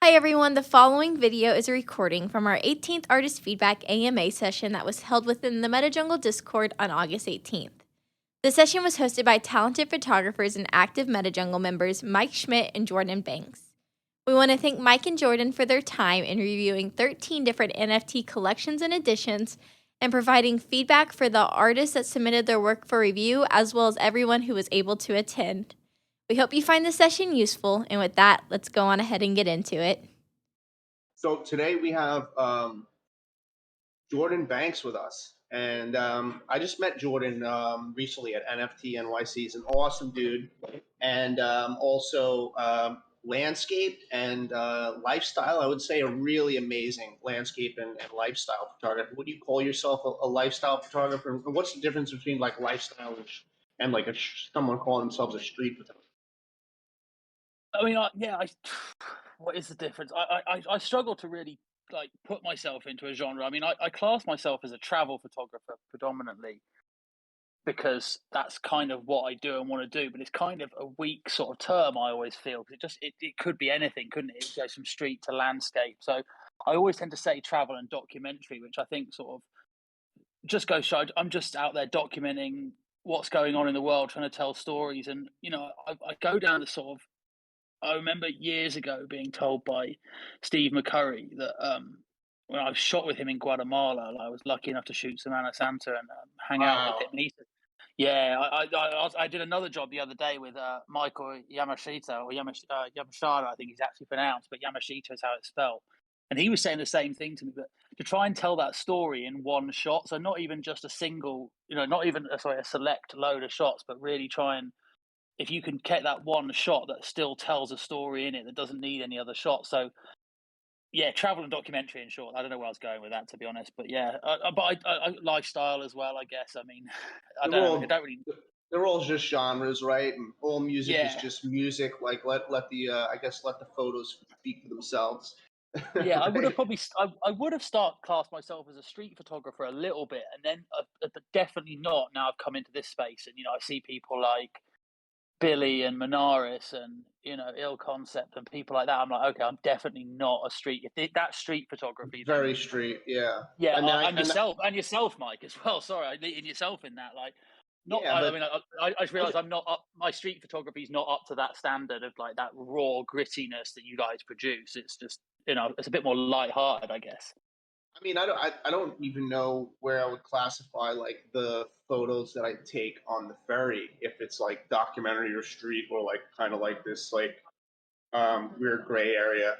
Hi everyone, the following video is a recording from our 18th Artist Feedback AMA session that was held within the MetaJungle Discord on August 18th. The session was hosted by talented photographers and active MetaJungle members Mike Schmidt and Jordan Banks. We want to thank Mike and Jordan for their time in reviewing 13 different NFT collections and editions and providing feedback for the artists that submitted their work for review, as well as everyone who was able to attend. We hope you find this session useful, and with that, let's go on ahead and get into it. So today we have Jordan Banks with us, and I just met Jordan recently at NFT NYC. He's an awesome dude, and also landscape and lifestyle. I would say a really amazing landscape and lifestyle photographer. Would you call yourself a lifestyle photographer? And what's the difference between like lifestyle and like someone calling themselves a street photographer? I mean, what is the difference? I struggle to really like put myself into a genre. I mean, I class myself as a travel photographer predominantly because that's kind of what I do and want to do. But it's kind of a weak sort of term. I always feel because it could be anything, couldn't it? It goes from street to landscape. So I always tend to say travel and documentary, which I think sort of just goes show. I'm just out there documenting what's going on in the world, trying to tell stories, and I go down the sort of I remember years ago being told by Steve McCurry that when I was shot with him in Guatemala, I was lucky enough to shoot Semana Santa and hang out with him. Wow. And he said, "Yeah, I did another job the other day with Michael Yamashita or Yamashita, I think he's actually pronounced, but Yamashita is how it's spelled." And he was saying the same thing to me, but to try and tell that story in one shot, so not even just a single, not even a select load of shots, but really try and if you can get that one shot that still tells a story in it that doesn't need any other shots. So yeah, travel and documentary in short. I don't know where I was going with that, to be honest, but yeah, I lifestyle as well. I guess. I mean, I They're don't know. I all don't really. they're all just genres, right? And all music is Yeah, just music. Like let the I guess let the photos speak for themselves, yeah. I would have right? probably. I would have start classed myself as a street photographer a little bit, and then but definitely not. Now I've come into this space, and I see people like Billy and Monaris and Ill Concept and people like that. I'm like, okay, I'm definitely not a street. If that street photography, Very then street, yeah. yeah, And I and yourself, Mike, as well. Sorry, I in yourself in that. Like, not. yeah, I but mean, I just I, realised I'm not up. My street photography is not up to that standard of like that raw grittiness that you guys produce. It's just it's a bit more light-hearted, I guess. I mean, I don't even know where I would classify like the photos that I take on the ferry, if it's like documentary or street or like kind of like this like weird gray area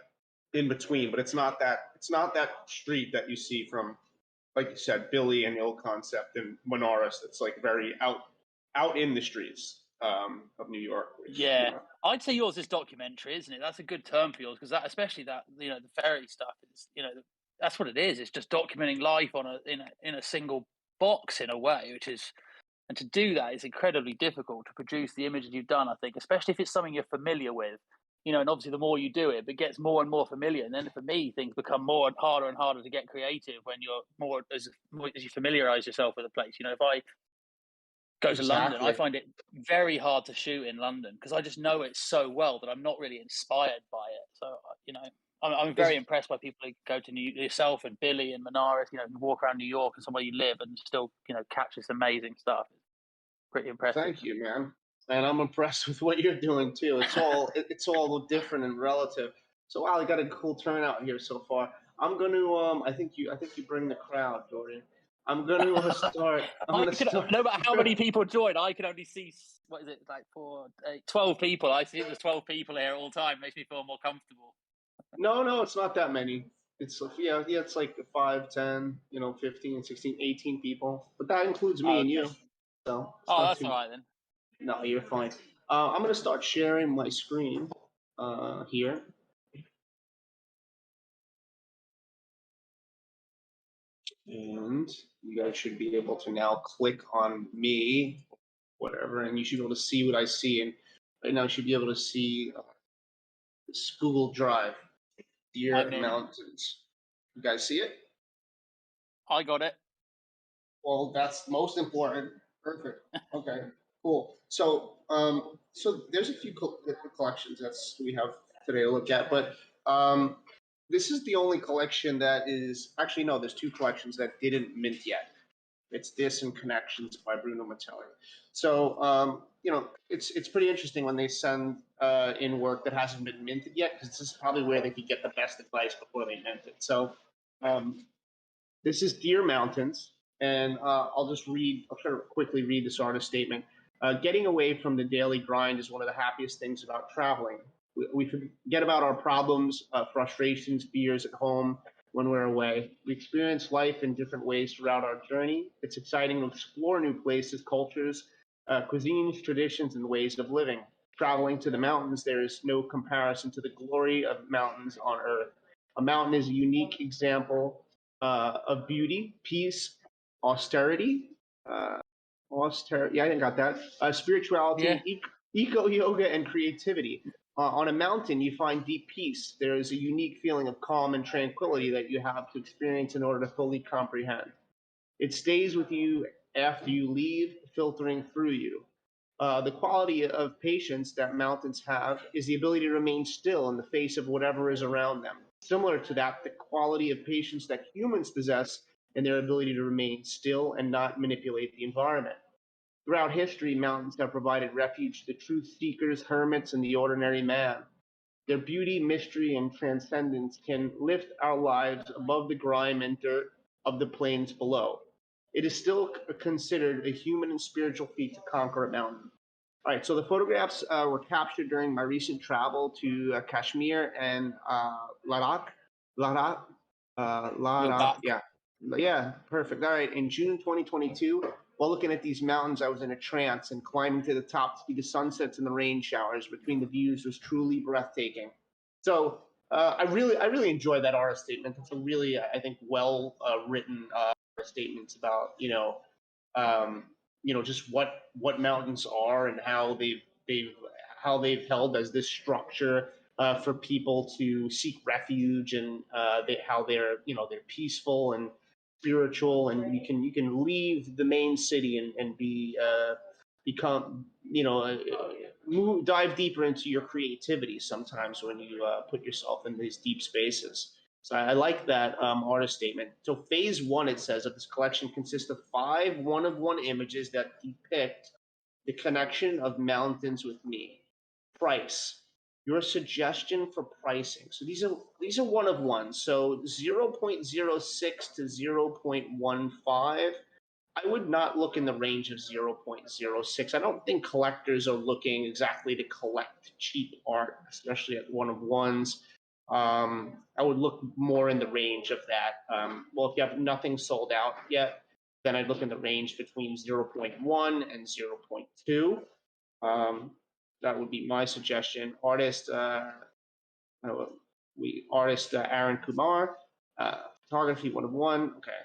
in between. But it's not that street that you see from, like you said, Billy and Ill Concept and Monaris. That's like very out in the streets of New York, which Yeah, I'd say yours is documentary, isn't it? That's a good term for yours because that, especially that the fairy stuff is that's what it is. It's just documenting life on a single box in a way, which is and to do that is incredibly difficult to produce the images you've done. I think, especially if it's something you're familiar with, and obviously the more you do it, it gets more and more familiar. And then for me, things become more and harder to get creative when you're more as you familiarize yourself with a place. If I go to London, I exactly. find it very hard to shoot in London because I just know it so well that I'm not really inspired by it. So, I'm very Because impressed by people who go to yourself and Billy and Manaris, you walk around New York and somewhere you live and still, catch this amazing stuff. It's pretty impressive. thank you, man. And I'm impressed with what you're doing too. It's all different and relative. So wow, I got a cool turnout here so far. I'm gonna I think you bring the crowd, Jordan. I'm gonna start. I'm I gonna could, start. no matter how many people join, I can only see, what is it, like 12 people. I see there's 12 people here all the time. Makes me feel more comfortable. No, no, it's not that many. It's yeah, yeah, it's like 5, 10, 15, 16, 18 people. But that includes me Oh, and okay. you. So it's Oh, not that's all too. right then. No, you're fine. I'm gonna start sharing my screen here, and you guys should be able to now click on me, whatever, and you should be able to see what I see. And right now, you should be able to see this Google Drive, I'm Deer in. Mountains. You guys see it? I got it. Well, that's most important. Perfect. Okay, cool. So there's a few collections that's we have today to look at, but This is the only collection that is actually no. There's two collections that didn't mint yet. It's this and Connections by Bruno Matteli. So it's pretty interesting when they send in work that hasn't been minted yet, because this is probably where they could get the best advice before they mint it. So this is Deer Mountains, and I'll try to quickly read this artist statement. Getting away from the daily grind is one of the happiest things about traveling. We forget about our problems, frustrations, fears at home when we're away. We experience life in different ways throughout our journey. It's exciting to explore new places, cultures, cuisines, traditions, and ways of living. Traveling to the mountains, there is no comparison to the glory of mountains on earth. A mountain is a unique example of beauty, peace, austerity, yeah, I think I got that. Spirituality, Yeah. eco yoga, and creativity. On a mountain, you find deep peace. There is a unique feeling of calm and tranquility that you have to experience in order to fully comprehend. It stays with you after you leave, filtering through you. The quality of patience that mountains have is the ability to remain still in the face of whatever is around them. Similar to that, the quality of patience that humans possess in their ability to remain still and not manipulate the environment. Throughout history, mountains have provided refuge to truth seekers, hermits, and the ordinary man. Their beauty, mystery, and transcendence can lift our lives above the grime and dirt of the plains below. It is still considered a human and spiritual feat to conquer a mountain. All right, so the photographs were captured during my recent travel to Kashmir and Ladakh. Ladakh? Ladakh, yeah. Yeah, perfect. All right, in June 2022, while looking at these mountains, I was in a trance, and climbing to the top to see the sunsets and the rain showers between the views was truly breathtaking. So I really enjoy that artist statement. It's a really, I think, well written statements about just what mountains are and how they've held as this structure for people to seek refuge, and how they're peaceful and spiritual, and you can leave the main city and become dive deeper into your creativity sometimes when you put yourself in these deep spaces. So I like that artist statement. So phase one, it says, of this collection consists of 5 one-of-one images that depict the connection of mountains with me. Price. Your suggestion for pricing. So these are one of one. So 0.06 to 0.15. I would not look in the range of 0.06. I don't think collectors are looking exactly to collect cheap art, especially at one of ones. I would look more in the range of that. Well, if you have nothing sold out yet, then I'd look in the range between 0.1 and 0.2. That would be my suggestion. Artist Aaron Kumar, photography 101. Okay.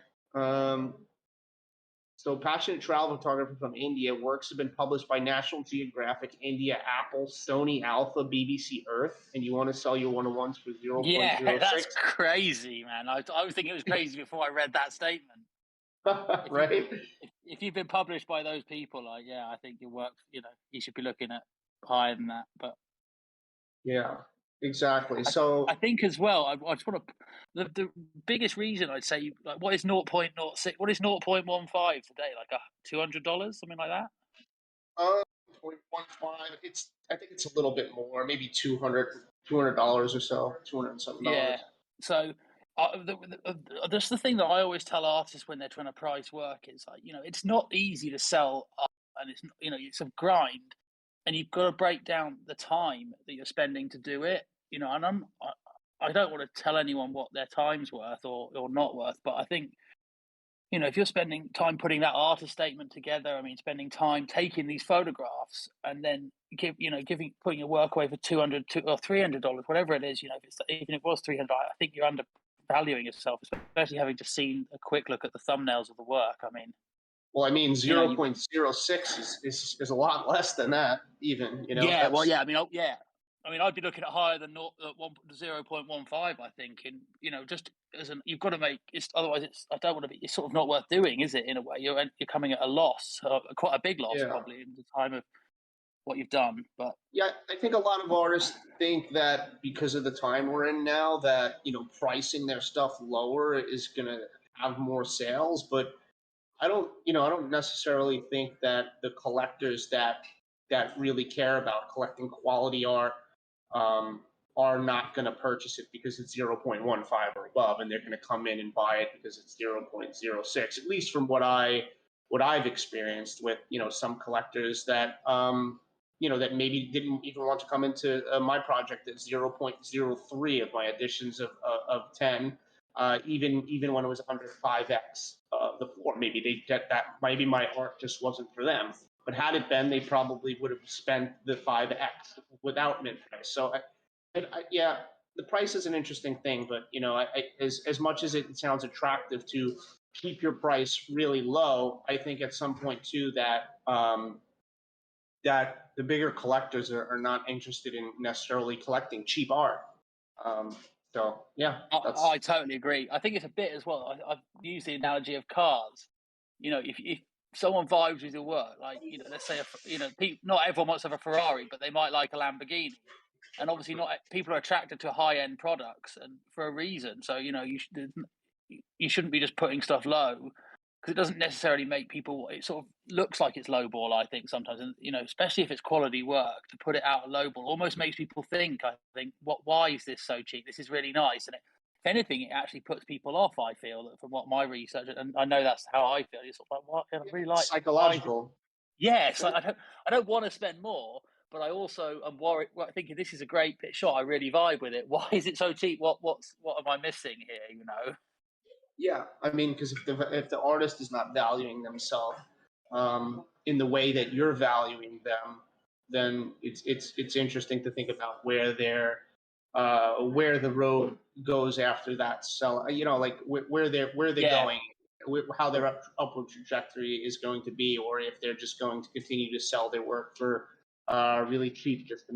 So passionate travel photographer from India. Works have been published by National Geographic, India, Apple, Sony, Alpha, BBC Earth, and you want to sell your 101s for 0.06? Yeah, that's crazy, man. I was thinking it was crazy before I read that statement. Right? If you've been published by those people, I think your work, you should be looking at higher than that. But yeah, exactly. So I think as well, I just want to. The biggest reason I'd say, like, what is 0.06? What is 0.15 today? Like $200, something like that. 0.15. I think it's a little bit more, maybe $200 or so, 200 something dollars. Yeah. So that's the thing that I always tell artists when they're trying to price work is, like, it's not easy to sell art, and it's it's a grind, and you've got to break down the time that you're spending to do it. And I don't want to tell anyone what their time's worth or not worth, but I think, if you're spending time putting that artist statement together, spending time taking these photographs and then putting your work away for $200 or $300, whatever it is, even if it was $300, I think you're undervaluing yourself, especially having just seen a quick look at the thumbnails of the work. Well, 0.06 is a lot less than that, even. Yeah, well, yeah. I'd be looking at higher than 0.15. I think, and just as you've got to make it's, otherwise I don't want to be. It's sort of not worth doing, is it? In a way, you're coming at a loss, quite a big loss, probably in the time of what you've done. But yeah, I think a lot of artists think that because of the time we're in now, that pricing their stuff lower is gonna have more sales. But I don't necessarily think that the collectors that really care about collecting quality art um, are not going to purchase it because it's 0.15 or above, and they're going to come in and buy it because it's 0.06. At least from what I've experienced with some collectors that that maybe didn't even want to come into my project at 0.03 of my editions of 10, even when it was under 5x the floor. Maybe they get that. Maybe my art just wasn't for them. But had it been, they probably would have spent the 5x without mint price. So, yeah, the price is an interesting thing. But as much as it sounds attractive to keep your price really low, I think at some point too that the bigger collectors are not interested in necessarily collecting cheap art. Um, so yeah, I totally agree. I think it's a bit as well. I've used the analogy of cars. If someone vibes with your work, like let's say not everyone wants to have a Ferrari, but they might like a Lamborghini, and obviously not people are attracted to high end products and for a reason. So you shouldn't be just putting stuff low because it doesn't necessarily make people. It sort of looks like it's lowball. I think sometimes, and especially if it's quality work, to put it out a lowball almost makes people think. I think, why is this so cheap? This is really nice, and if anything, it actually puts people off. I feel that from what my research, and I know that's how I feel. It's sort of like, what I really like psychological. Yes, I don't want to spend more, but I also am worried. Well, thinking this is a great shot. I really vibe with it. Why is it so cheap? What am I missing here? Yeah, I mean, because if the artist is not valuing themselves in the way that you're valuing them, then it's interesting to think about where the road goes after that. So like where they're going, how their upward trajectory is going to be, or if they're just going to continue to sell their work for really cheap just to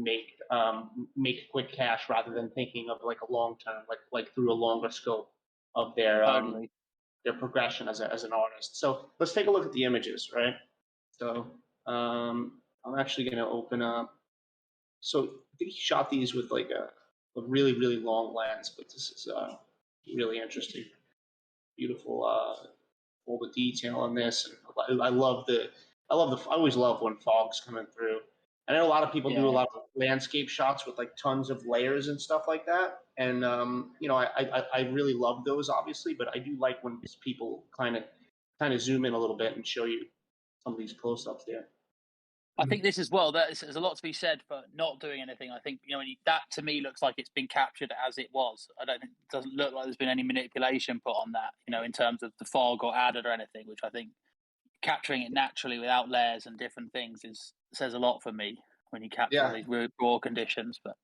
make quick cash rather than thinking of like a long term, like through a longer scope of Totally. their progression as an artist. So let's take a look at the images, right? So I'm actually going to open up. So I think he shot these with like a really really long lens, but this is really interesting, beautiful. All the detail on this, and I love I always love when fog's coming through. I know a lot of people do a lot of landscape shots with like tons of layers and stuff like that, and I really love those obviously, but I do like when people kind of zoom in a little bit and show you some of these close-ups there. I think this as well. There's a lot to be said for not doing anything. I think that to me looks like it's been captured as it was. I don't think it doesn't look like there's been any manipulation put on that. In terms of the fog or added or anything, which I think capturing it naturally without layers and different things says a lot for me when you capture these raw conditions. But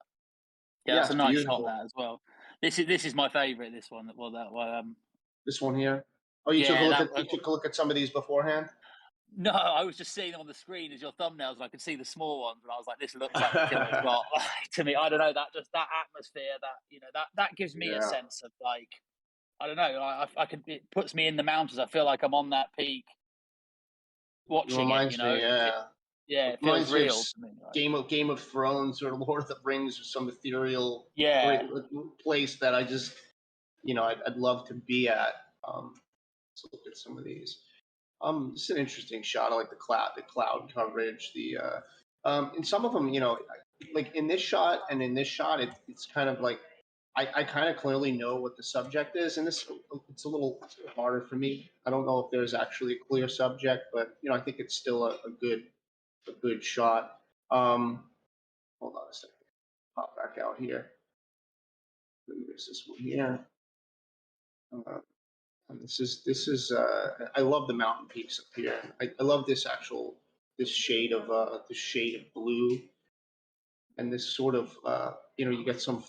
that's a nice beautiful shot that as well. This is my favourite. This one. This one here. Oh, you took a look at some of these beforehand. No, I was just seeing them on the screen as your thumbnails, and I could see the small ones, and I was like, "This looks like the killer's got." To me, I don't know, that just that atmosphere, that gives me a sense of like, I don't know, it puts me in the mountains. I feel like I'm on that peak, watching it. It feels real to me. Like Game of Thrones or Lord of the Rings or some ethereal place that I just, I'd love to be at. Let's look at some of these. This is an interesting shot. I like the cloud coverage. In some of them, like in this shot and in this shot, it's kind of like I kind of clearly know what the subject is, and it's a little harder for me. I don't know if there's actually a clear subject, but I think it's still a good shot. Hold on a second. Pop back out here. There's this one here. And this is I love the mountain peaks up here. I love this shade of blue, and this sort of you get some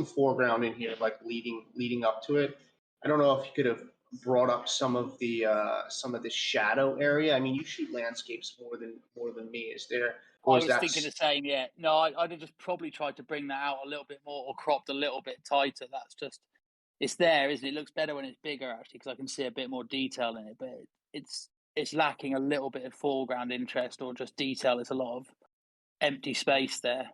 foreground in here like leading up to it. I don't know if you could have brought up some of the shadow area. I mean, you shoot landscapes more than me. Is there? I was thinking the same. Yeah, no, I'd have just probably tried to bring that out a little bit more or cropped a little bit tighter. That's just. It's there, isn't it? It looks better when it's bigger, actually, because I can see a bit more detail in it. But it's lacking a little bit of foreground interest or just detail. It's a lot of empty space there.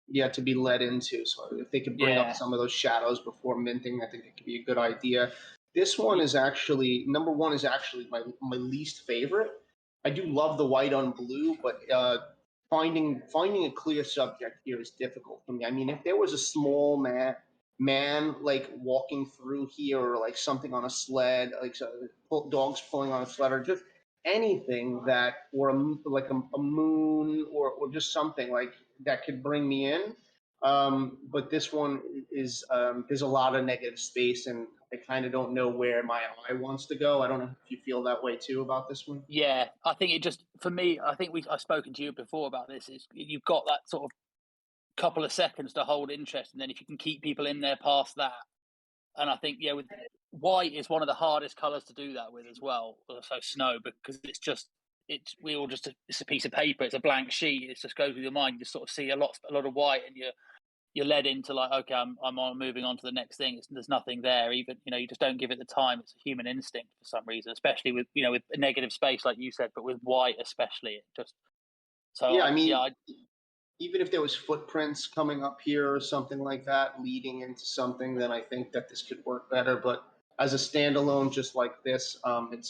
Yeah, to be led into. So if they could bring up Yeah. some of those shadows before minting, I think it could be a good idea. This one is actually number one is actually my least favorite. I do love the white on blue, but finding a clear subject here is difficult for me. I mean, if there was a small man like walking through here, or like something on a sled, like dogs pulling on a sled, or just anything that, or like a moon, or just something like that could bring me in. But this one is there's a lot of negative space, and I kind of don't know where my eye wants to go. I don't know if you feel that way too about this one. Yeah, I think it just, for me, I think I've spoken to you before about this. Is you've got that sort of couple of seconds to hold interest, and then if you can keep people in there past that, and I think with white is one of the hardest colors to do that with as well. Also snow, because it's a piece of paper, it's a blank sheet. It just goes with your mind. You just sort of see a lot of white, and you're led into like, okay, I'm moving on to the next thing. There's nothing there. Even you just don't give it the time. It's a human instinct for some reason, especially with with a negative space like you said, but with white especially, it just Yeah, I mean, even if there was footprints coming up here or something like that, leading into something, then I think that this could work better. But as a standalone, just like this,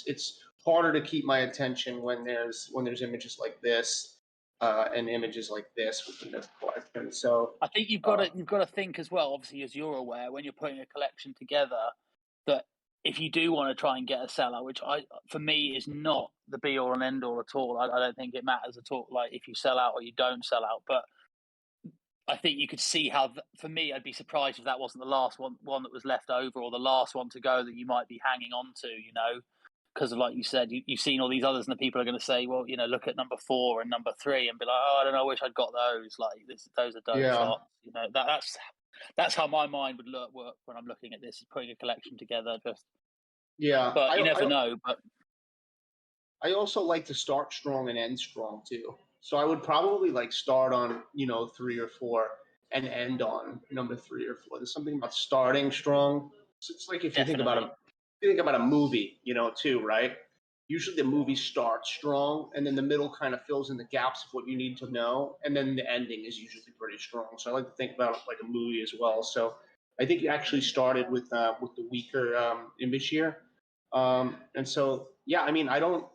it's harder to keep my attention when there's images like this, and images like this within this collection. So I think you've got to think as well. Obviously, as you're aware, when you're putting a collection together, that if you do want to try and get a seller, which for me is not the be all and end all at all. I don't think it matters at all. Like if you sell out or you don't sell out, but I think you could see how. For me, I'd be surprised if that wasn't the last one that was left over, or the last one to go that you might be hanging on to. Because of, like you said, you've seen all these others, and the people are going to say, well, look at number 4 and number 3, and be like, oh, I don't know, I wish I'd got those. Like those are dope yeah, shots. That's how my mind would work when I'm looking at this, putting a collection together. yeah. But you never know. But I also like to start strong and end strong too. So I would probably like start on 3 or 4 and end on number 3 or 4. There's something about starting strong. So it's like if you think about definitely, a movie, too, right? Usually the movie starts strong, and then the middle kind of fills in the gaps of what you need to know, and then the ending is usually pretty strong. So I like to think about it like a movie as well. So I think you actually started with the weaker image here, and so yeah, I mean, I don't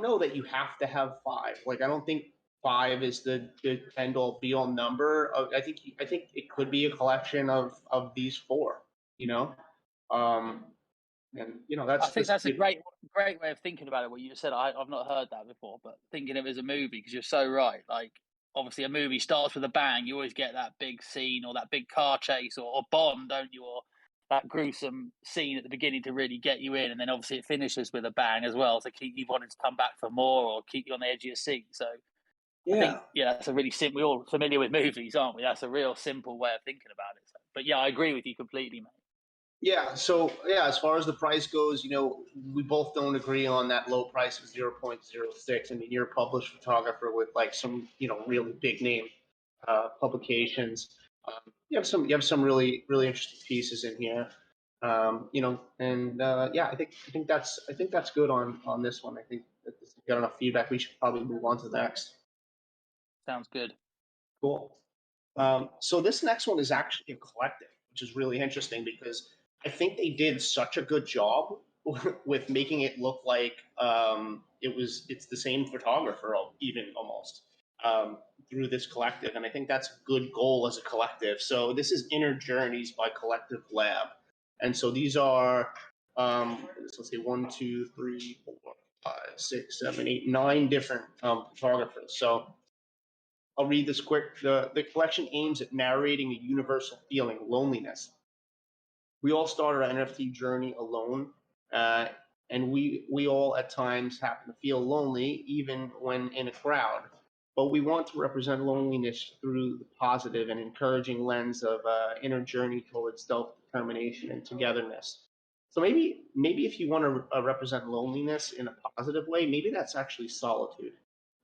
know that you have to have 5. Like, I don't think 5 is the end all be all number. I think it could be a collection of these 4. You know, um, and I that's think this. that's a great way of thinking about it. What you said, I've not heard that before, but thinking of it as a movie, because you're so right. Like obviously, a movie starts with a bang. You always get that big scene or that big car chase or Bond, don't you? Or that gruesome scene at the beginning to really get you in, and then obviously it finishes with a bang as well to keep you wanting to come back for more or keep you on the edge of your seat. So I think Yeah. that's a really simple. We're all familiar with movies, aren't we? That's a real simple way of thinking about it. So, but yeah, I agree with you completely, mate. Yeah. So yeah, as far as the price goes, we both don't agree on that low price of 0.06. I mean, you're a published photographer with like some really big name publications. You have some really interesting pieces in here. And yeah, I think that's good on this one. I think that this got enough feedback. We should probably move on to the next. Sounds good. Cool. So this next one is actually a collective, which is really interesting because I think they did such a good job with making it look like it's the same photographer, even almost, through this collective, and I think that's a good goal as a collective. So this is Inner Journeys by Collective Lab, and so these are let's say 1, 2, 3, 4, 5, 6, 7, 8, 9 different photographers. So I'll read this quick. The collection aims at narrating a universal feeling, loneliness. We all start our NFT journey alone, uh, and we all at times happen to feel lonely, even when in a crowd. But we want to represent loneliness through the positive and encouraging lens of inner journey towards self-determination and togetherness. So maybe if you want to represent loneliness in a positive way, maybe that's actually solitude.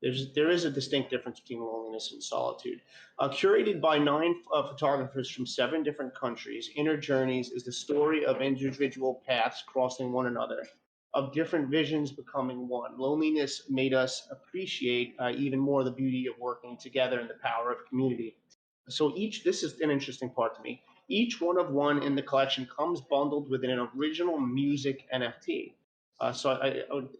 There is a distinct difference between loneliness and solitude. Curated by 9 photographers from 7 different countries, Inner Journeys is the story of individual paths crossing one another. of different visions becoming one. Loneliness made us appreciate even more the beauty of working together and the power of community. So this is an interesting part to me. Each one of one in the collection comes bundled with an original music NFT. I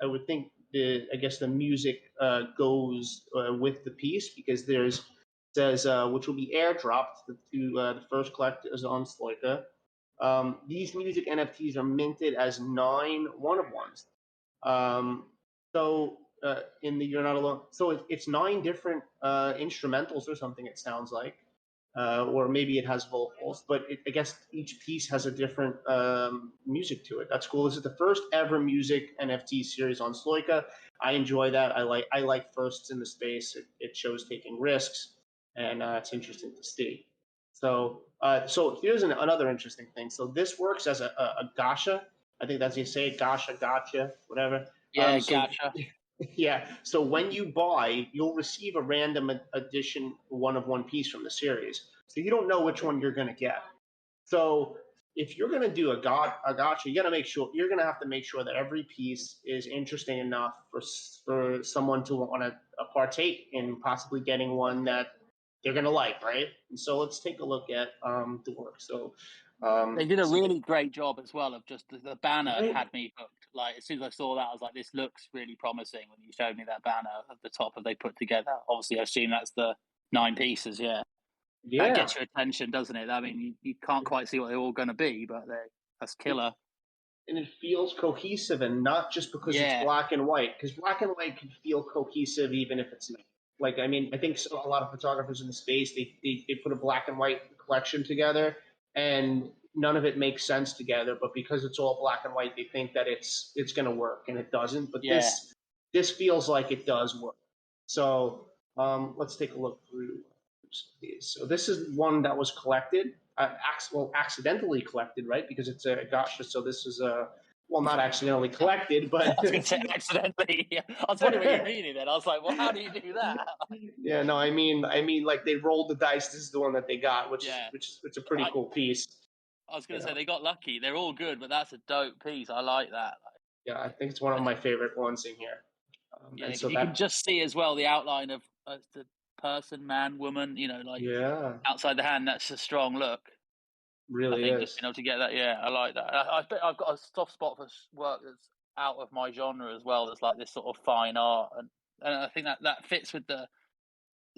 would think I guess the music goes with the piece because there's says which will be airdropped to the first collectors on Sloika. These music NFTs are minted as 9 one-of-ones. Um, in the You're Not Alone, so it's 9 different instrumentals or something. It sounds like, or maybe it has vocals, but I guess each piece has a different music to it. That's cool. This is the first ever music NFT series on Sloika. I enjoy that. I like firsts in the space. It shows taking risks, and it's interesting to see. So here's another interesting thing. So this works as a gacha. I think that's how you say it, gacha, gotcha, whatever. Yeah, So gotcha. yeah. So when you buy, you'll receive a random edition one piece from the series. So you don't know which one you're going to get. So if you're going to do a gotcha, you're going to have to make sure that every piece is interesting enough for someone to want to partake in possibly getting one that they're going to like, right? And so let's take a look at the work. So they did a really great job as well of just the banner right? had me hooked. Like as soon as I saw that, I was like, "This looks really promising." When you showed me that banner at the top that they put together, obviously I assume that's the 9 pieces. Yeah, that Yeah. gets your attention, doesn't it? I mean, you can't quite see what they're all going to be, but that's killer. And it feels cohesive and not just because it's Yeah, black and white, because black and white can feel cohesive even if it's not. Like, I mean, I think a lot of photographers in the space, they put a black and white collection together and none of it makes sense together, but because it's all black and white, they think that it's going to work, and it doesn't. But yeah. this feels like it does work. So let's take a look through these. So this is one that was collected, accidentally collected, right? Because it's a gotcha. So this is not accidentally collected, but I was going to say accidentally. Yeah. I was wondering what you mean then. I was like, well, how do you do that? Yeah, no, I mean, like they rolled the dice. This is the one that they got, which Yeah. is a pretty cool piece. I was going to say they got lucky. They're all good, but that's a dope piece. I like that. Yeah, I think it's one of my favorite ones in here. Yeah, and because so you can just see as well the outline of the person, man, woman. Like yeah, outside the hand. That's a strong look. I really think just is. being able to get that. Yeah, I like that. I've got a soft spot for work that's out of my genre as well. That's like this sort of fine art, and I think that fits with the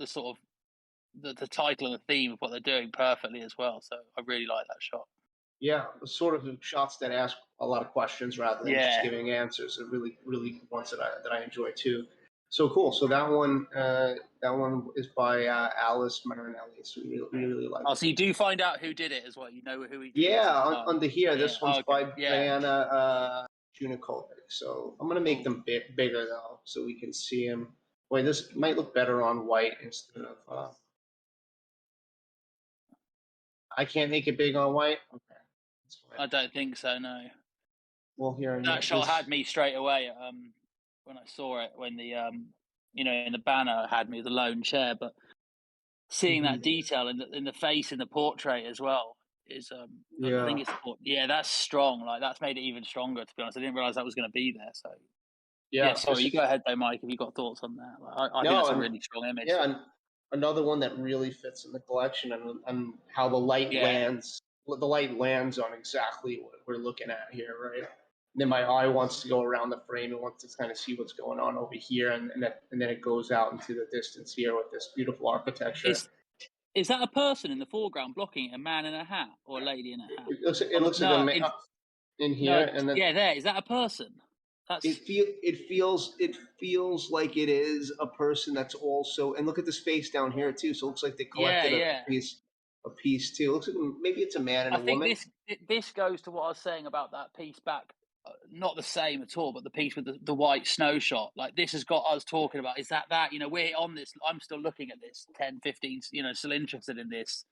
sort of the title and the theme of what they're doing perfectly as well. So I really like that shot. Yeah, sort of shots that ask a lot of questions rather than just Yeah. giving answers. Are really ones that I enjoy too. So cool. So that one is by Alice Marinelli. So we really like. Oh, so you do find out who did it as well. You know who each piece is. Yeah, under here, Yeah. this one's Okay. by Yeah. Diana Junikovic. So I'm gonna make them bigger though, so we can see them. Boy, this might look better on white instead of. I can't make it big on white. Okay, that's fine. I don't think so. No. Well, here That shot had me straight away. When I saw it, when the in the banner had me the lone chair, but seeing that detail in the face in the portrait as well is I think it's that's strong. Like that's made it even stronger. To be honest, I didn't realize that was going to be there. So yeah, sorry, you go ahead though, Mike. If you got thoughts on that, I think that's a really strong image. Yeah, and another one that really fits in the collection and how the light lands. The light lands on exactly what we're looking at here, right? And then my eye wants to go around the frame and wants to kind of see what's going on over here, and then it goes out into the distance here with this beautiful architecture. Is that a person in the foreground blocking it? A man in a hat or a lady in a hat? It looks like a man in here, and then there. Is that a person? It feels like it is a person that's also, and look at this face down here too. So it looks like they collected a piece too. It looks like maybe it's a man and a woman. I think this goes to what I was saying about that piece back. Not the same at all, but the piece with the white snow shot. Like this has got us talking about, is that? We're on this. I'm still looking at this 10, 15, still interested in this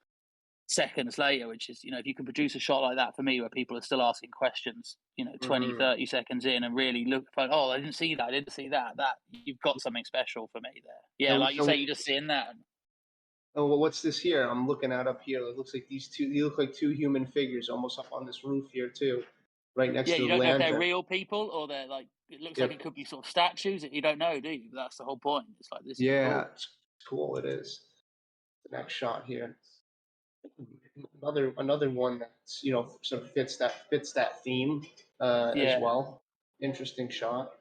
seconds later, which is, if you can produce a shot like that for me where people are still asking questions, 20, 30 seconds in and really look like, oh, I didn't see that, that you've got something special for me there. Yeah, like you say, you're just seeing that. Oh, well, what's this here? I'm looking at up here. It looks like they look like two human figures almost up on this roof here too. right next Yeah, to you the don't know if they're lantern. real people or they're like. It looks like Yep. it could be sort of statues that you don't know, do you? That's the whole point. It's like this is Yeah, cool. it's cool. It is. The next shot here. Another one that's sort of fits that theme as Yeah, well. Interesting shot.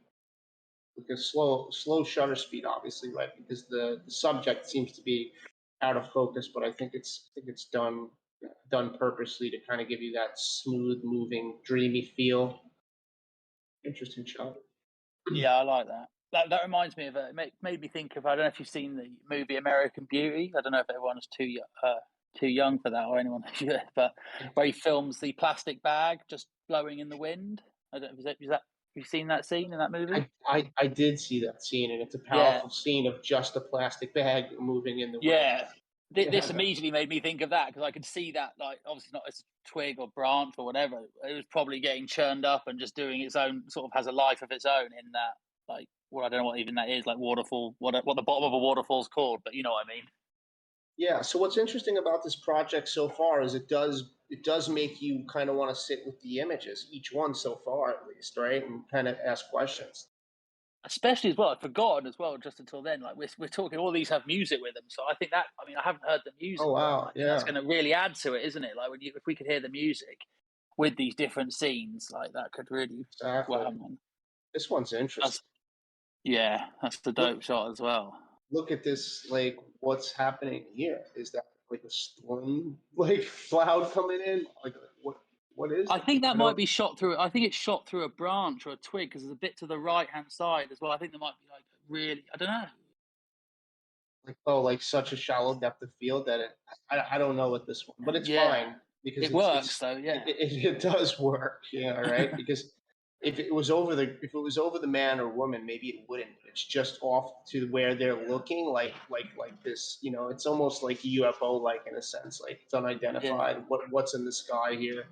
Because slow shutter speed, obviously, right? Because the subject seems to be out of focus, but I think it's done purposely to kind of give you that smooth moving, dreamy feel. Interesting shot. yeah, I like that. That reminds me of it. Made me think of. I don't know if you've seen the movie American Beauty. I don't know if everyone's too young for that or anyone, but where he films the plastic bag just blowing in the wind. I don't. Have you seen that scene in that movie? I did see that scene, and it's a Yeah, powerful scene of just a plastic bag moving in the wind. yeah. This Yeah, immediately made me think of that because I could see that, like, obviously not as a twig or branch or whatever. It was probably getting churned up and just doing its own, sort of has a life of its own in that, like, well, I don't know what even that is, like waterfall, what the bottom of a waterfall's called, but you know what I mean. yeah. So what's interesting about this project so far is it does make you kind of want to sit with the images, each one so far at least, right, and kind of ask questions. Especially as well, I'd forgotten as well just until then. Like we're talking, all these have music with them, so I think that, I mean, I haven't heard the music, Oh but wow, I think that's yeah, going to really add to it, isn't it? Like if we could hear the music with these different scenes, like that could really, exactly. wow, man. This one's That's interesting. Yeah, that's the dope Look shot as well. look at this. Like, what's happening here? Is that like a storm, like cloud coming in? Like, what is I that? think that I might don't be shot through. I think it's shot through a branch or a twig because there's a bit to the right hand side as well. I think there might be like really, I don't know. like like such a shallow depth of field that I don't know with this one, but it's Yeah, fine because it it's works it's though. it, Yeah, it, it does work, yeah, right. Because if it was over the man or woman, maybe it wouldn't. It's just off to where they're looking, like this. It's almost like UFO, like in a sense, like it's yeah, unidentified. What's in the sky here,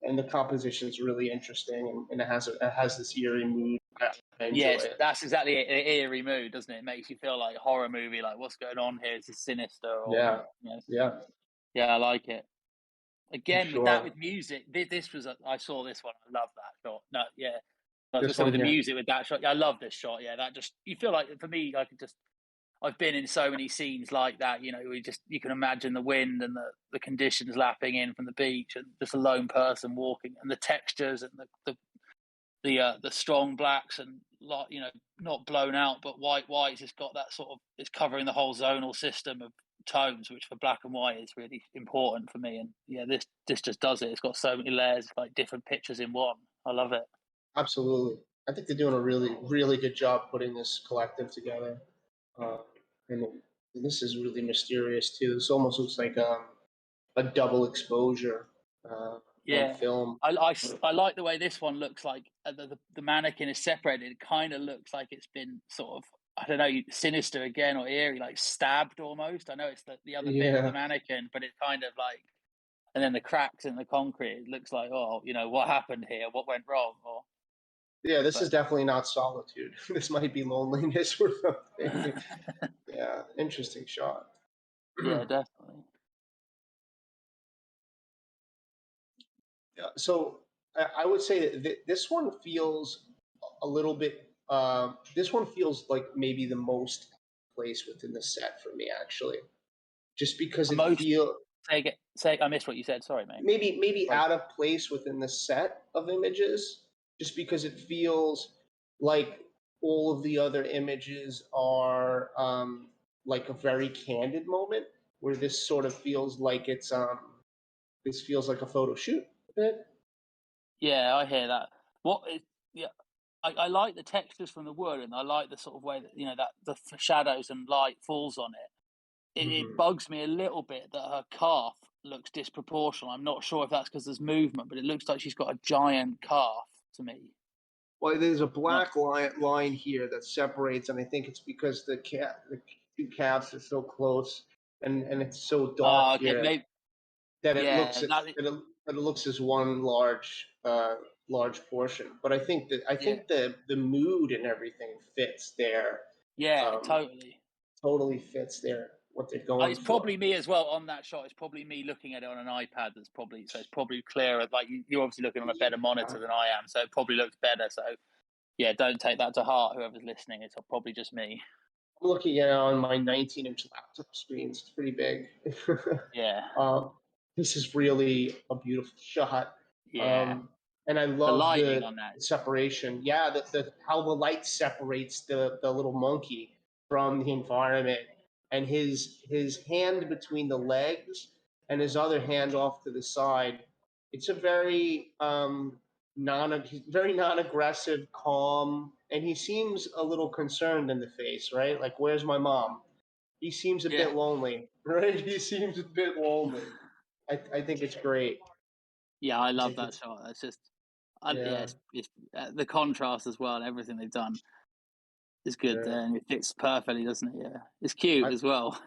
and the composition is really interesting, and it has this eerie mood. I enjoy yes. it. That's exactly it. An eerie mood, doesn't it? It makes you feel like a horror movie. Like what's going on here? Is this sinister or Yeah, yeah, yeah, I like it. for Again with that sure. with music. This was I saw this one. I love that shot. No, yeah. I was gonna This say with one the here. music with that shot. Yeah, I love this shot. Yeah, that just you feel like for me, I could just I've been in so many scenes like that. You can imagine the wind and the conditions lapping in from the beach, and just a lone person walking, and the textures and the strong blacks and not blown out but whites. It's got that sort of it's covering the whole zonal system of tones, which for black and white is really important for me. And yeah, this just does it. It's got so many layers, like different pictures in one. I love it. Absolutely. I think they're doing a really, really good job putting this collective together. Uh, and this is really mysterious too. This almost looks like a double exposure on Yeah. film. I like the way this one looks like the mannequin is separated. It kind of looks like it's been sort of, I don't know, sinister again or eerie, like stabbed almost. I know it's the other bit of the Yeah, mannequin, but it's kind of like, and then the cracks in the concrete, it looks like, oh, what happened here? What went wrong? yeah. This is But definitely not solitude. This might be loneliness or something. Yeah, interesting shot. yeah, definitely. Yeah, so I would say that this one feels a little bit. This one feels like maybe the most place within the set for me, actually, just because The it most, feel say, I missed what you said. Sorry, mate. maybe Like, out of place within the set of images, just because it feels like all of the other images are like a very candid moment, where this sort of feels like this feels like a photo shoot a bit. yeah, I hear that. What is, yeah, I like the textures from the wood, and I like the sort of way that that the shadows and light falls on it. It Mhm. bugs me a little bit that her calf looks disproportional. I'm not sure if that's because there's movement, but it looks like she's got a giant calf to me. Well, there's a Not, black line here that separates, and I think it's because the two calves are so close, and it's so dark okay, here maybe that it looks yeah, that it looks as one large portion. But I yeah, think the mood and everything fits there, yeah, um, totally. totally fits there what they're going It's for. probably me as well on that shot. It's probably me looking at it on an iPad. It's probably clearer. Like you're obviously looking on a better monitor than I am, so it probably looks better. So yeah, don't take that to heart, whoever's listening. It's probably just me. I'm looking at it on my 19-inch laptop screen. It's pretty big. Yeah, This is really a beautiful shot. yeah. And I The love lighting the on that. separation. Yeah, the how the light separates the little monkey from the environment, and his hand between the legs and his other hand off to the side. It's a very very non-aggressive, calm, and he seems a little concerned in the face, right? Like, where's my mom? He seems a bit lonely, right? He seems a bit lonely. I think it's great. Yeah, I love that shot. That's just, Yeah. it's the contrast as well. And everything they've done is good there, and it fits perfectly, doesn't it? Yeah, it's cute as well.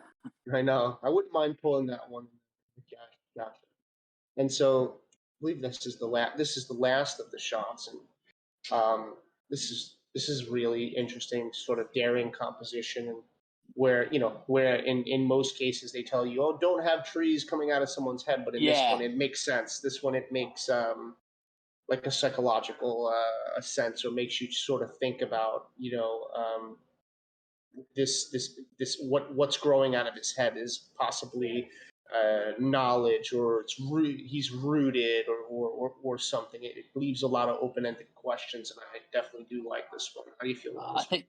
I know. I wouldn't mind pulling that one. Gotcha. And so I believe this is the last. This is the last of the shots, and this is really interesting, sort of daring composition, and where in most cases they tell you, oh, don't have trees coming out of someone's head, but in this one it makes sense. This one it makes like a psychological sense, or makes you sort of think about this what's growing out of his head is possibly knowledge, or he's rooted, or something. It leaves a lot of open-ended questions, and I definitely do like this one. How do you feel about this?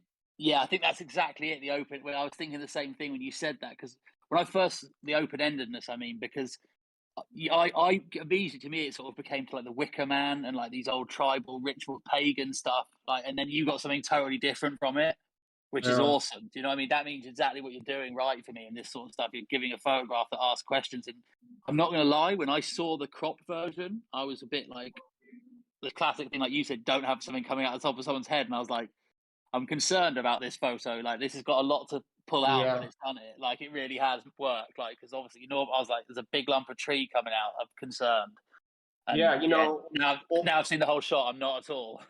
I think that's exactly it. The open. Well, I was thinking the same thing when you said that, because when I first the open-endedness, I mean, because I immediately, to me, it sort of became to like the Wicker Man and like these old tribal ritual pagan stuff, like, and then you got something totally different from it, which is awesome. Do you know what I mean? That means exactly what you're doing right for me in this sort of stuff. You're giving a photograph that asks questions. And I'm not going to lie, when I saw the cropped version, I was a bit like the classic thing, like you said, don't have something coming out the top of someone's head. And I was like, I'm concerned about this photo. Like, this has got a lot to pull out when it's done it. Like, it really has worked. Like, because obviously, I was like, there's a big lump of tree coming out. I'm concerned. And now I've seen the whole shot. I'm not at all.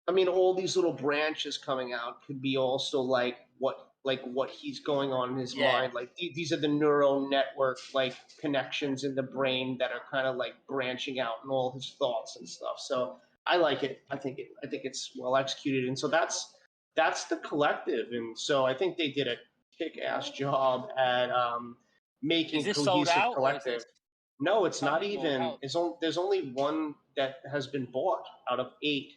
I mean, all these little branches coming out could be also like what he's going on in his mind. Like these are the neural network like connections in the brain that are kind of like branching out in all his thoughts and stuff. So I like it. I think it's well executed, and so that's the collective. And so I think they did a kick-ass job at making cohesive collective. No, it's not even. There's only one that has been bought out of 8.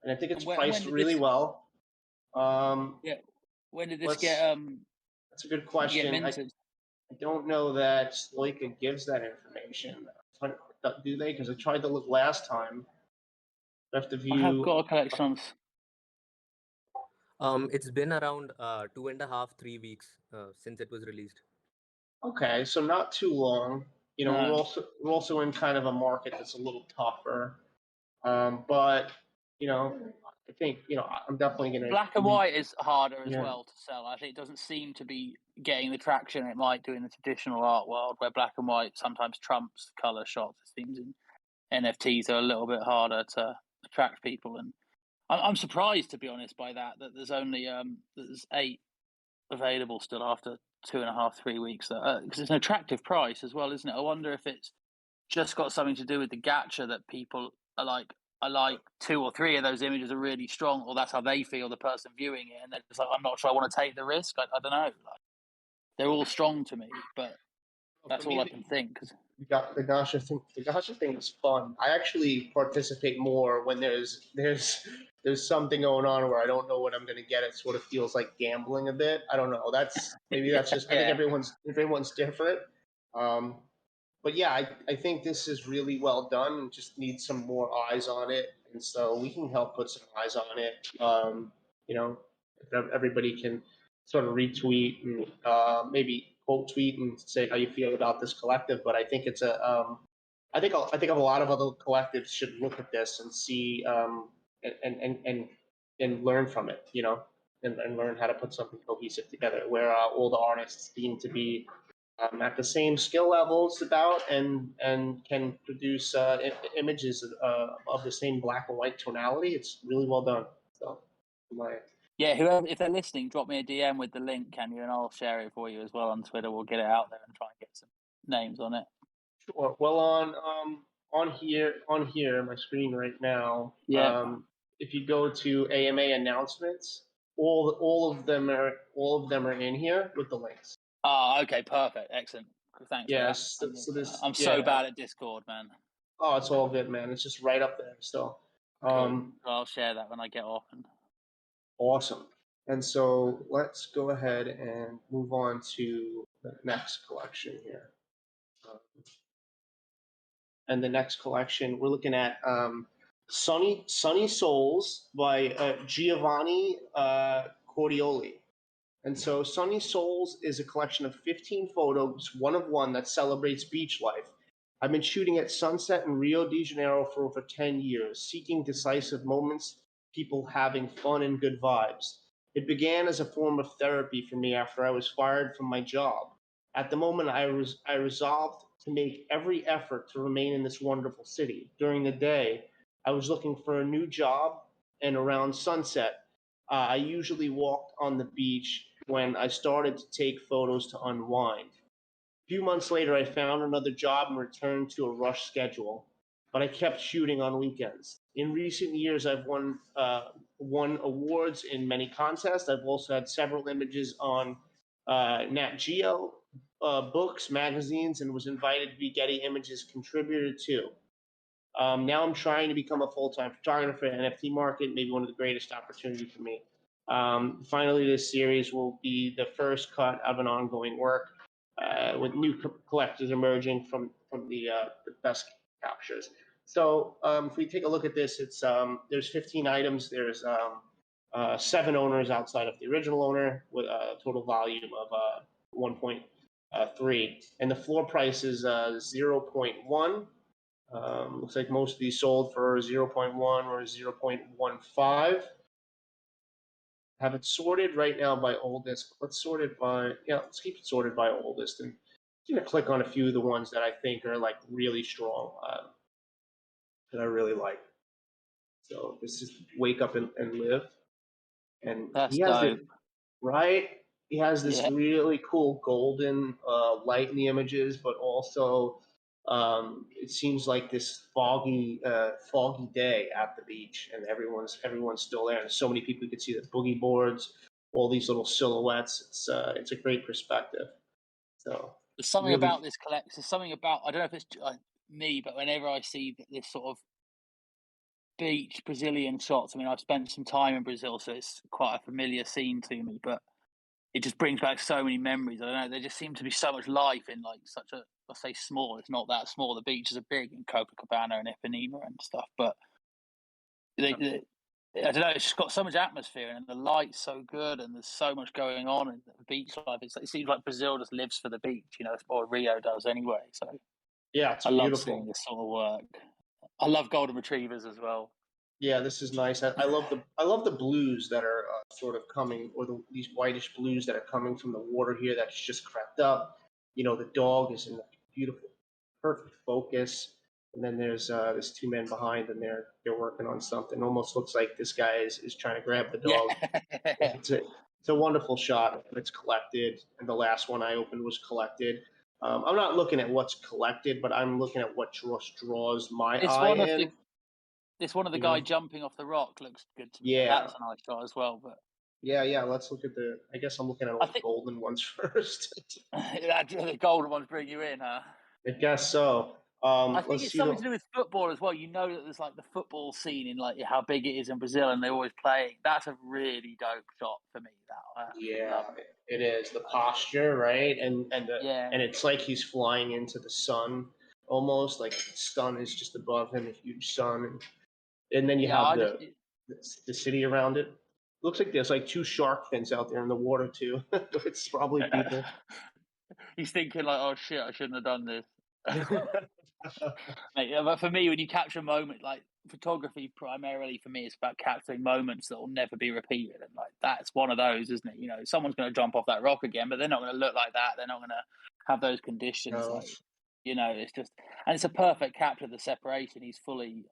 And I think it's priced really well. When did this get? That's a good question. I don't know that Stoika gives that information. Do they? Because I tried to look last time. I have to view. I have got a collection. It's been around 2.5, 3 weeks since it was released. Okay, so not too long. We're also in kind of a market that's a little tougher, but I think I'm definitely going to. Black and white is harder as well to sell. I think it doesn't seem to be getting the traction it might do in the traditional art world, where black and white sometimes trumps color shots. It seems in NFTs are a little bit harder to attract people, and I'm surprised, to be honest, by that there's only there's 8 available still after 2.5, 3 weeks. Because it's an attractive price as well, isn't it? I wonder if it's just got something to do with the gacha that people are like, I like 2 or 3 of those images are really strong, or that's how they feel, the person viewing it, and they're just like, I'm not sure I want to take the risk. I don't know. Like, they're all strong to me, but that's all I can think. The gacha thing. The gacha thing is fun. I actually participate more when there's something going on where I don't know what I'm going to get. It sort of feels like gambling a bit. I don't know. That's just. I think everyone's different. But yeah, I think this is really well done. Just need some more eyes on it, and so we can help put some eyes on it. If everybody can sort of retweet and maybe quote tweet and say how you feel about this collective. But I think it's I think a lot of other collectives should look at this and see and learn from it, and learn how to put something cohesive together. Where all the artists seem to be at the same skill levels and can produce images of the same black and white tonality. It's really well done. So, Yeah, whoever, if they're listening, drop me a DM with the link, can you? And I'll share it for you as well on Twitter. We'll get it out there and try and get some names on it. Sure. Well, on here my screen right now. Yeah. If you go to AMA announcements, all of them are in here with the links. Oh, okay, perfect, excellent. Thanks for that. Yes. So this. I'm so bad at Discord, man. Oh, it's all good, man. It's just right up there still. Cool. I'll share that when I get off. Awesome. And so let's go ahead and move on to the next collection here. And the next collection, we're looking at Sunny Souls by Giovanni Cordioli. And so Sunny Souls is a collection of 15 photos, one of one, that celebrates beach life. I've been shooting at sunset in Rio de Janeiro for over 10 years, seeking decisive moments, people having fun and good vibes. It began as a form of therapy for me after I was fired from my job. At the moment, I resolved to make every effort to remain in this wonderful city. During the day, I was looking for a new job, and around sunset, I usually walked on the beach when I started to take photos to unwind. A few months later, I found another job and returned to a rush schedule, but I kept shooting on weekends. In recent years, I've won awards in many contests. I've also had several images on Nat Geo, books, magazines, and was invited to be Getty Images contributor too. Now I'm trying to become a full-time photographer in the NFT market, maybe one of the greatest opportunities for me. Finally, this series will be the first cut of an ongoing work with new collectors emerging from the best captures. So if we take a look at this, it's there's 15 items. There's 7 owners outside of the original owner with a total volume of 1.3, and the floor price is 0.1. Looks like most of these sold for 0.1 or 0.15. Have it sorted right now by oldest. Let's keep it sorted by oldest, and I'm gonna click on a few of the ones that I think are like really strong, that I really like. So this is Wake Up and Live, and That's he has dope. right. He has this really cool golden light in the images, but also it seems like this foggy day at the beach, and everyone's still there. There's so many people. You can see the boogie boards, all these little silhouettes. It's a great perspective. So there's something really, about this collection. There's something about, I don't know if it's me, but whenever I see this sort of beach Brazilian shots, I mean, I've spent some time in Brazil, so it's quite a familiar scene to me, but it just brings back so many memories. I don't know, there just seems to be so much life in like such a, I say small, it's not that small. The beaches are big in Copacabana and Ipanema and stuff, but I don't know, it's just got so much atmosphere and the light's so good and there's so much going on and the beach life. It seems like Brazil just lives for the beach, or Rio does anyway. So yeah, it's I beautiful. love seeing this sort of work. I love golden retrievers as well. Yeah, this is nice. I love the blues that are sort of coming, or these whitish blues that are coming from the water here. That's just crept up. The dog is in beautiful, perfect focus, and then there's 2 men behind, and they're working on something. Almost looks like this guy is trying to grab the dog. Yeah. It's a wonderful shot. It's collected, and the last one I opened was collected. I'm not looking at what's collected, but I'm looking at what draws my eye in. This one of the guy jumping off the rock looks good to me. Yeah, that's a nice shot as well. But yeah. Let's look at I guess I'm looking at all the golden ones first. The golden ones bring you in, huh? I guess so. I think it's something to do with football as well. That there's like the football scene in like how big it is in Brazil, and they're always playing. That's a really dope shot for me. It is the posture, right? And it's like he's flying into the sun, almost like the sun is just above him, a huge sun, and then you have the city around it. Looks like there's like 2 shark fins out there in the water too. It's probably people. He's thinking like, "Oh shit, I shouldn't have done this." Mate, but for me, when you capture a moment, like photography, primarily for me, it's about capturing moments that will never be repeated, and like that's one of those, isn't it? Someone's going to jump off that rock again, but they're not going to look like that. They're not going to have those conditions. No. It's just, and it's a perfect capture of the separation. He's fully,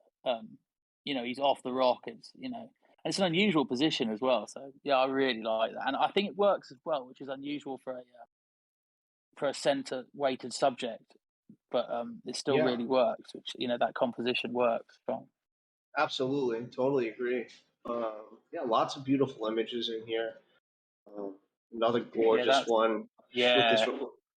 he's off the rock. It's, And it's an unusual position as well. So yeah, I really like that, and I think it works as well, which is unusual for a center weighted subject. But it still Yeah, really works. Which that composition works strong. absolutely, totally agree. Yeah, lots of beautiful images in here. Um, Another Yeah, gorgeous one with yeah.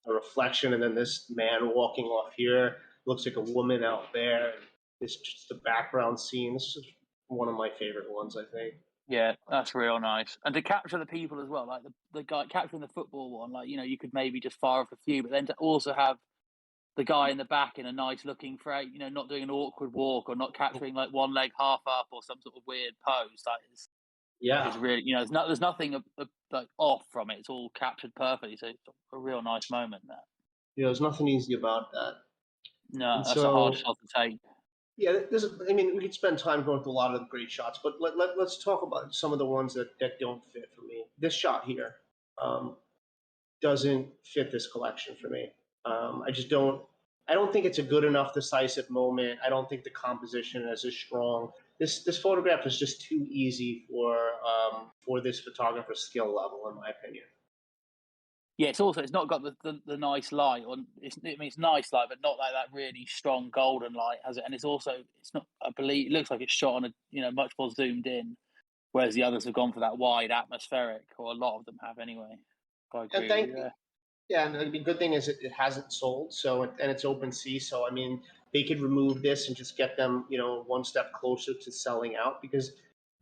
a reflection, and then this man walking off here. Looks like a woman out there. And this just the background scene. This is one of my favorite ones, I think. Yeah, that's real nice. And to capture the people as well, like the guy capturing the football one, like you could maybe just fire off a few, but then to also have the guy in the back in a nice looking frame, not doing an awkward walk or not capturing like one leg half up or some sort of weird pose. That is really, there's nothing like off from it. It's all captured perfectly. So it's a real nice moment there. There's nothing easy about that. No, And that's a hard so, shot to take. yeah, I mean, we could spend time going through a lot of the great shots, but let's talk about some of the ones that don't fit for me. This shot here um, doesn't fit this collection for me. I just don't. I don't think it's a good enough decisive moment. I don't think the composition is as strong. This photograph is just too easy for this photographer's skill level, in my opinion. Yeah, it's not got the nice light, or it's nice light, but not like that really strong golden light, has it? And it's not. I believe it looks like it's shot on a much more zoomed in, whereas the others have gone for that wide atmospheric, or a lot of them have anyway. I And agree with you there. yeah, and the good thing is it hasn't sold, and it's open sea. So I mean, they could remove this and just get them, one step closer to selling out because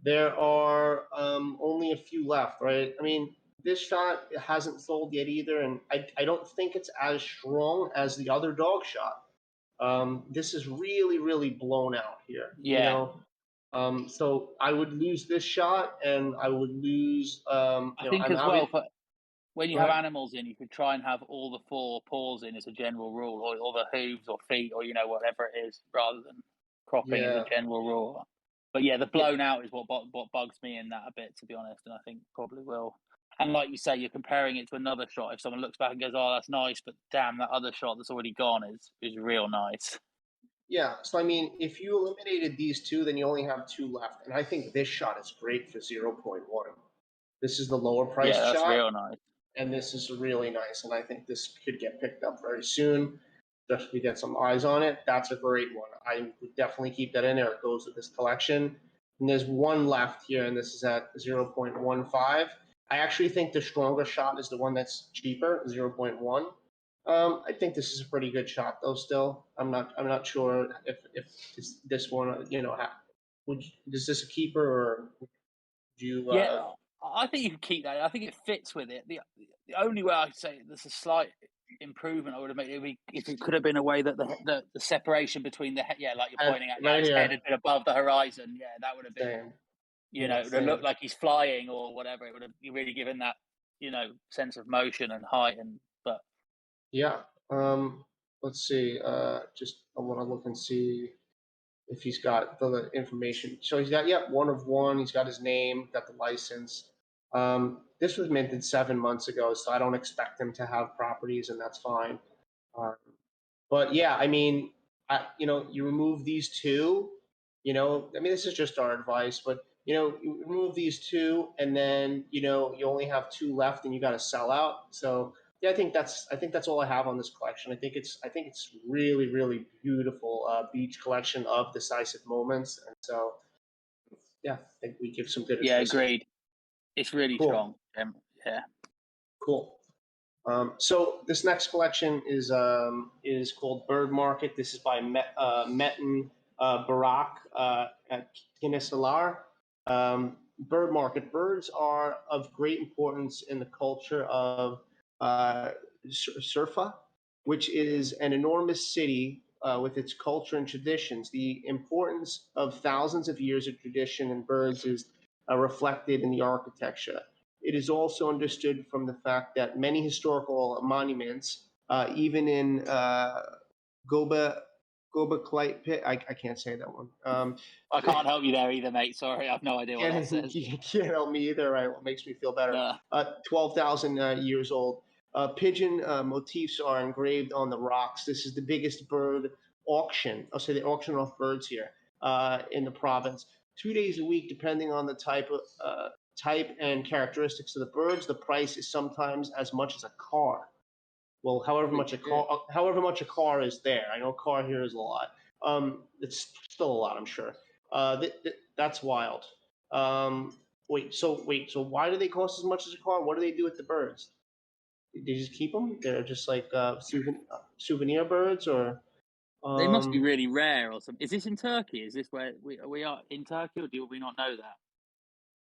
there are only a few left, right? I mean, this shot hasn't sold yet either, and I don't think it's as strong as the other dog shot. This is really, really blown out here, Yeah, So I would lose this shot, and I would lose, I think I'm as well obvious. for when you Go have ahead. animals in, you could try and have all the four paws in as a general rule, or the hooves or feet, or whatever it is, rather than cropping as a Yeah, general rule. But yeah, the yeah, blown out is what bugs me in that a bit, to be honest, and I think probably will. And like you say, you're comparing it to another shot. If someone looks back and goes, "Oh, that's nice," but damn, that other shot that's already gone is real nice. yeah. So I mean, if you eliminated these two, then you only have two left, and I think this shot is great for 0.1. This is the lower Yeah, priced that's shot, real nice. and this is really nice, and I think this could get picked up very soon. Just to get some eyes on it. That's a great one. I would definitely keep that in there. It goes with this collection. And there's one left here, and this is at 0.15. I actually think the stronger shot is the one that's cheaper, 0.1. I think this is a pretty good shot, though. Still, I'm not sure if this one, is this a keeper or would you? Yeah, I think you could keep that. I think it fits with it. The only way I'd say there's a slight improvement I would have made it if it could have been a way that the separation between like you're pointing out now, Right his head here, had been above the horizon. Yeah, that would have been, same. it would have Same. looked like he's flying or whatever. It would have really given that, sense of motion and height. But Yeah. Let's see. I want to look and see if he's got the information. So he's got, one of one. He's got his name, got the license. This was minted 7 months ago, so I don't expect him to have properties, and that's fine. Um, but yeah, I mean, you remove these two. I mean, this is just our advice, but you remove these two, and then you only have two left, and you got to sell out. So yeah, I think that's all I have on this collection. I think it's really, really beautiful beach collection of decisive moments, and so yeah, I think we give some good yeah, advice. agreed. It's really Cool, strong. Yeah. cool. So this next collection is called Bird Market. This is by Metin Barak at Kinisalar. Bird Market. Birds are of great importance in the culture of Surfa, which is an enormous city with its culture and traditions. The importance of thousands of years of tradition in birds is reflected in the architecture. It is also understood from the fact that many historical monuments, even in Goba Pit, I can't say that one. I can't help you there either, mate. Sorry, I've no idea what that says. You can't help me either, right? What makes me feel better? No. 12,000 years old. Pigeon motifs are engraved on the rocks. This is the biggest bird auction. I'll say the auction off birds here in the province. 2 days a week, depending on the type and characteristics of the birds. The price is sometimes as much as a car. Well, however much a car is there. I know a car here is a lot. It's still a lot, I'm sure. That's wild. So why do they cost as much as a car? What do they do with the birds? They just keep them? They're just like souvenir birds, or They must be really rare or something. Is this in Turkey? Is this where we are in Turkey, or do we not know that?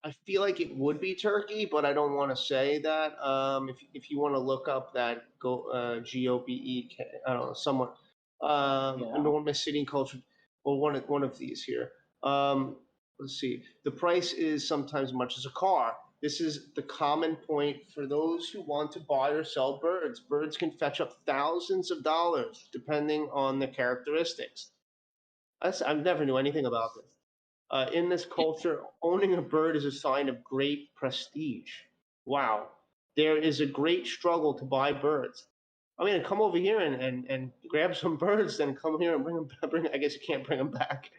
I feel like it would be Turkey, but I don't want to say that. If you want to look up that GOBE, I don't know, somewhat enormous city culture, or one of these here. Let's see. The price is sometimes much as a car. This is the common point for those who want to buy or sell birds. Birds can fetch up thousands of dollars depending on the characteristics. I never knew anything about this. In this culture, owning a bird is a sign of great prestige. Wow. There is a great struggle to buy birds. I mean, come over here and grab some birds, then come here and bring. I guess you can't bring them back.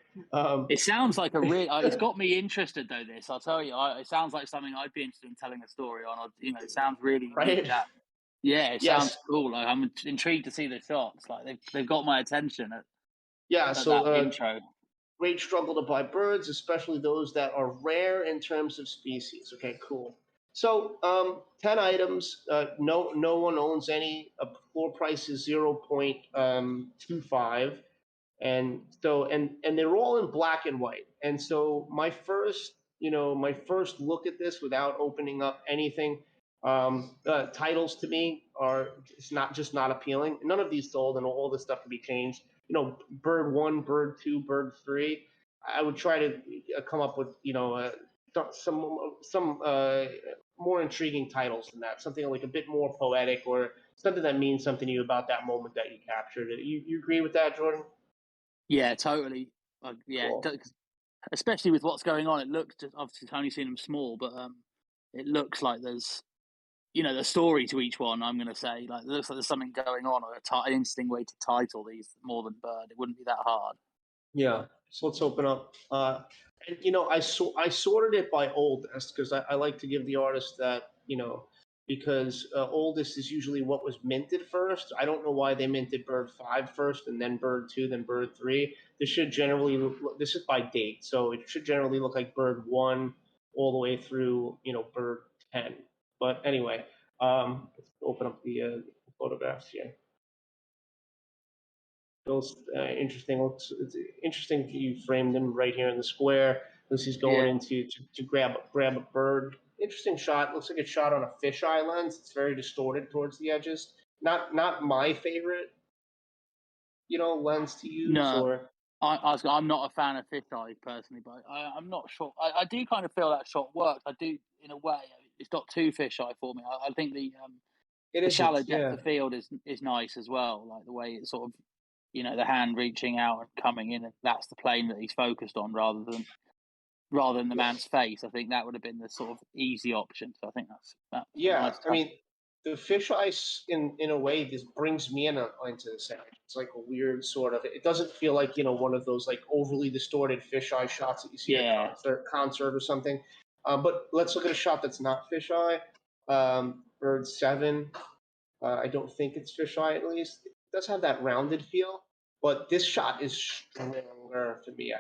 It sounds like a real. It's got me interested though. This, I'll tell you, it sounds like something I'd be interested in telling a story on. It sounds really right. neat. It sounds cool. Like, I'm intrigued to see the shots. Like they've got my attention at that intro. Great struggle to buy birds, especially those that are rare in terms of species. Okay, cool. So 10 items. No one owns any. Floor price is 0.25, and so and they're all in black and white. And so my first look at this without opening up anything, titles to me are not appealing. None of these sold, and all this stuff can be changed. Bird 1, bird 2, bird 3. I would try to come up with some more intriguing titles than that. Something like a bit more poetic, or something that means something to you about that moment that you captured. You agree with that, Jordan? Yeah, totally. Cool. Especially with what's going on, it looks obviously only seen them small, but it looks like there's the story to each one. I'm going to say, like, it looks like there's something going on, or an interesting way to title these more than bird. It wouldn't be that hard. Yeah. So let's open up. And I sorted it by oldest, because I like to give the artist that, because oldest is usually what was minted first. I don't know why they minted bird 5 first, and then bird 2, then bird 3. This is by date, so it should generally look like bird 1 all the way through, bird 10. But anyway, let's open up the photographs here. Feels interesting. It's interesting you framed him right here in the square. Lucy's going into to grab a bird. Interesting shot. Looks like it's shot on a fisheye lens. It's very distorted towards the edges. Not my favorite, lens to use. No. Or I'm not a fan of fisheye personally, but I'm not sure. I do kind of feel that shot works. I do, in a way. It's not too fisheye for me. I think the shallow depth of field is nice as well. Like the way it's sort of, the hand reaching out and coming in, and that's the plane that he's focused on rather than the man's face. I think that would have been the sort of easy option. So I think that's nice. I mean, the fisheye in a way this brings me into the sound. It's like a weird sort of. It doesn't feel like one of those like overly distorted fisheye shots that you see at a concert or something. But let's look at a shot that's not fisheye. Bird 7. I don't think it's fisheye, at least. It does have that rounded feel, but this shot is stronger to me.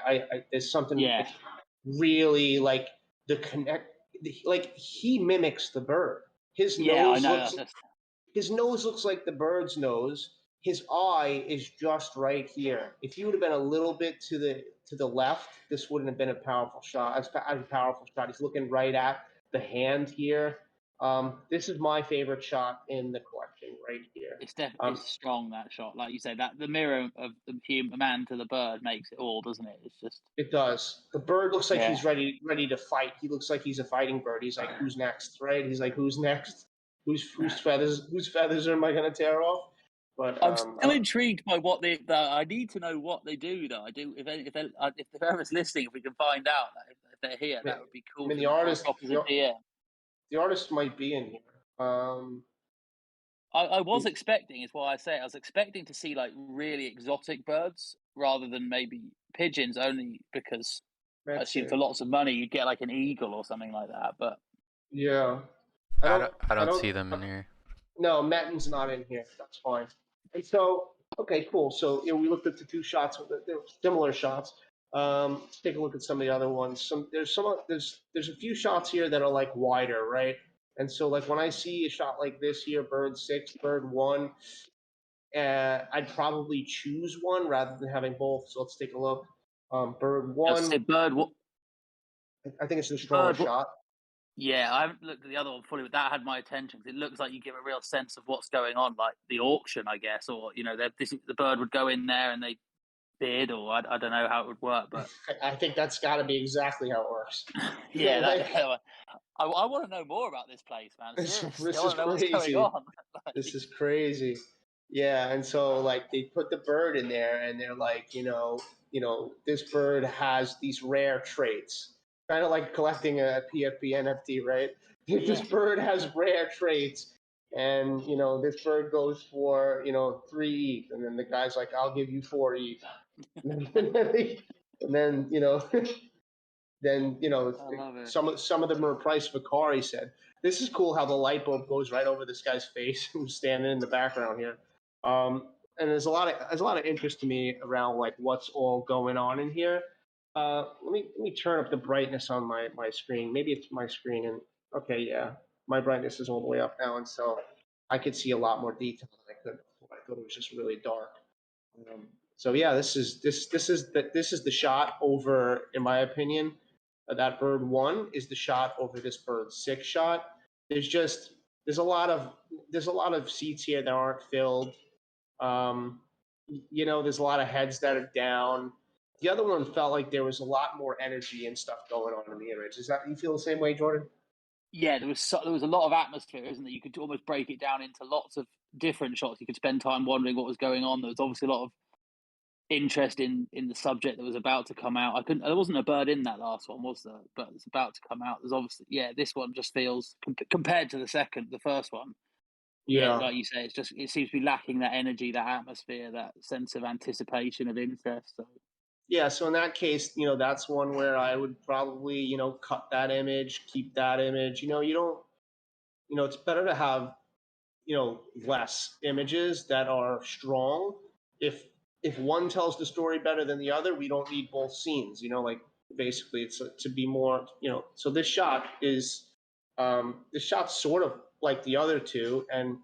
There's something really like the connect. Like he mimics the bird. His nose looks like the bird's nose. His eye is just right here. If you would have been a little bit to the left, this wouldn't have been a powerful shot. As a powerful shot. He's looking right at the hand here. This is my favorite shot in the collection right here. It's definitely strong, that shot. Like you said, that the mirror of the man to the bird makes it all, doesn't it? It's just. It does. The bird looks like he's ready to fight. He looks like he's a fighting bird. He's like, who's next, right? He's like, who's next? Whose feathers am I gonna tear off? But I'm still intrigued by what I need to know what they do, though. I do. If whoever's listening, if we can find out if they're here, that would be cool. I mean, the artist might be in here. I was expecting, is what I say. I was expecting to see like really exotic birds rather than maybe pigeons, only because I That's assume it. for lots of money you'd get like an eagle or something like that. But Yeah. I don't see them in here. No, Matten's not in here. That's fine. And so, okay, cool. So we looked at the two shots. They're similar shots. Let's take a look at some of the other ones. There's a few shots here that are like wider, right? And so like when I see a shot like this here, bird 6, bird 1, I'd probably choose one rather than having both. So let's take a look. Bird I'd say 1, bird. I think it's the stronger Bird. shot. Yeah, I haven't looked at the other one fully, but that had my attention because it looks like you give a real sense of what's going on, like the auction, I guess, or the bird would go in there and they bid, or I don't know how it would work, but I think that's got to be exactly how it works. yeah, I want to know more about this place, man. This Seriously, is I want to know what's going crazy. on. This is crazy. Yeah, and so like they put the bird in there, and they're like, this bird has these rare traits, kind of like collecting a PFP NFT, right? This bird has rare traits, and this bird goes for 3 ETH, and then the guy's like, I'll give you 4 ETH, and then then I love it. some of them are priced for car. He said, "This is cool how the light bulb goes right over this guy's face who's standing in the background here." And there's a lot of interest to me around like what's all going on in here. Let me turn up the brightness on my screen. Maybe it's my screen, and okay, yeah, my brightness is all the way up now, and so I could see a lot more detail than I could before. I thought it was just really dark. So yeah, this is the shot over, in my opinion. That bird 1 is the shot over this bird 6 shot. There's a lot of seats here that aren't filled. There's a lot of heads that are down. The other one felt like there was a lot more energy and stuff going on in the image. Is that, you feel the same way, Jordan? Yeah, there was a lot of atmosphere, isn't there? You could almost break it down into lots of different shots. You could spend time wondering what was going on. There was obviously a lot of interest in the subject that was about to come out. There wasn't a bird in that last one, was there? But it's about to come out. There's obviously, this one just feels compared to the first one. Yeah, like you say, it seems to be lacking that energy, that atmosphere, that sense of anticipation, of interest. So. Yeah, so in that case, that's one where I would probably, cut that image, keep that image. It's better to have, less images that are strong. If one tells the story better than the other, we don't need both scenes. Like basically, it's to be more. So this shot's sort of like the other two, and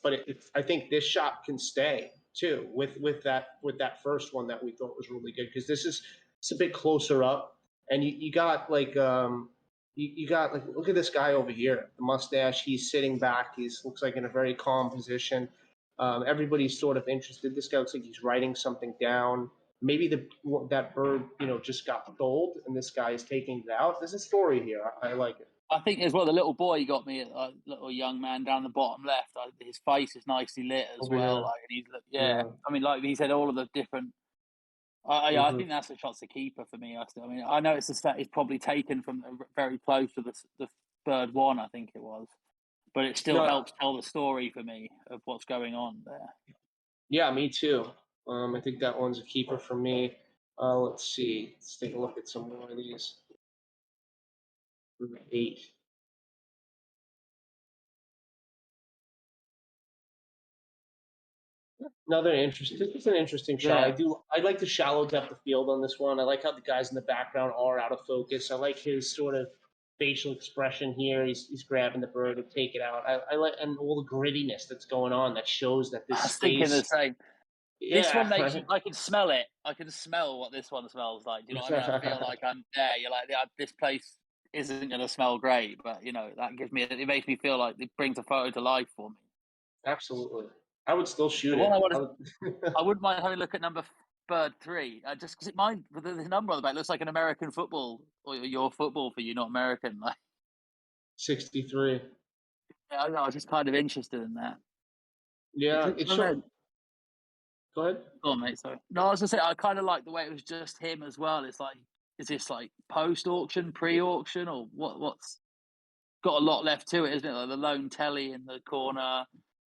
but I think this shot can stay too with that first one that we thought was really good, because it's a bit closer up, and you got like you got like, look at this guy over here, the mustache. He's sitting back. Looks like in a very calm position. Everybody's sort of interested. This guy looks like he's writing something down. Maybe that bird, just got sold, and this guy is taking it out. There's a story here. I like it. I think as well, the little boy got me, little young man down the bottom left. His face is nicely lit as Over well. here. Like, and yeah. I mean, like he said, all of the different. I think that's the shot's a keeper for me. I mean, I know it's probably taken from very close to the bird 1, I think it was, but it still helps tell the story for me of what's going on there. Yeah, me too. I think that one's a keeper for me. Let's see. Let's take a look at some more of these. 8. Another interesting. This is an interesting shot. Yeah. I like the shallow depth of field on this one. I like how the guys in the background are out of focus. I like his sort of facial expression here. He's grabbing the bird to take it out. I like, and all the grittiness that's going on that shows that this I was space. thinking the same. Yeah, this one makes right? I can smell it. I can smell what this one smells like. Do you know what I mean? I feel like I'm there. You're like, this place isn't going to smell great, but it makes me feel like it brings a photo to life for me. Absolutely. I would still shoot it. I wouldn't mind having a look at bird 3, just because with the number on the back looks like an American football, or your football for you, not American. Like 63. Yeah, I know. I was just kind of interested in that. Yeah, Go ahead. Go on, mate. Sorry. No, I was gonna say I kind of like the way it was just him as well. It's like, is this like post-auction, pre-auction, or what's got a lot left to it, isn't it? Like the lone telly in the corner.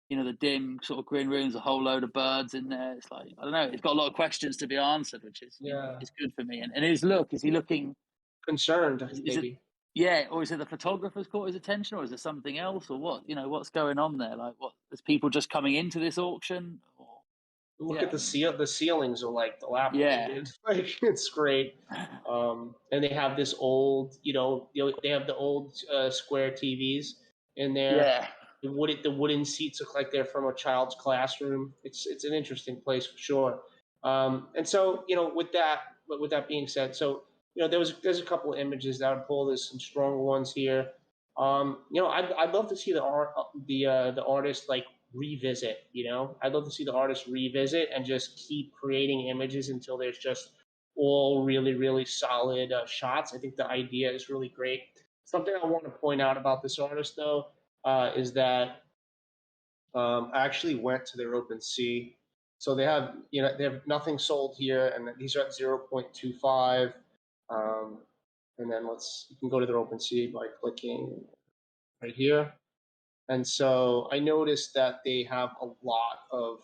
the dim sort of green rooms, a whole load of birds in there. It's like, I don't know, it's got a lot of questions to be answered, which is is good for me. And his look, is he looking concerned? Is it, or is it the photographer's caught his attention, or is it something else, or what? What's going on there? Like, what? There's people just coming into this auction? Or, Look at the ceilings are like dilapidated. Like, it's great. And they have this old, they have the old square TVs in there. Yeah. The wooden seats look like they're from a child's classroom. It's an interesting place for sure. And so, with that being said, so there's a couple of images that I would pull. There's some strong ones here. I'd love to see the artist like revisit. I'd love to see the artist revisit and just keep creating images until there's just all really, really solid shots. I think the idea is really great. Something I want to point out about this artist, though, is that I actually went to their OpenSea. So they have nothing sold here, and these are at 0.25. And then you can go to their OpenSea by clicking right here. And so I noticed that they have a lot of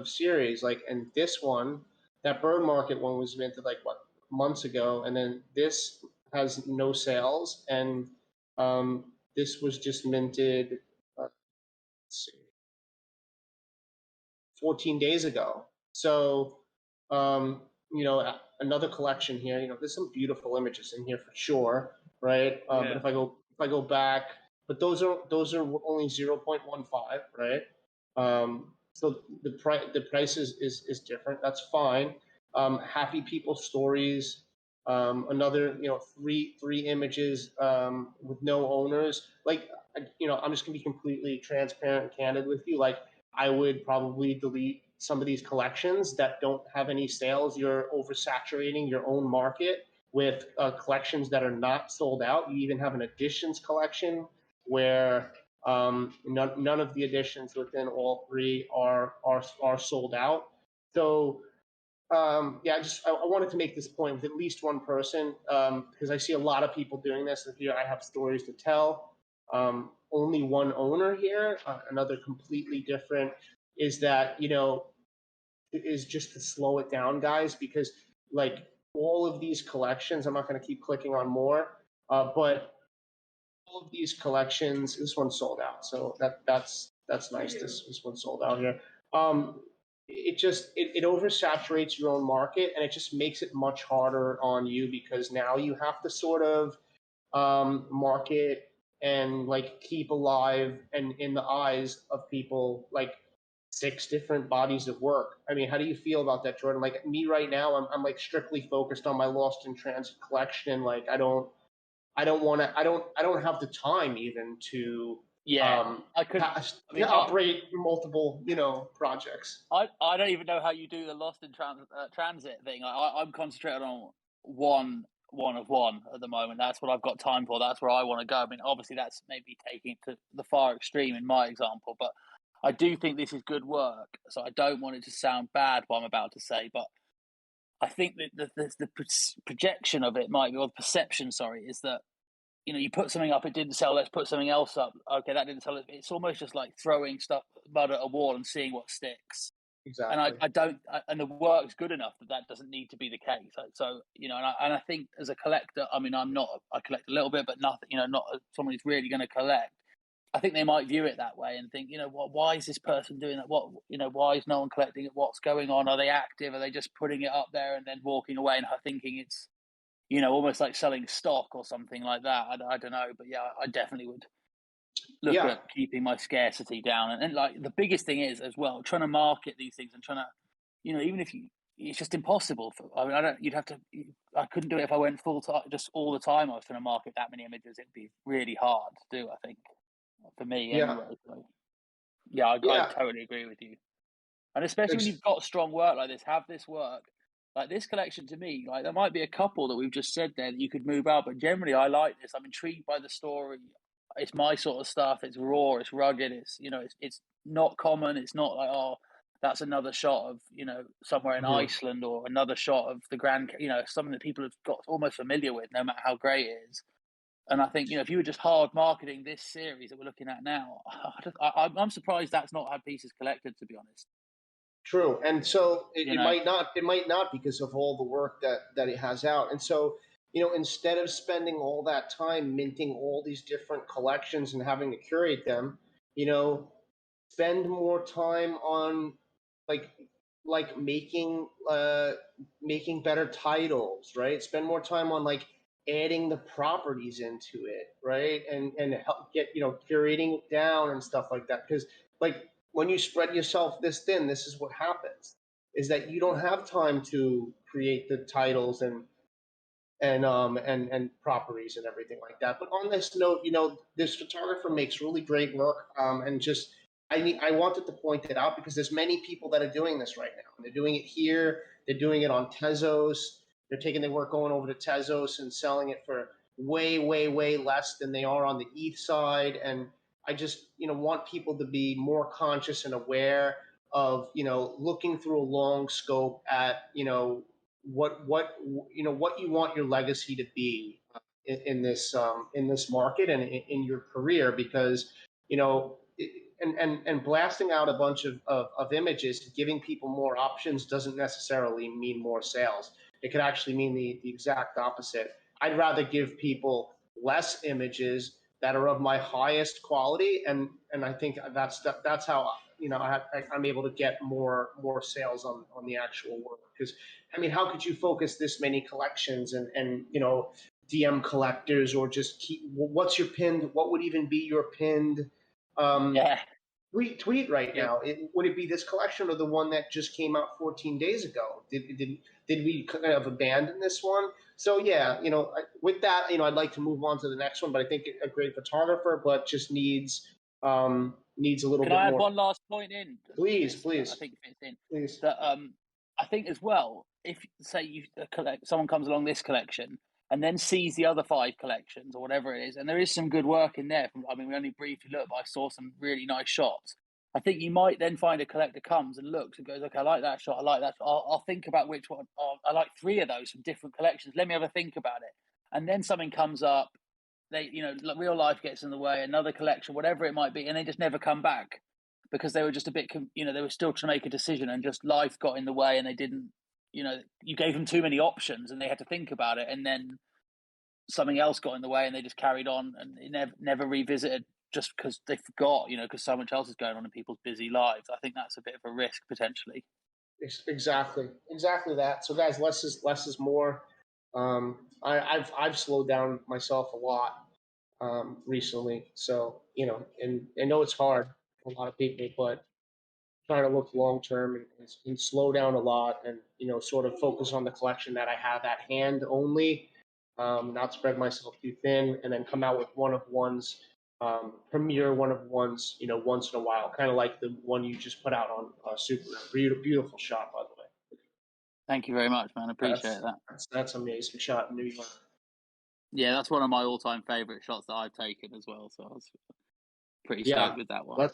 series, and this one, that bird market one was minted months ago, and then this has no sales, and this was just minted, let's see, 14 days ago. So, another collection here. There's some beautiful images in here for sure, right? But if I go back, but those are only 0.15, right? So the price is different. That's fine. Happy People Stories. Another three images with no owners. I'm just gonna be completely transparent and candid with you. I would probably delete some of these collections that don't have any sales. You're oversaturating your own market with collections that are not sold out. You even have an editions collection where none of the editions within all three are sold out. So I wanted to make this point with at least one person, because I see a lot of people doing this, and here I have stories to tell. Only one owner here. Another completely different is that is just to slow it down, guys, because all of these collections, I'm not going to keep clicking on more, but all of these collections, this one sold out, so that's nice. This one sold out here. It oversaturates your own market, and it just makes it much harder on you, because now you have to sort of market and keep alive and in the eyes of people 6 different bodies of work. I mean, how do you feel about that, Jordan? Me right now, I'm strictly focused on my Lost in Transit collection. I don't have the time even to operate multiple projects. I don't even know how you do the Lost in Transit thing. I'm concentrated on one of one at the moment. That's what I've got time for. That's where I want to go. I mean, obviously that's maybe taking it to the far extreme in my example, but I do think this is good work. So I don't want it to sound bad what I'm about to say, but I think that the projection of it might be, or the perception, sorry, is that you put something up, it didn't sell, let's put something else up. Okay, that didn't sell. It's almost just like throwing mud at a wall and seeing what sticks. Exactly. And and the work's good enough that doesn't need to be the case. So and I think as a collector, I mean, I collect a little bit, but nothing. Not someone who's really going to collect. I think they might view it that way and think, why is this person doing that? Why is no one collecting it? What's going on? Are they active? Are they just putting it up there and then walking away and thinking it's, almost like selling stock or something like that? I don't know, but yeah, I definitely would look at keeping my scarcity down. And the biggest thing is as well, trying to market these things and trying to, even if it's just impossible. I couldn't do it if I went full time, just all the time. I was trying to market that many images. It'd be really hard to do, I think, for me anyway. So, I totally agree with you. And especially when you've got strong work like this, have this work. Like this collection to me, there might be a couple that we've just said there that you could move out, but generally I like this. I'm intrigued by the story. It's my sort of stuff. It's raw. It's rugged. It's it's not common. It's not like, oh, that's another shot of somewhere in Iceland, or another shot of the Grand. Something that people have got almost familiar with, no matter how great it is. And I think, if you were just hard marketing this series that we're looking at now, I'm surprised that's not had pieces collected, to be honest. True, and so it might not because of all the work that it has out, and so instead of spending all that time minting all these different collections and having to curate them, spend more time on like making better titles, right? Spend more time on adding the properties into it, right? And help get curating it down and stuff like that, because when you spread yourself this thin, this is what happens: is that you don't have time to create the titles and properties and everything like that. But on this note, this photographer makes really great work, and just I wanted to point it out because there's many people that are doing this right now. They're doing it here. They're doing it on Tezos. They're taking their work going over to Tezos and selling it for way, way, way less than they are on the ETH side. And I just want people to be more conscious and aware of looking through a long scope at what you want your legacy to be in this market and in your career, because and blasting out a bunch of images and giving people more options doesn't necessarily mean more sales. It could actually mean the exact opposite. I'd rather give people less images that are of my highest quality, and I think that's how I'm able to get more sales on the actual work. Because how could you focus this many collections and DM collectors, or just keep what's your pinned? What would even be your pinned? Tweet right now. Would it be this collection or the one that just came out 14 days ago? Did we kind of abandon this one? So yeah, with that, I'd like to move on to the next one. But I think a great photographer, but just needs a little bit more. Can I add one last point in? Please. I think fits in. Please. That I think as well, if say someone comes along this collection and then sees the other 5 collections or whatever it is, and there is some good work in there. We only briefly looked, but I saw some really nice shots. I think you might then find a collector comes and looks and goes, okay, I like that shot, I like that shot. I'll think about which one. I like 3 of those from different collections. Let me have a think about it. And then something comes up, they, real life gets in the way, another collection, whatever it might be, and they just never come back because they were just a bit, they were still trying to make a decision, and just life got in the way, and they didn't, you gave them too many options and they had to think about it, and then something else got in the way and they just carried on and never revisited just because they forgot, because so much else is going on in people's busy lives. I think that's a bit of a risk potentially. Exactly that. So guys, less is more. I've slowed down myself a lot recently. So and I know it's hard for a lot of people, but trying to look long term and slow down a lot, and sort of focus on the collection that I have at hand only, not spread myself too thin, and then come out with one of ones, premiere one of ones, once in a while, kind of like the one you just put out on Super. Beautiful shot, by the way. Thank you very much, man. I appreciate that. That's an amazing shot in New York. Yeah, that's one of my all-time favorite shots that I've taken as well. So I was pretty stoked with that one.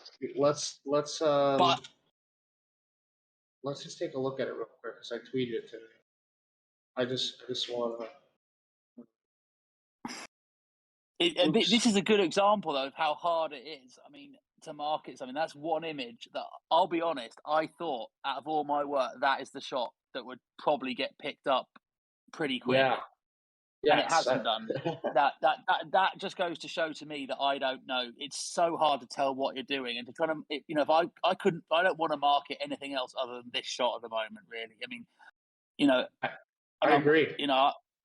Let's just take a look at it real quick, because I tweeted it today. I just want to. This is a good example, though, of how hard it is. To market something. That's one image that, I'll be honest, I thought out of all my work, that is the shot that would probably get picked up pretty quick. Yeah. And it hasn't done. That just goes to show to me that I don't know. It's so hard to tell what you're doing, and to try to, if I don't want to market anything else other than this shot at the moment. Really, I agree.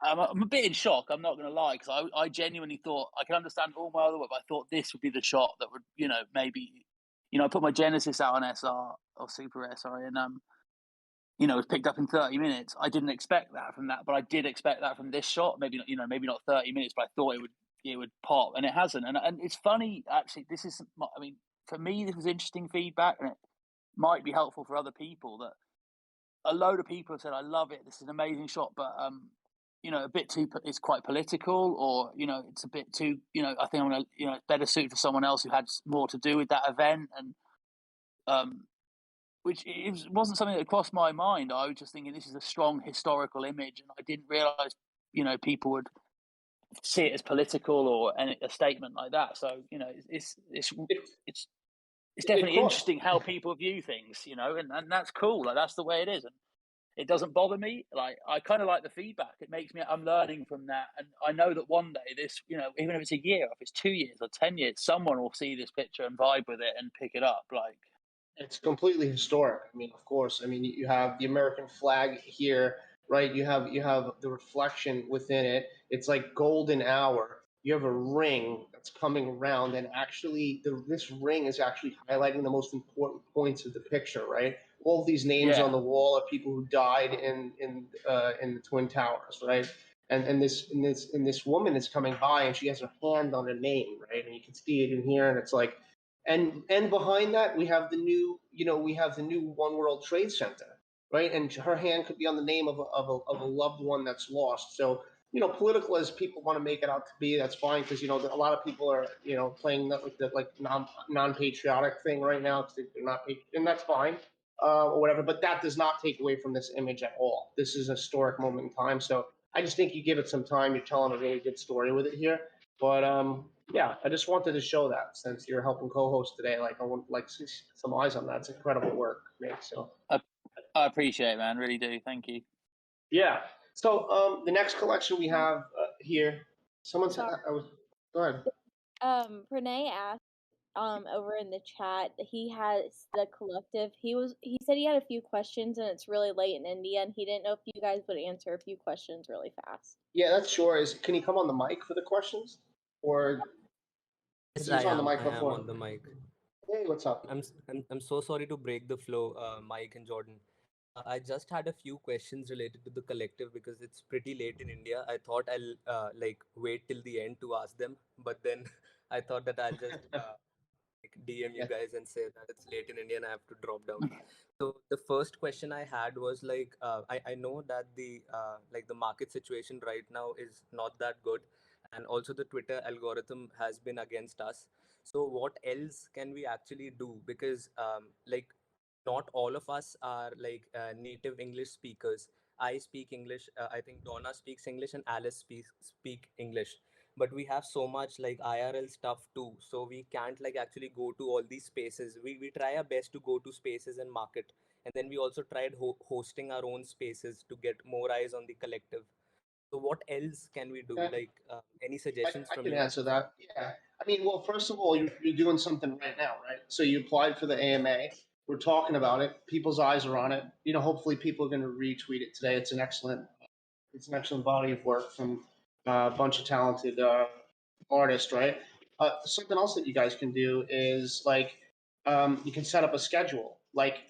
I'm a bit in shock. I'm not going to lie, because I genuinely thought I can understand all my other work, but I thought this would be the shot that would, maybe, I put my Genesis out on SR or Super S, sorry, and it was picked up in 30 minutes. I didn't expect that from that, but I did expect that from this shot. Maybe not, maybe not 30 minutes, but I thought it would pop, and it hasn't. And it's funny, actually. This is, for me, this was interesting feedback, and it might be helpful for other people. That a load of people have said, "I love it. This is an amazing shot," but a bit too. It's quite political, or it's a bit too. I think I'm gonna, it's better suited for someone else who had more to do with that event, and which it wasn't something that crossed my mind. I was just thinking this is a strong historical image, and I didn't realize, people would see it as political or a statement like that. So it's definitely interesting how people view things, and that's cool. Like that's the way it is, and it doesn't bother me. Like I kind of like the feedback. It makes me. I'm learning from that, and I know that one day this, even if it's a year, if it's 2 years or 10 years, someone will see this picture and vibe with it and pick it up. Like it's completely historic. I mean, of course. I mean, you have the American flag here, right? You have the reflection within it. It's like golden hour. You have a ring that's coming around, and actually, this ring is actually highlighting the most important points of the picture, right? All of these names on the wall are people who died in the Twin Towers, right? And this woman is coming by, and she has her hand on a name, right? And you can see it in here, and it's like, and behind that we have the new One World Trade Center, right? And her hand could be on the name of a loved one that's lost. So political as people want to make it out to be, that's fine, because a lot of people are playing that like the non patriotic thing right now because they're not, and that's fine, or whatever. But that does not take away from this image at all. This is a historic moment in time. So I just think you give it some time. You're telling a really good story with it here. But yeah, I just wanted to show that since you're helping co-host today. Like I want some eyes on that. It's incredible work, Nick. So I appreciate it, man. Really do. Thank you. Yeah. So the next collection we have here. Someone said I was. Go ahead. Pranay asked over in the chat. He has the collective. He said he had a few questions, and it's really late in India, and he didn't know if you guys would answer a few questions really fast. Yeah, that's sure. Can he come on the mic for the questions, or Yes, is he on the mic I am before? on the mic. Hey, what's up? I'm so sorry to break the flow, Mike and Jordan. I just had a few questions related to the collective because it's pretty late in India. I thought I'll wait till the end to ask them, but then I thought that I'll just DM you guys and say that it's late in India and I have to drop down. So the first question I had was I know that the market situation right now is not that good, and also the Twitter algorithm has been against us. So what else can we actually do? Because not all of us are native English speakers. I speak English. I think Donna speaks English and Alice speak English. But we have so much IRL stuff too, so we can't actually go to all these spaces. We try our best to go to spaces and market, and then we also tried hosting our own spaces to get more eyes on the collective. So what else can we do? Any suggestions I from can you? answer that. Yeah. I mean, well, first of all, you're doing something right now, right? So you applied for the AMA. We're talking about it. People's eyes are on it. Hopefully people are going to retweet it today. It's an excellent body of work from a bunch of talented artists, right? Something else that you guys can do is you can set up a schedule. Like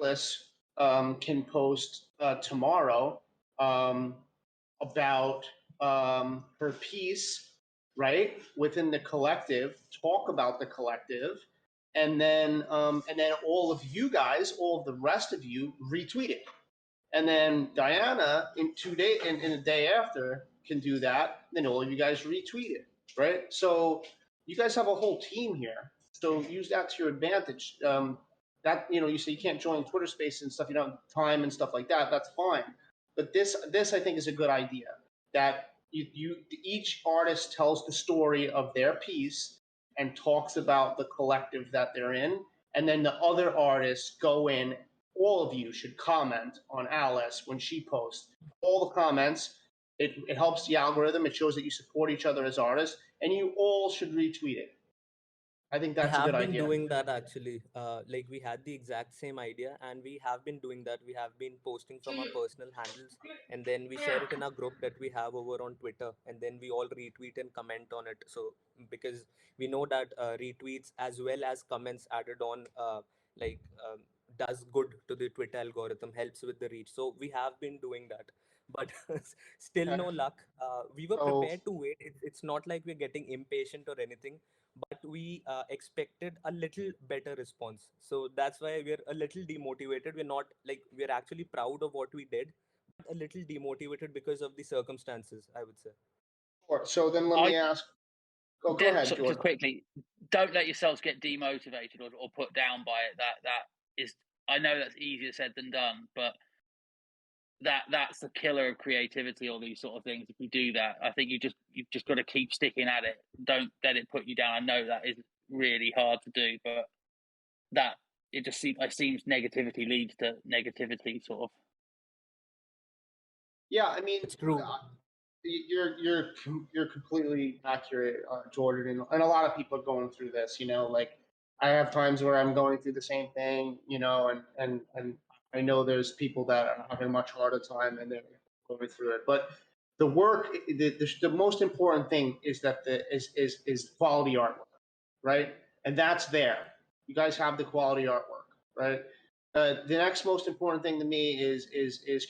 Alice can post tomorrow about her piece, right, within the collective. Talk about the collective, and then all of you guys, all of the rest of you, retweet it. And then Diana in 2 days, in the day after, can do that. Then all of you guys retweet it, right? So you guys have a whole team here. So use that to your advantage. That you say you can't join Twitter Spaces and stuff. You don't have time and stuff like that. That's fine. But this I think is a good idea. That each artist tells the story of their piece and talks about the collective that they're in, and then the other artists go in. All of you should comment on Alice when she posts. All the comments. It helps the algorithm. It shows that you support each other as artists, and you all should retweet it. I think that's a good idea. We have been doing that actually. We had the exact same idea, and we have been doing that. We have been posting from our personal handles, and then we share it in our group that we have over on Twitter, and then we all retweet and comment on it. So because we know that retweets as well as comments added on does good to the Twitter algorithm, helps with the reach. So we have been doing that, but still no luck. We were prepared to wait. It's not like we're getting impatient or anything, but we expected a little better response. So that's why we're a little demotivated. We're not we're actually proud of what we did, but a little demotivated because of the circumstances, I would say. So then let me ask. Go ahead, Jordan. Just quickly, don't let yourselves get demotivated or put down by it. That is, I know that's easier said than done, but that's the killer of creativity. All these sort of things. If you do that, I think you've just got to keep sticking at it. Don't let it put you down. I know that is really hard to do, but that it seems negativity leads to negativity, sort of. Yeah, I mean, It's true. you're completely accurate, Jordan, and a lot of people are going through this. Like I have times where I'm going through the same thing, and I know there's people that are having a much harder time and they're going through it. But the work, the most important thing is that is quality artwork, right? And that's there. You guys have the quality artwork, right? The next most important thing to me is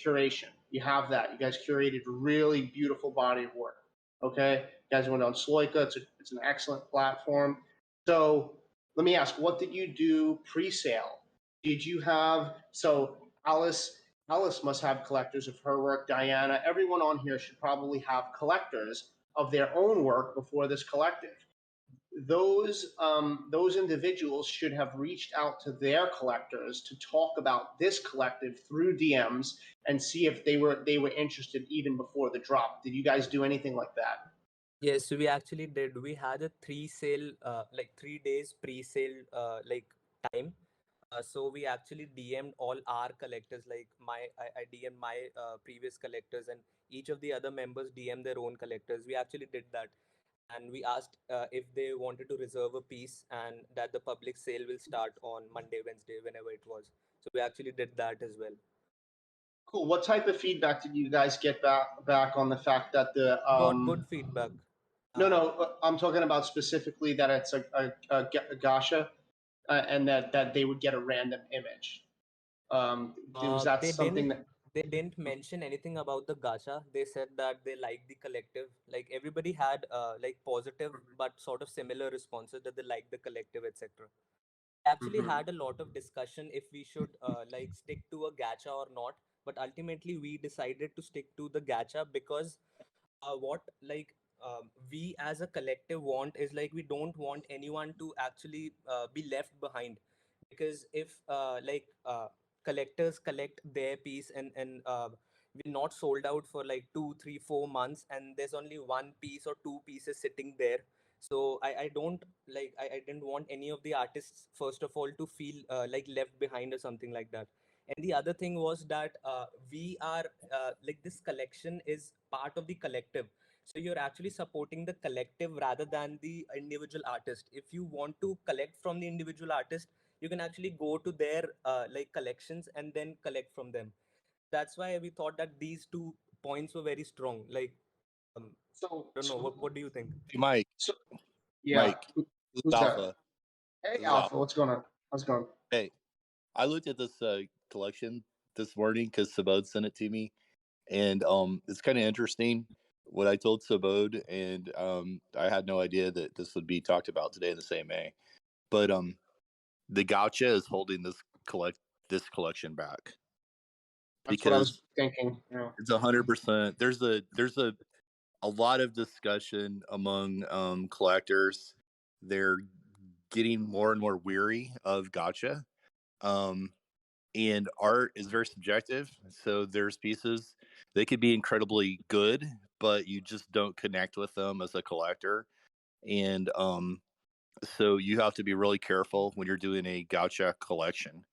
curation. You have that. You guys curated a really beautiful body of work. Okay, you guys went on Sloika. It's an excellent platform. So let me ask, what did you do pre-sale? Did you have Alice must have collectors of her work. Diana, everyone on here should probably have collectors of their own work before this collective. Those individuals should have reached out to their collectors to talk about this collective through DMs and see if they were interested even before the drop. Did you guys do anything like that? Yes, we actually did. We had a 3 days pre-sale time. So we actually DM'd all our collectors. Like I DM'd my previous collectors, and each of the other members DM their own collectors. We actually did that, and we asked if they wanted to reserve a piece, and that the public sale will start on Monday, Wednesday, whenever it was. So we actually did that as well. Cool. What type of feedback did you guys get back on the fact that the Got good feedback. No, I'm talking about specifically that it's a gacha, and that they would get a random image. Was that something that They didn't mention anything about the gacha. They said that they liked the collective. Like everybody had like positive but sort of similar responses, that they liked the collective, etc. Actually had a lot of discussion if we should like stick to a gacha or not, but ultimately we decided to stick to the gacha because what we as a collective want is, like, we don't want anyone to actually be left behind, because if collectors collect their piece and we're not sold out for like 2 3 4 months, and there's only one piece or two pieces sitting there. So I don't like I didn't want any of the artists, first of all, to feel like left behind or something like that. And the other thing was that we are like, this collection is part of the collective, so you're actually supporting the collective rather than the individual artist. If you want to collect from the individual artist, you can actually go to their like collections and then collect from them. That's why we thought that these two points were very strong. Like, um, so I don't know, what do you think? Hey, Mike. so yeah? Mike, this is Who's that? Alpha. Hey, This is Alpha. Alpha. What's going on? How's it going? Hey, I looked at this collection this morning because Sabode sent it to me, and it's kind of interesting what I told Sabode, and I had no idea that this would be talked about today in the same way. But the Gotcha is holding this collection back. That's what I was thinking. Yeah. It's 100%. There's a lot of discussion among collectors. They're getting more and more weary of gotcha. And art is very subjective. So there's pieces, they could be incredibly good, but you just don't connect with them as a collector. And so you have to be really careful when you're doing a gotcha collection.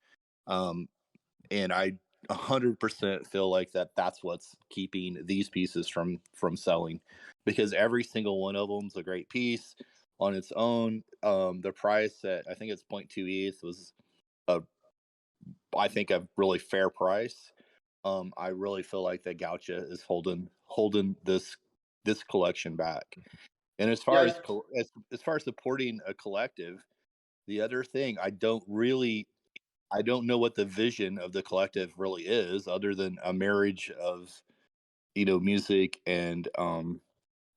And I 100% feel like that's what's keeping these pieces from selling, because every single one of them is a great piece on its own. The price at, I think it's 0.2 ETH, was I think a really fair price. I really feel like that Gaucha is holding this collection back. And as far as far as supporting a collective, the other thing, I don't know what the vision of the collective really is, other than a marriage of, music and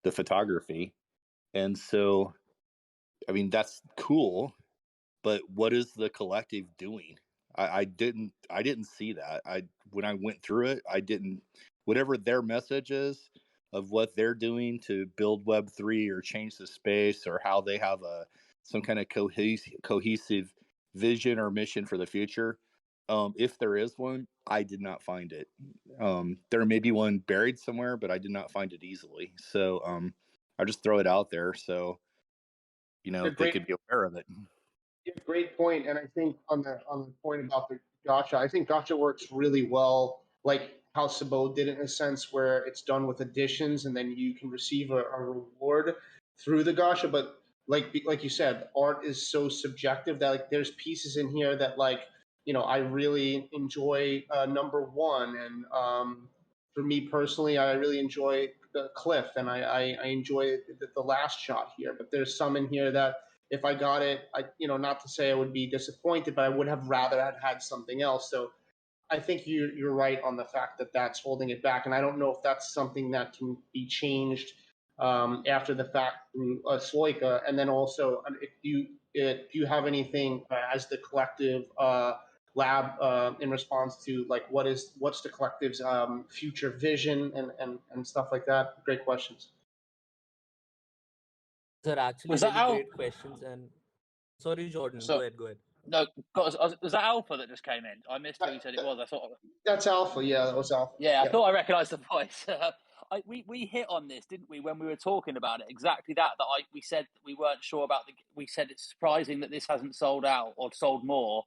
the photography. And so, I mean, that's cool, but what is the collective doing? I didn't see that. When I went through it, I didn't, whatever their message is of what they're doing to build Web3 or change the space, or how they have some kind of cohesive vision or mission for the future. If there is one, I did not find it. There may be one buried somewhere, but I did not find it easily. So I just throw it out there so they could be aware of it. Yeah, great point. And I think on the point about the gacha, I think gacha works really well, like how Sabot did it in a sense where it's done with additions and then you can receive a reward through the gacha. But like you said, art is so subjective that like there's pieces in here that I really enjoy number one, and for me personally, I really enjoy the cliff, and I enjoy the last shot here. But there's some in here that if I got it, not to say I would be disappointed, but I would have rather had something else. So I think you're right on the fact that that's holding it back, and I don't know if that's something that can be changed after the fact through Sloika. And then also, if you have anything as the collective lab in response to like what's the collective's future vision and stuff like that. Great questions. These are actually Was that really Al? great questions. And sorry, Jordan, So- go ahead. No, was that Alpha that just came in? I missed who he said it was. I thought That's Alpha. Yeah, that was Alpha. Yeah, I thought I recognised the voice. We hit on this, didn't we, when we were talking about it? Exactly that. We said that we weren't sure about we said it's surprising that this hasn't sold out or sold more,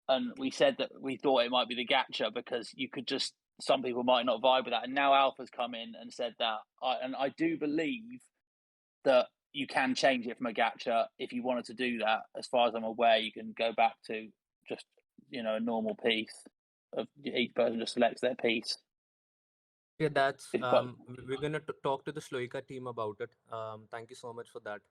and we said that we thought it might be the gacha because you could just some people might not vibe with that. And now Alpha's come in and said that, and I do believe that you can change it from a gacha if you wanted to do that. As far as I'm aware, you can go back to just a normal piece of each person just selects their piece. Yeah, that's we're gonna talk to the Sloika team about it. Thank you so much for that.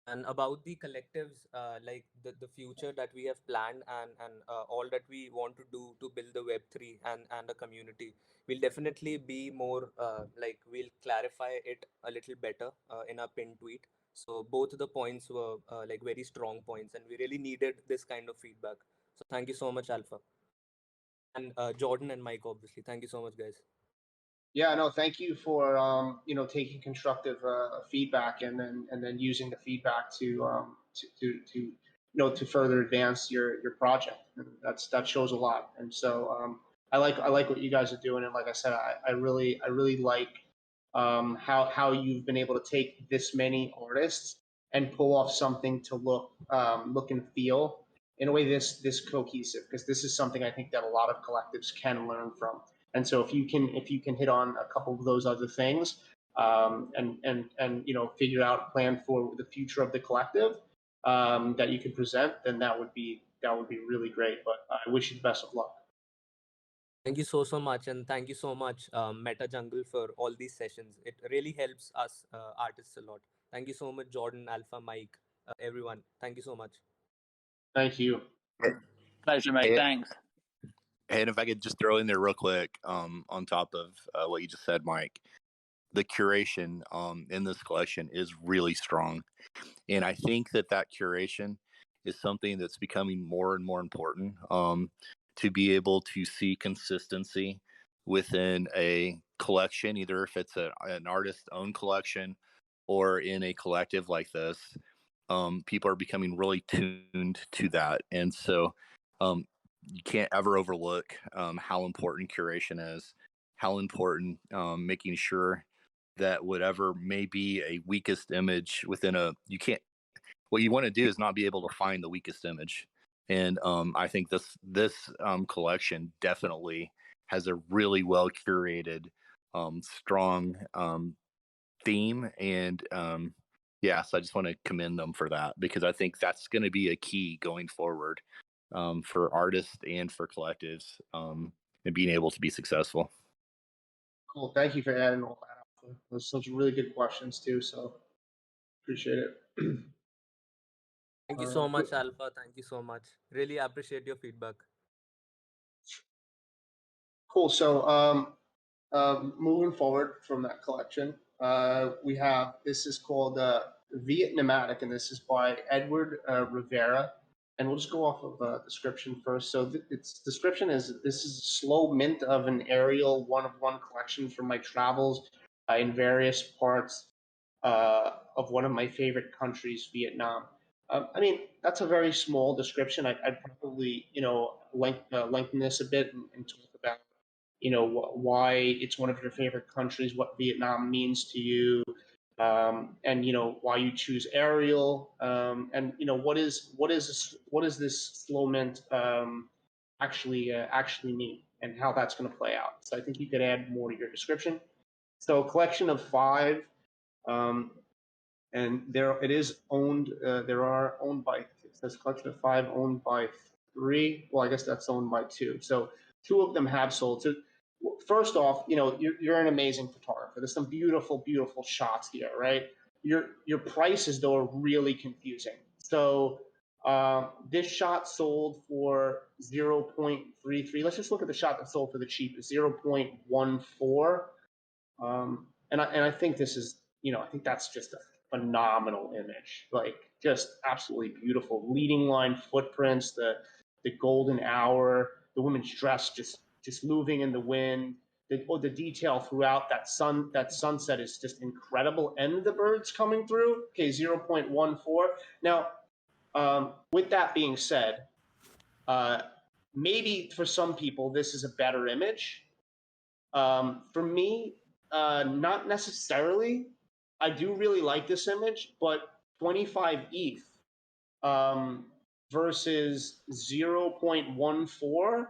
And about the collectives, like the future that we have planned and all that we want to do to build the Web3 and a community, we'll definitely be more like we'll clarify it a little better in our pinned tweet. So both of the points were like very strong points, and we really needed this kind of feedback. So thank you so much, Alpha. And Jordan and Mike, obviously. Thank you so much, guys. Yeah, no, thank you for taking constructive feedback and then using the feedback to further advance your project. And that shows a lot. And so I like what you guys are doing. And like I said, I really like how you've been able to take this many artists and pull off something to look and feel in a way this cohesive, because this is something I think that a lot of collectives can learn from. And so if you can hit on a couple of those other things, and figure out a plan for the future of the collective that you can present, then that would be really great. But I wish you the best of luck. Thank you so much, and thank you so much, MetaJungle, for all these sessions. It really helps us artists a lot. Thank you so much, Jordan, Alpha, Mike, everyone. Thank you so much. Thank you. Pleasure, mate. Thanks. And if I could just throw in there real quick, on top of what you just said, Mike, the curation in this collection is really strong. And I think that curation is something that's becoming more and more important, to be able to see consistency within a collection, either if it's an artist-owned collection or in a collective like this. People are becoming really tuned to that. And so you can't ever overlook how important curation is, how important making sure that whatever may be a weakest image within what you want to do is not be able to find the weakest image. And I think this collection definitely has a really well curated, strong theme. And so I just want to commend them for that, because I think that's going to be a key going forward for artists and for collectives, and being able to be successful. Cool. Thank you for adding all that up. Those such really good questions too. So appreciate it. Thank you so much, Alpha. Thank you so much. Really appreciate your feedback. Cool. So moving forward from that collection, we have, this is called Vietnamatic, and this is by Edward Rivera. And we'll just go off of description first. So its description is, this is a slow mint of an aerial one-of-one collection from my travels in various parts of one of my favorite countries, Vietnam. I mean, that's a very small description. I'd probably, lengthen this a bit and talk about, why it's one of your favorite countries, what Vietnam means to you, and why you choose Ariel, and what is this slow mint actually mean, and how that's going to play out. So I think you could add more to your description. So a collection of five. Um, and there it is owned. There are owned by, it says collection of five owned by three. Well, I guess that's owned by two. So two of them have sold. So first off, you're an amazing photographer. There's some beautiful, beautiful shots here, right? Your prices though are really confusing. So this shot sold for 0.33. Let's just look at the shot that sold for the cheapest, 0.14. And I think this is, I think that's just a phenomenal image, like just absolutely beautiful. Leading line footprints, the golden hour, the woman's dress just moving in the wind. The detail throughout that sunset is just incredible, and the birds coming through. Okay, 0.14. Now, with that being said, maybe for some people this is a better image. For me, not necessarily. I do really like this image, but 25 ETH versus 0.14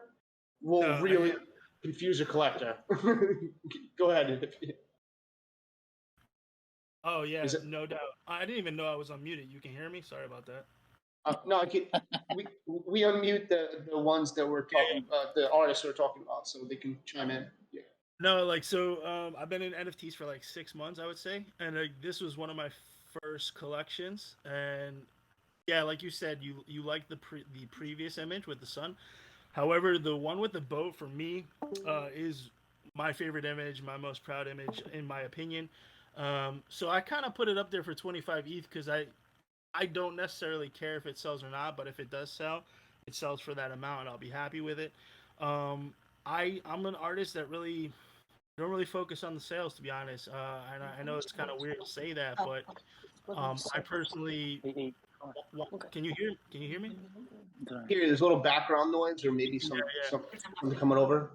will really confuse a collector. Go ahead. Oh yeah, no doubt. I didn't even know I was unmuted. You can hear me? Sorry about that. No, we unmute the ones that we're talking, the artists we're talking about, so they can chime in. Yeah. No, I've been in NFTs for like 6 months, I would say, and this was one of my first collections. And yeah, like you said, you like the previous image with the sun. However, the one with the boat for me is my favorite image, my most proud image, in my opinion. So I kind of put it up there for 25 ETH because I don't necessarily care if it sells or not, but if it does sell, it sells for that amount, and I'll be happy with it. I'm an artist that really don't really focus on the sales, to be honest. And I know it's kind of weird to say that, but I personally, can you hear me? Here, there's a little background noise, or maybe something coming over.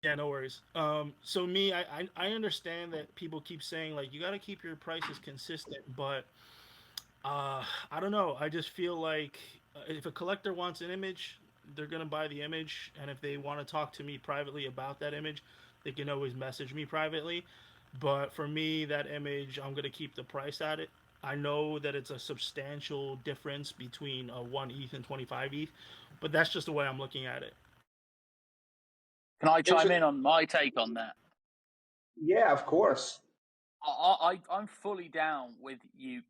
Yeah, no worries. So me, I understand that people keep saying like you got to keep your prices consistent, but I don't know. I just feel like if a collector wants an image, they're gonna buy the image, and if they want to talk to me privately about that image, they can always message me privately. But for me, that image, I'm gonna keep the price at it. I know that it's a substantial difference between a 1 ETH and 25 ETH, but that's just the way I'm looking at it. Can I chime in on my take on that? Yeah, of course. I'm fully down with you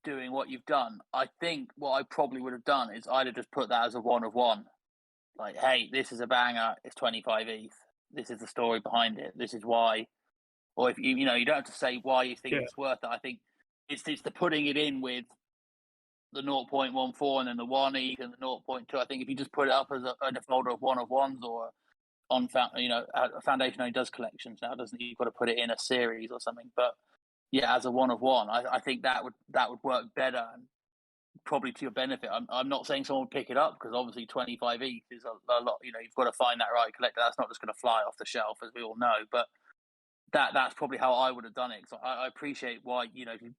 doing what you've done. I think what I probably would have done is I'd have just put that as a one of one. Like, hey, this is a banger. It's 25 ETH. This is the story behind it. This is why. Or if you don't have to say why you think it's worth it. I think it's the putting it in with the 0.14 and then the 1 ETH and the 0.2. I think if you just put it up as a folder of one of ones, or on a foundation only does collections now, doesn't it? You've got to put it in a series or something. But yeah, as a one of one, I think that would work better and probably to your benefit. I'm not saying someone would pick it up, because obviously 25 ETH is a lot. You've got to find that right collector. That's not just going to fly off the shelf, as we all know. But that's probably how I would have done it. So I appreciate why, if you've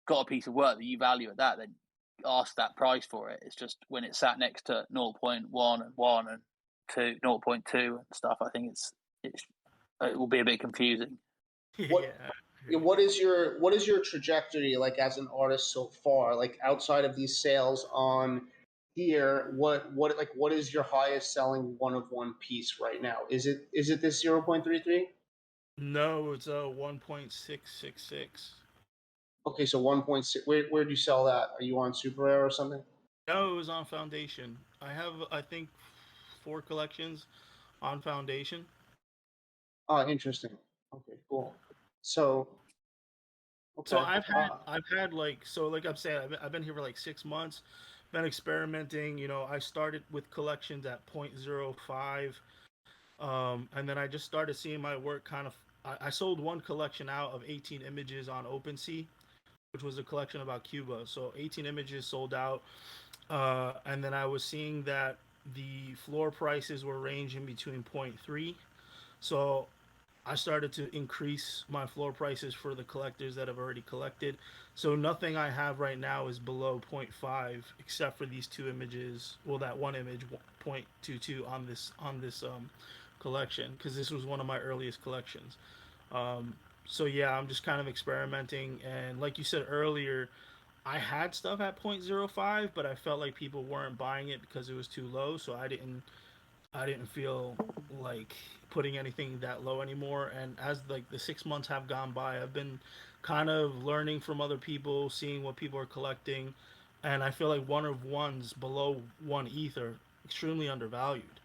got a piece of work that you value at that, then ask that price for it. It's just when it's sat next to 0.1 and 1 and 2, 0.2 and stuff, I think it will be a bit confusing. What is your trajectory like as an artist so far? Like outside of these sales on here, what is your highest selling one of one piece right now? Is it this 0.33? No, it's a 1.666. Okay, so 1.6. Where do you sell that? Are you on Super Rare or something? No, it was on Foundation. I have, I think, 4 collections on Foundation. Oh, interesting. Okay, cool. So, okay. So I've had like I'm saying, I've been here for like 6 months, been experimenting. I started with collections at 0.05, and then I just started seeing my work kind of. I sold one collection out of 18 images on OpenSea, which was a collection about Cuba. So 18 images sold out. And then I was seeing that the floor prices were ranging between zero point 0.3. So I started to increase my floor prices for the collectors that have already collected. So nothing I have right now is below zero point 0.5, except for these two images. Well, that one image, 0.22 on this collection, because this was one of my earliest collections. So yeah, I'm just kind of experimenting, and like you said earlier, I had stuff at 0.05, but I felt like people weren't buying it because it was too low, so I didn't feel like putting anything that low anymore. And as like the 6 months have gone by, I've been kind of learning from other people, seeing what people are collecting, and I feel like one of ones below 1 ETH are extremely undervalued.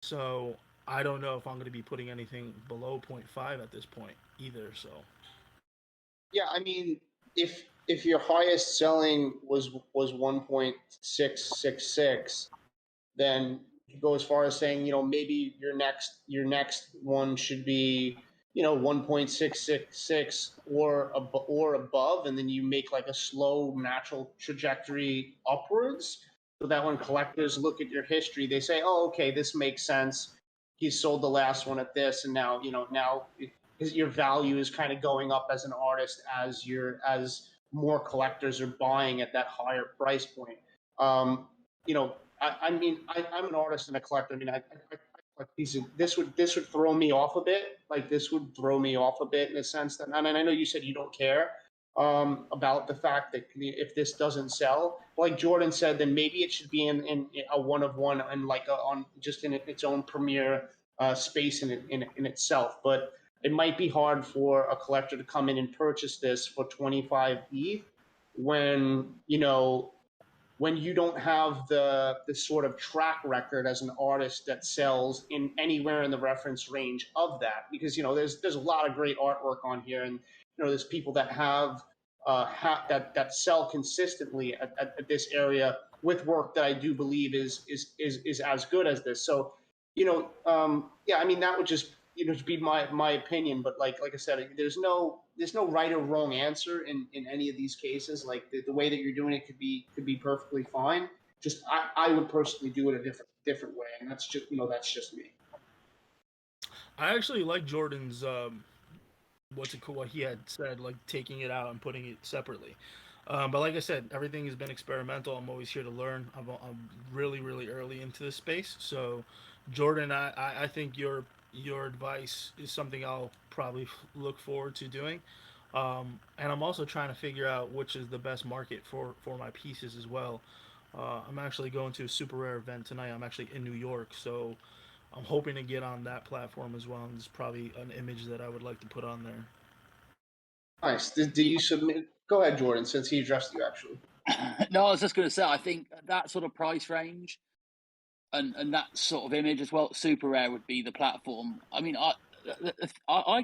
So I don't know if I'm going to be putting anything below zero point 0.5 at this point either. So Yeah, I mean, if your highest selling was 1.666, then you go as far as saying, maybe your next one should be, 1.666 or above, and then you make like a slow natural trajectory upwards, so that when collectors look at your history, they say, oh, okay, this makes sense. He sold the last one at this, and now your value is kind of going up as an artist as more collectors are buying at that higher price point. Um, I mean, I'm an artist and a collector. I mean, I collect pieces. This would throw me off a bit. Like this would throw me off a bit in a sense that, and I know you said you don't care about the fact that if this doesn't sell, like Jordan said, then maybe it should be in a one of one and like on just in its own premier space in itself. But it might be hard for a collector to come in and purchase this for 25 ETH when when you don't have the sort of track record as an artist that sells in anywhere in the reference range of that, because there's a lot of great artwork on here, and there's people that have that sell consistently at this area with work that I do believe is as good as this. So yeah, I mean, that would just be my opinion, but like I said, there's no right or wrong answer in any of these cases. Like the way that you're doing it could be perfectly fine. Just I would personally do it a different way, and that's just me. I actually like Jordan's what he had said, like taking it out and putting it separately. But like I said, everything has been experimental. I'm always here to learn. I'm really really early into this space, so Jordan, I think your advice is something I'll probably look forward to doing. And I'm also trying to figure out which is the best market for my pieces as well. I'm actually going to a super rare event tonight. I'm actually in New York, so I'm hoping to get on that platform as well. And there's probably an image that I would like to put on there. Nice. Did you submit? Go ahead, Jordan, since he addressed you actually. No, I was just going to say, I think that sort of price range and that sort of image as well, super rare would be the platform. I mean, I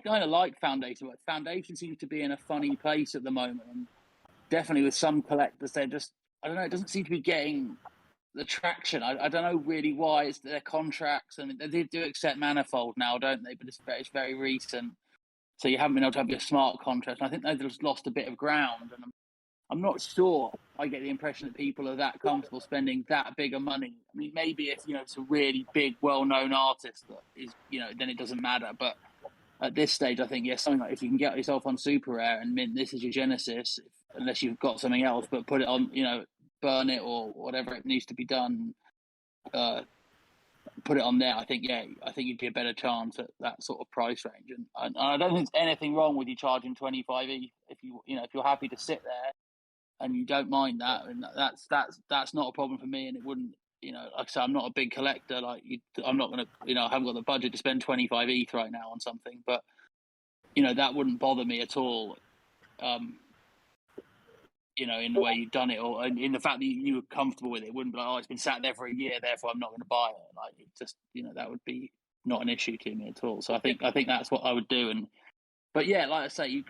kind of like Foundation, but Foundation seems to be in a funny place at the moment. And definitely with some collectors, they're just, I don't know, it doesn't seem to be getting the traction. I don't know really why. It's their contracts, and they do accept manifold now, don't they? But it's very recent, so you haven't been able to have your smart contract. And I think they've just lost a bit of ground, and I'm not sure. I get the impression that people are that comfortable spending that big of money. I mean, maybe if it's a really big, well-known artist that is, then it doesn't matter. But at this stage, I think something like if you can get yourself on super rare and mint this is your genesis, unless you've got something else, but put it on, burn it or whatever it needs to be done. Put it on there. I think you'd be a better chance at that sort of price range. And I don't think there's anything wrong with you charging 25 if you're happy to sit there and you don't mind that, and that's not a problem for me. And it wouldn't, like I said, I'm not a big collector. Like I'm not gonna, I haven't got the budget to spend 25 ETH right now on something, but that wouldn't bother me at all. In the way you've done it, or in the fact that you were comfortable with it. It wouldn't be like, oh, it's been sat there for a year, therefore I'm not going to buy it. Like it just, that would be not an issue to me at all. So I think that's what I would do. But yeah, like I say,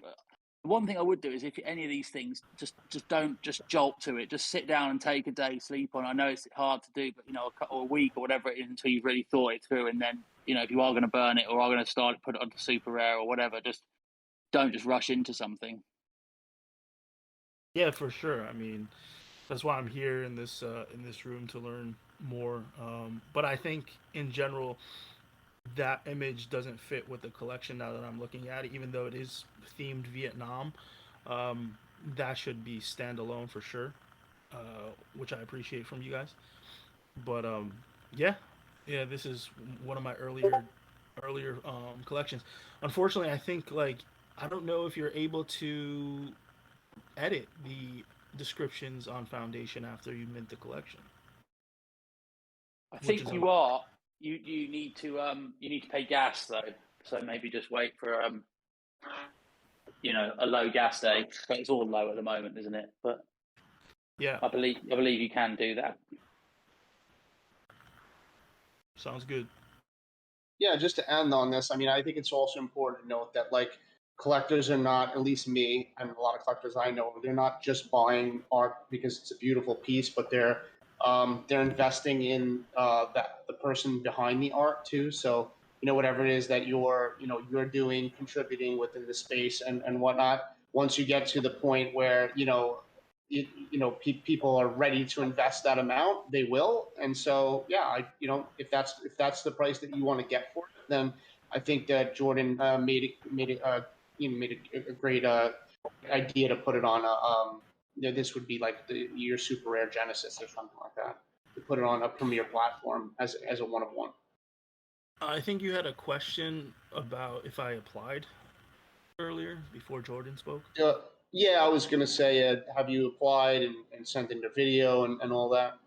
one thing I would do is if any of these things, just don't just jolt to it. Just sit down and take a day, sleep on. I know it's hard to do, but a week or whatever it is until you've really thought it through, and then if you are going to burn it or are going to put it onto super rare or whatever, just don't just rush into something. Yeah, for sure. I mean, that's why I'm here in this room to learn more. But I think in general, that image doesn't fit with the collection now that I'm looking at it. Even though it is themed Vietnam, um, that should be standalone for sure, which I appreciate from you guys. But yeah, yeah, this is one of my earlier collections. Unfortunately, I think like I don't know if you're able to edit the descriptions on Foundation after you mint the collection, I which think is you are. You need to pay gas though, so maybe just wait for a low gas day. But it's all low at the moment, isn't it? But yeah, I believe you can do that. sounds good. Yeah, just to end on this, I mean, I think it's also important to note that like collectors are not, at least me and a lot of collectors I know, they're not just buying art because it's a beautiful piece, but they're investing in that the person behind the art too. So whatever it is that you're doing, contributing within the space and whatnot. Once you get to the point where people are ready to invest that amount, they will. And so yeah, if that's the price that you want to get for it, then I think that Jordan made a great idea to put it on this would be like your super rare Genesis or something like that, to put it on a premier platform as a one of one. I think you had a question about if I applied earlier before Jordan spoke. Yeah, I was gonna say, have you applied and sent in the video and all that?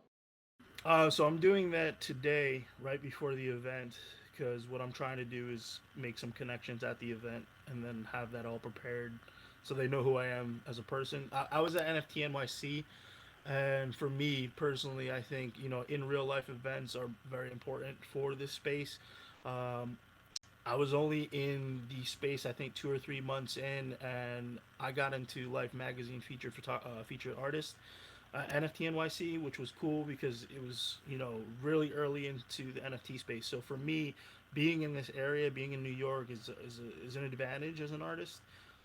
So I'm doing that today, right before the event, because what I'm trying to do is make some connections at the event and then have that all prepared so they know who I am as a person. I was at NFT NYC, and for me personally, I think in real life events are very important for this space. Um, I was only in the space I think 2 or 3 months in, and I got into Life magazine featured artist NFT NYC, which was cool because it was really early into the NFT space. So for me, being in this area, being in New York is an advantage as an artist.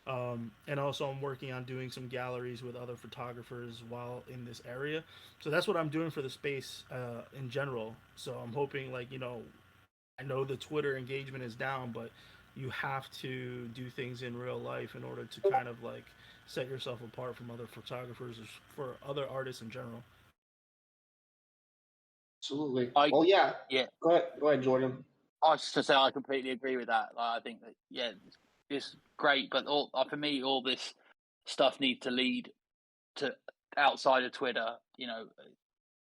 And also, I'm working on doing some galleries with other photographers while in this area. So that's what I'm doing for the space in general. So I'm hoping, like, I know the Twitter engagement is down, but you have to do things in real life in order to kind of like set yourself apart from other photographers or for other artists in general. Absolutely. I Well, yeah. yeah. Go ahead, Jordan. I was just to say I completely agree with that. Like, I think that it's great, but for me, all this stuff needs to lead to outside of Twitter.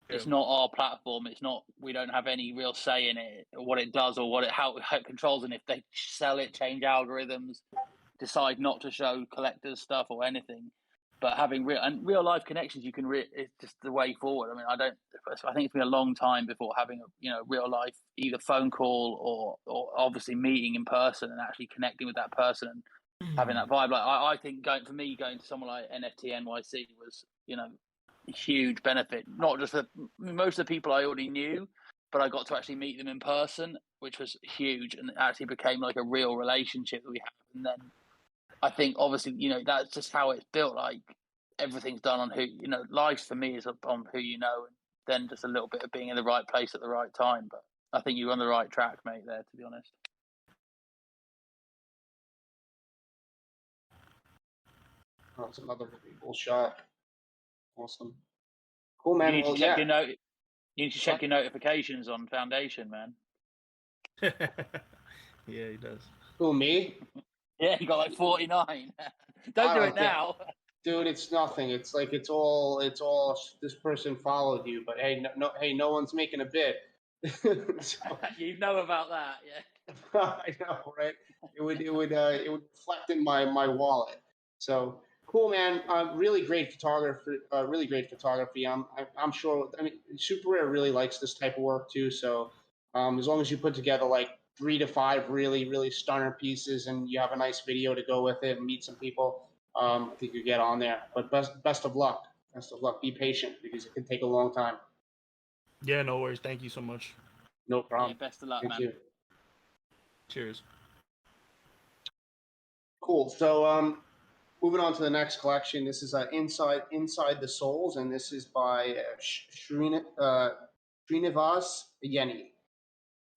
It's not our platform. It's not. We don't have any real say in it, or what it does, or how it controls. And if they sell it, change algorithms, decide not to show collectors stuff or anything. But having real life connections, it's just the way forward. I mean, I think it's been a long time before having a real life either phone call or obviously meeting in person and actually connecting with that person and having that vibe. Like I think going to someone like NFT NYC was a huge benefit. Not just for most of the people I already knew, but I got to actually meet them in person, which was huge, and it actually became like a real relationship that we have. And then I think obviously that's just how it's built. Like everything's done on who life for me is on who you know, and then just a little bit of being in the right place at the right time. But I think you're on the right track, mate. There, to be honest. That's another really cool shot. Awesome. Cool, man. You need Well, to check yeah. You need to check your notifications on Foundation, man. Yeah, he does. Who, me? Yeah, you got like 49. Don't do it now. Dude, it's nothing. It's like it's all. This person followed you, but hey, no one's making a bid. So, You know about that, yeah. I know, right? It would reflect in my wallet. So cool, man. Really great photography. Really great photography. I'm sure. I mean, Super Rare really likes this type of work too. So as long as you put together like 3 to 5 really really stunner pieces and you have a nice video to go with it and meet some people, I think you get on there. But best of luck. Best of luck. Be patient because it can take a long time. Yeah, no worries. Thank you so much. No problem. Yeah, best of luck, Thank man. you. Cheers. Cool. So moving on to the next collection. This is Inside the Souls, and this is by Srinivas Yeni.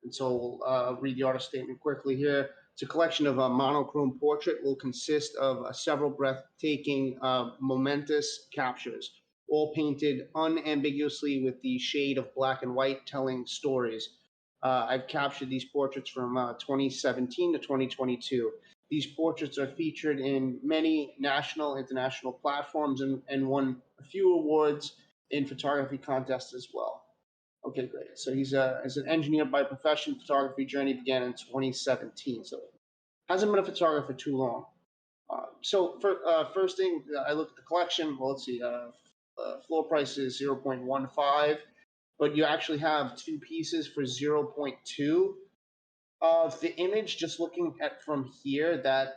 And so I'll read the artist statement quickly here. It's a collection of a monochrome portrait, will consist of several breathtaking, momentous captures, all painted unambiguously with the shade of black and white, telling stories. I've captured these portraits from 2017 to 2022. These portraits are featured in many national, international platforms and won a few awards in photography contests as well. Okay, great. So he's an engineer by profession. Photography journey began in 2017. So hasn't been a photographer too long. So for first thing, I look at the collection. Well, let's see. Floor price is 0.15, but you actually have two pieces for 0.2. The image, just looking at from here, that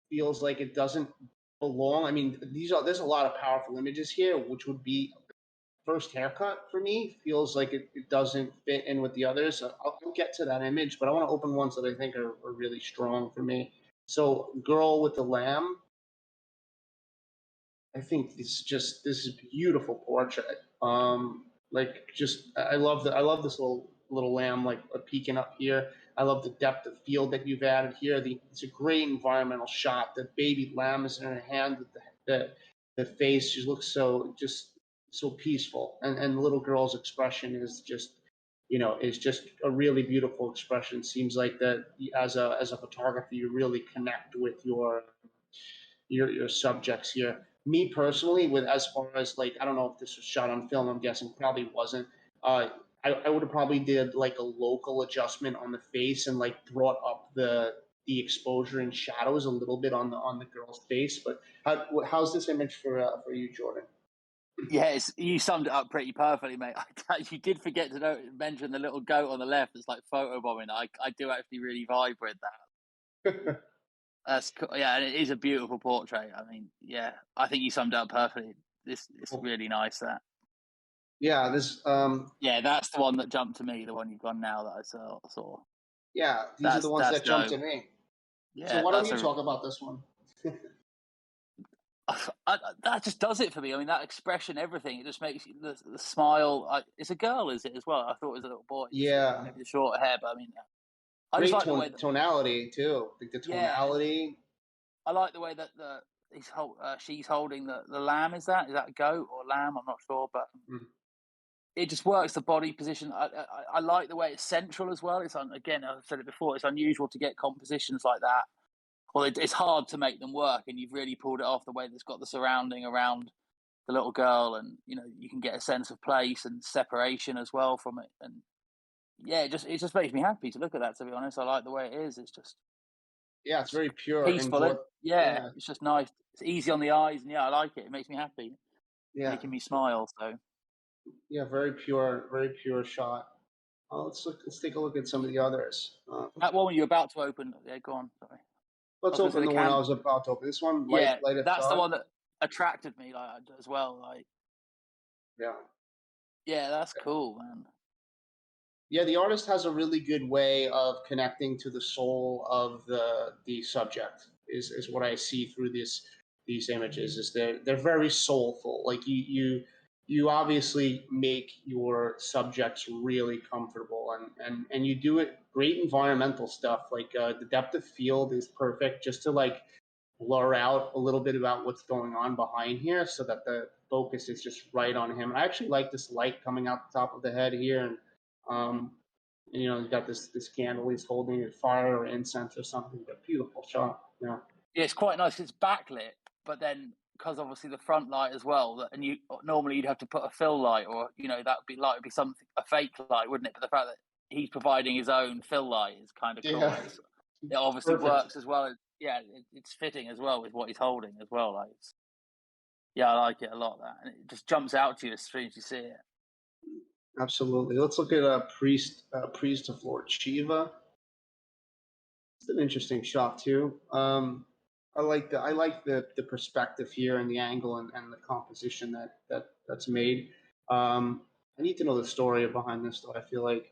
feels like it doesn't belong. I mean, there's a lot of powerful images here, which would be first haircut for me. Feels like it doesn't fit in with the others. I'll get to that image, but I want to open ones that I think are really strong for me. So, Girl with the Lamb. I think this is a beautiful portrait. I love this little lamb like peeking up here. I love the depth of field that you've added here. It's a great environmental shot. The baby lamb is in her hand with the face. She looks so peaceful, and the little girl's expression is just a really beautiful expression. Seems like that as a photographer, you really connect with your subjects here. Me personally, with as far as like, I don't know if this was shot on film. I'm guessing probably wasn't. I would have probably did like a local adjustment on the face and like brought up the exposure and shadows a little bit on the girl's face. But how's this image for you, Jordan? Yes, you summed it up pretty perfectly, mate. You did forget to mention the little goat on the left. It's like photobombing. I do actually really vibe with that. That's cool. Yeah, and it is a beautiful portrait. I mean, yeah, I think you summed it up perfectly. It's really nice, that. Yeah, this. Yeah, that's the one that jumped to me. The one you've gone now that I saw. Yeah, these are the ones that jumped to me. Yeah, so why don't you talk about this one? That just does it for me. I mean, that expression, everything, it just makes you, the smile. It's a girl, is it, as well? I thought it was a little boy. Yeah. Maybe the short hair, but I mean, I great just like the way tonality, too. Like the tonality. Yeah. I like the way that she's holding the lamb. Is that a goat or lamb? I'm not sure, but it just works the body position. I like the way it's central as well. Again, I've said it before, it's unusual to get compositions like that. Well, it's hard to make them work, and you've really pulled it off the way that's got the surrounding around the little girl, and you can get a sense of place and separation as well from it. And yeah, it just makes me happy to look at that. To be honest, I like the way it is. It's just it's very pure, peaceful. It's just nice. It's easy on the eyes, and I like it. It makes me happy. Yeah, making me smile. So yeah, very pure shot. Let's take a look at some of the others. That one you're about to open. Yeah, go on. Sorry. Let's open the one I was about to open. This one, light that's the one that attracted me, as well. Yeah, that's cool, man. Yeah, the artist has a really good way of connecting to the soul of the subject. Is what I see through these images. Is they're very soulful. Like you obviously make your subjects really comfortable, and you do it great environmental stuff. Like the depth of field is perfect, just to like blur out a little bit about what's going on behind here, so that the focus is just right on him. And I actually like this light coming out the top of the head here, and he's got this candle he's holding, a fire or incense or something. But beautiful shot. Yeah, it's quite nice. It's backlit, but then because obviously the front light as well, and normally you'd have to put a fill light, or that would be something, a fake light, wouldn't it? But the fact that he's providing his own fill light is kind of cool. Yeah. It obviously works as well. It's fitting as well with what he's holding as well. I like it a lot, that, and it just jumps out to you as soon as you see it. Absolutely. Let's look at Priest of Lord Shiva. It's an interesting shot too. I like the perspective here and the angle and the composition that's made. I need to know the story behind this, though. I feel like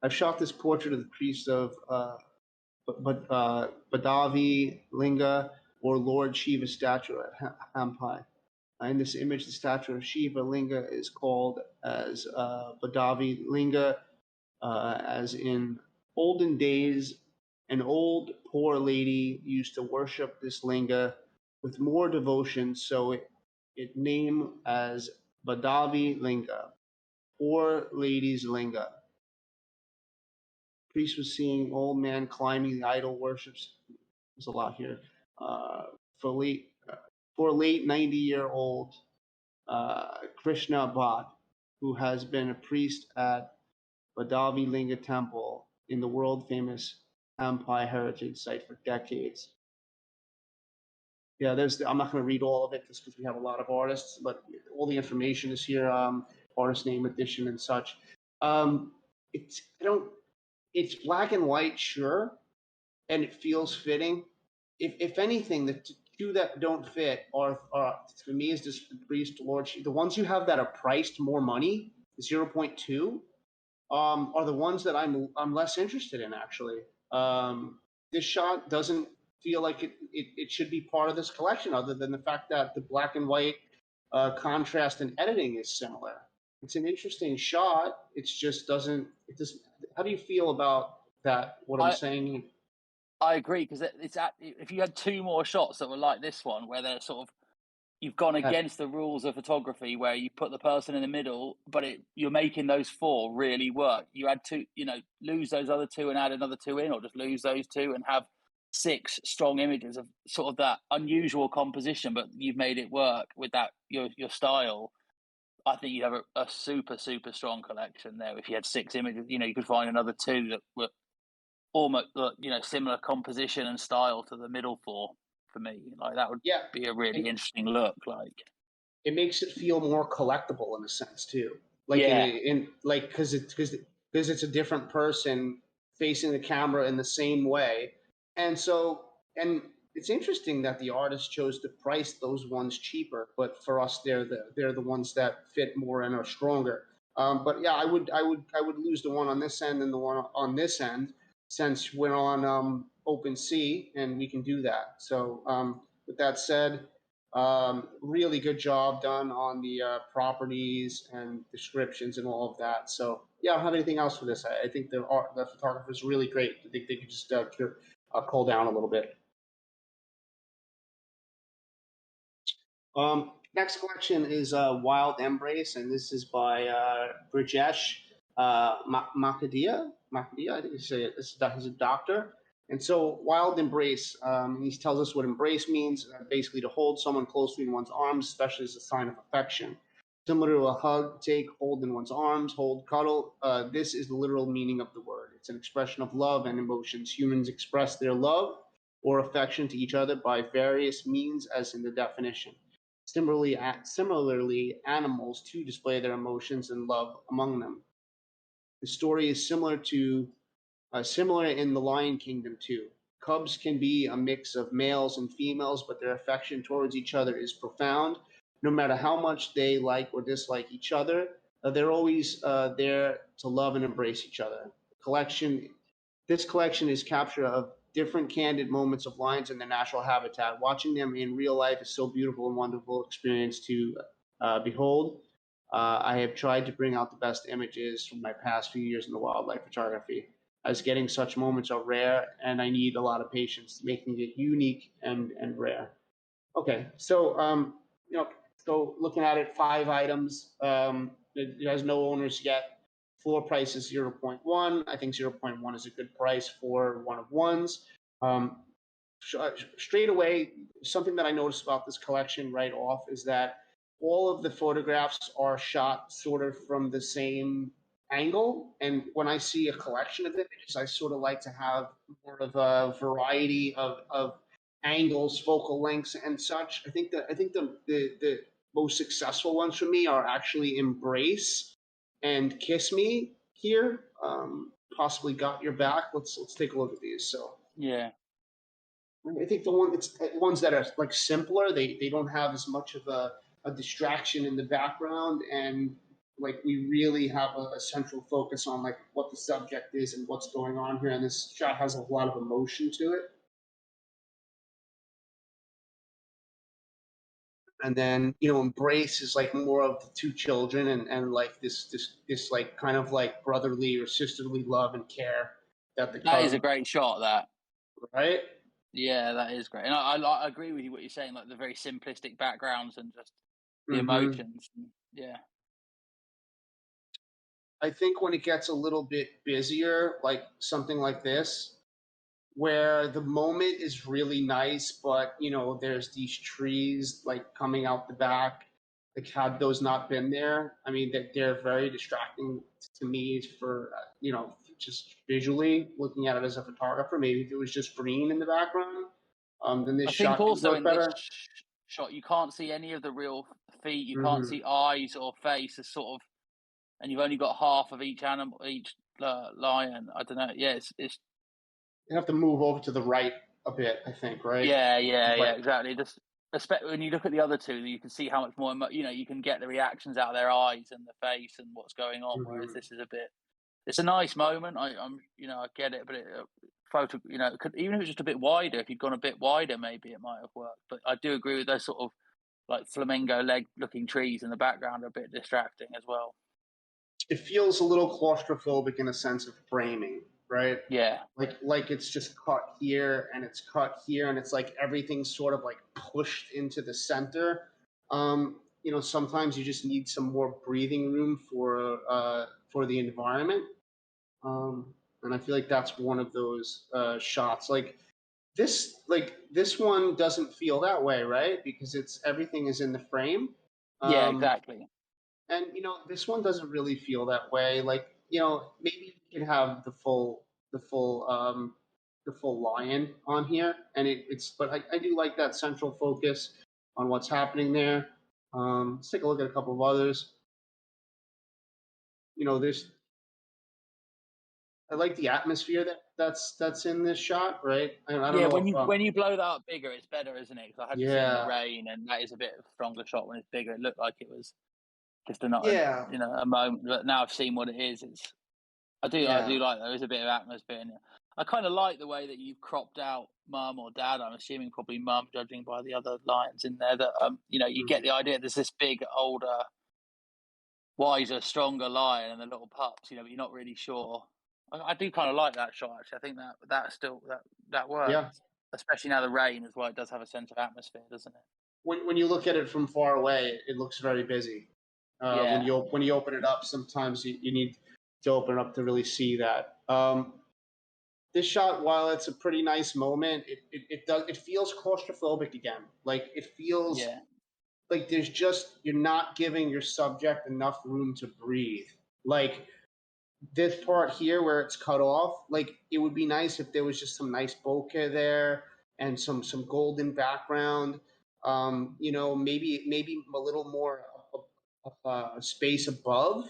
I've shot this portrait of the priest of Badavi Linga, or Lord Shiva statue at Hampi. In this image, the statue of Shiva Linga is called as Badavi Linga, as in olden days, an old poor lady used to worship this linga with more devotion, so it named as Badavi Linga, Poor Lady's Linga. Priest was seeing old man climbing the idol worships. There's a lot here. For late 90-year-old Krishna Bhatt, who has been a priest at Badavi Linga Temple in the world famous Hampi heritage site for decades. Yeah, I'm not going to read all of it just because we have a lot of artists, but all the information is here, artist name, edition, and such. It's black and white, sure, and it feels fitting. If anything, the two that don't fit are for me is just the priest, Lord. The ones you have that are priced more money, 0.2. Are the ones that I'm less interested in, actually. This shot doesn't feel like it should be part of this collection, other than the fact that the black and white contrast and editing is similar. It's an interesting shot. It just doesn't. How do you feel about that? What I'm saying? I agree, because if you had two more shots that were like this one, where they're sort of, you've gone against the rules of photography, where you put the person in the middle, but you're making those four really work. You add two, lose those other two and add another two in, or just lose those two and have 6 strong images of sort of that unusual composition, but you've made it work with that your style. I think you'd have a super, super strong collection there. If you had 6 images, you could find another 2 that were almost, similar composition and style to the middle 4. For me, like that would be a really interesting look. Like, it makes it feel more collectible in a sense too. Like because it's a different person facing the camera in the same way, and it's interesting that the artist chose to price those ones cheaper, but for us, they're the ones that fit more and are stronger. But yeah, I would lose the one on this end and the one on this end, since we're on OpenSea and we can do that. So with that said, really good job done on the properties and descriptions and all of that. So yeah, I don't have anything else for this. I think the photographer is really great. I think they could just cull down a little bit. Next collection is Wild Embrace, and this is by Brijesh Makadia. I think he's a doctor. And so Wild Embrace, he tells us what embrace means, basically to hold someone closely in one's arms, especially as a sign of affection. Similar to a hug, take, hold in one's arms, hold, cuddle. This is the literal meaning of the word. It's an expression of love and emotions. Humans express their love or affection to each other by various means, as in the definition. Similarly, animals too display their emotions and love among them. The story is similar in the Lion Kingdom too. Cubs can be a mix of males and females, but their affection towards each other is profound. No matter how much they like or dislike each other, they're always there to love and embrace each other. This collection is capture of different candid moments of lions in their natural habitat. Watching them in real life is so beautiful and wonderful experience to behold. I have tried to bring out the best images from my past few years in the wildlife photography, as getting such moments are rare, and I need a lot of patience, making it unique and rare. Okay, so so looking at it, 5 items. It has no owners yet. Floor price is 0.1. I think 0.1 is a good price for one of ones. Straight away, something that I noticed about this collection right off is that all of the photographs are shot sort of from the same angle. And when I see a collection of images, I sort of like to have more of a variety of angles, focal lengths, and such. I think the most successful ones for me are actually Embrace and Kiss Me here. Possibly Got Your Back. Let's take a look at these. So yeah, I think the ones that are like simpler, they don't have as much of a distraction in the background, and like we really have a central focus on like what the subject is and what's going on here. And this shot has a lot of emotion to it. And then, Embrace is like more of the two children and like this like kind of like brotherly or sisterly love and care that the That is a great shot, that. right? Yeah, that is great. And I agree with you what you're saying, like the very simplistic backgrounds and just the emotions. Yeah. I think when it gets a little bit busier, like something like this, where the moment is really nice, but there's these trees like coming out the back. Like, had those not been there, I mean, they're very distracting to me for just visually looking at it as a photographer. Maybe if it was just green in the background, then this I think shot could also work in better. this shot, you can't see any of the real feet. You can't Mhm. see eyes or face. It's sort of, and you've only got half of each animal, each lion. I don't know. Yeah, it's You have to move over to the right a bit, I think, right? yeah, Right. exactly. Just when you look at the other two, you can see how much more. You can get the reactions out of their eyes and the face and what's going on. Whereas Mhm. this is a bit. It's a nice moment. I get it, but photo. Even if it's just a bit wider. If you'd gone a bit wider, maybe it might have worked. But I do agree with those sort of like flamingo leg-looking trees in the background are a bit distracting as well. It feels a little claustrophobic in a sense of framing, right? Yeah. Like it's just cut here and it's cut here and it's like everything's sort of like pushed into the center. Sometimes you just need some more breathing room for the environment. And I feel like that's one of those shots. This one doesn't feel that way, right? Because it's everything is in the frame. Yeah, exactly. And this one doesn't really feel that way. Like, maybe you can have the full lion on here, and but I do like that central focus on what's happening there. Let's take a look at a couple of others. There's I like the atmosphere that's in this shot, right? I don't Yeah, know when you blow that up bigger, it's better, isn't it? Because I had to see in the yeah, rain, and that is a bit of a stronger shot when it's bigger. It looked like it was just a yeah, a moment. But now I've seen what it is. I do yeah. like there is a bit of atmosphere in it. I kind of like the way that you've cropped out mum or dad. I'm assuming probably mum, judging by the other lions in there. That you get the idea. There's this big, older, wiser, stronger lion and the little pups. But you're not really sure. I do kind of like that shot. Actually, I think that works. Yeah. Especially now the rain as well. It does have a sense of atmosphere, doesn't it? When you look at it from far away, it looks very busy. Yeah. When you open it up, sometimes you need to open it up to really see that. This shot, while it's a pretty nice moment, it feels claustrophobic again. Like it feels like you're not giving your subject enough room to breathe. Like this part here where it's cut off, like it would be nice if there was just some nice bokeh there and some golden background. Maybe a little more space above.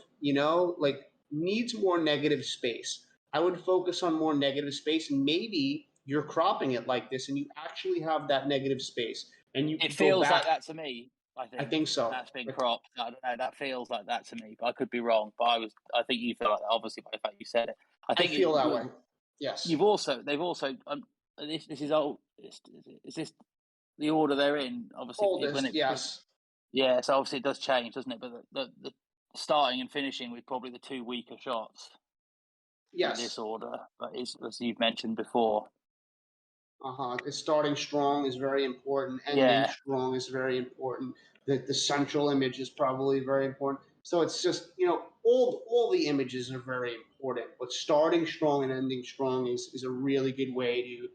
Like needs more negative space. I would focus on more negative space, and maybe you're cropping it like this, and you actually have that negative space, and you It could go feels like back. that to me. I think so. That's been cropped. I don't know. That feels like that to me, but I could be wrong. But I think you feel like that, obviously, by the fact you said it. I think feel that way. Yes. They've also. This is old. Is this the order they're in? Obviously, Oldest, yes. Yeah, so obviously it does change, doesn't it? But the starting and finishing with probably the two weaker shots. Yes. In this order, but as you've mentioned before. Starting strong is very important. Ending strong is very important. The central image is probably very important. So it's just all the images are very important. But starting strong and ending strong is a really good way to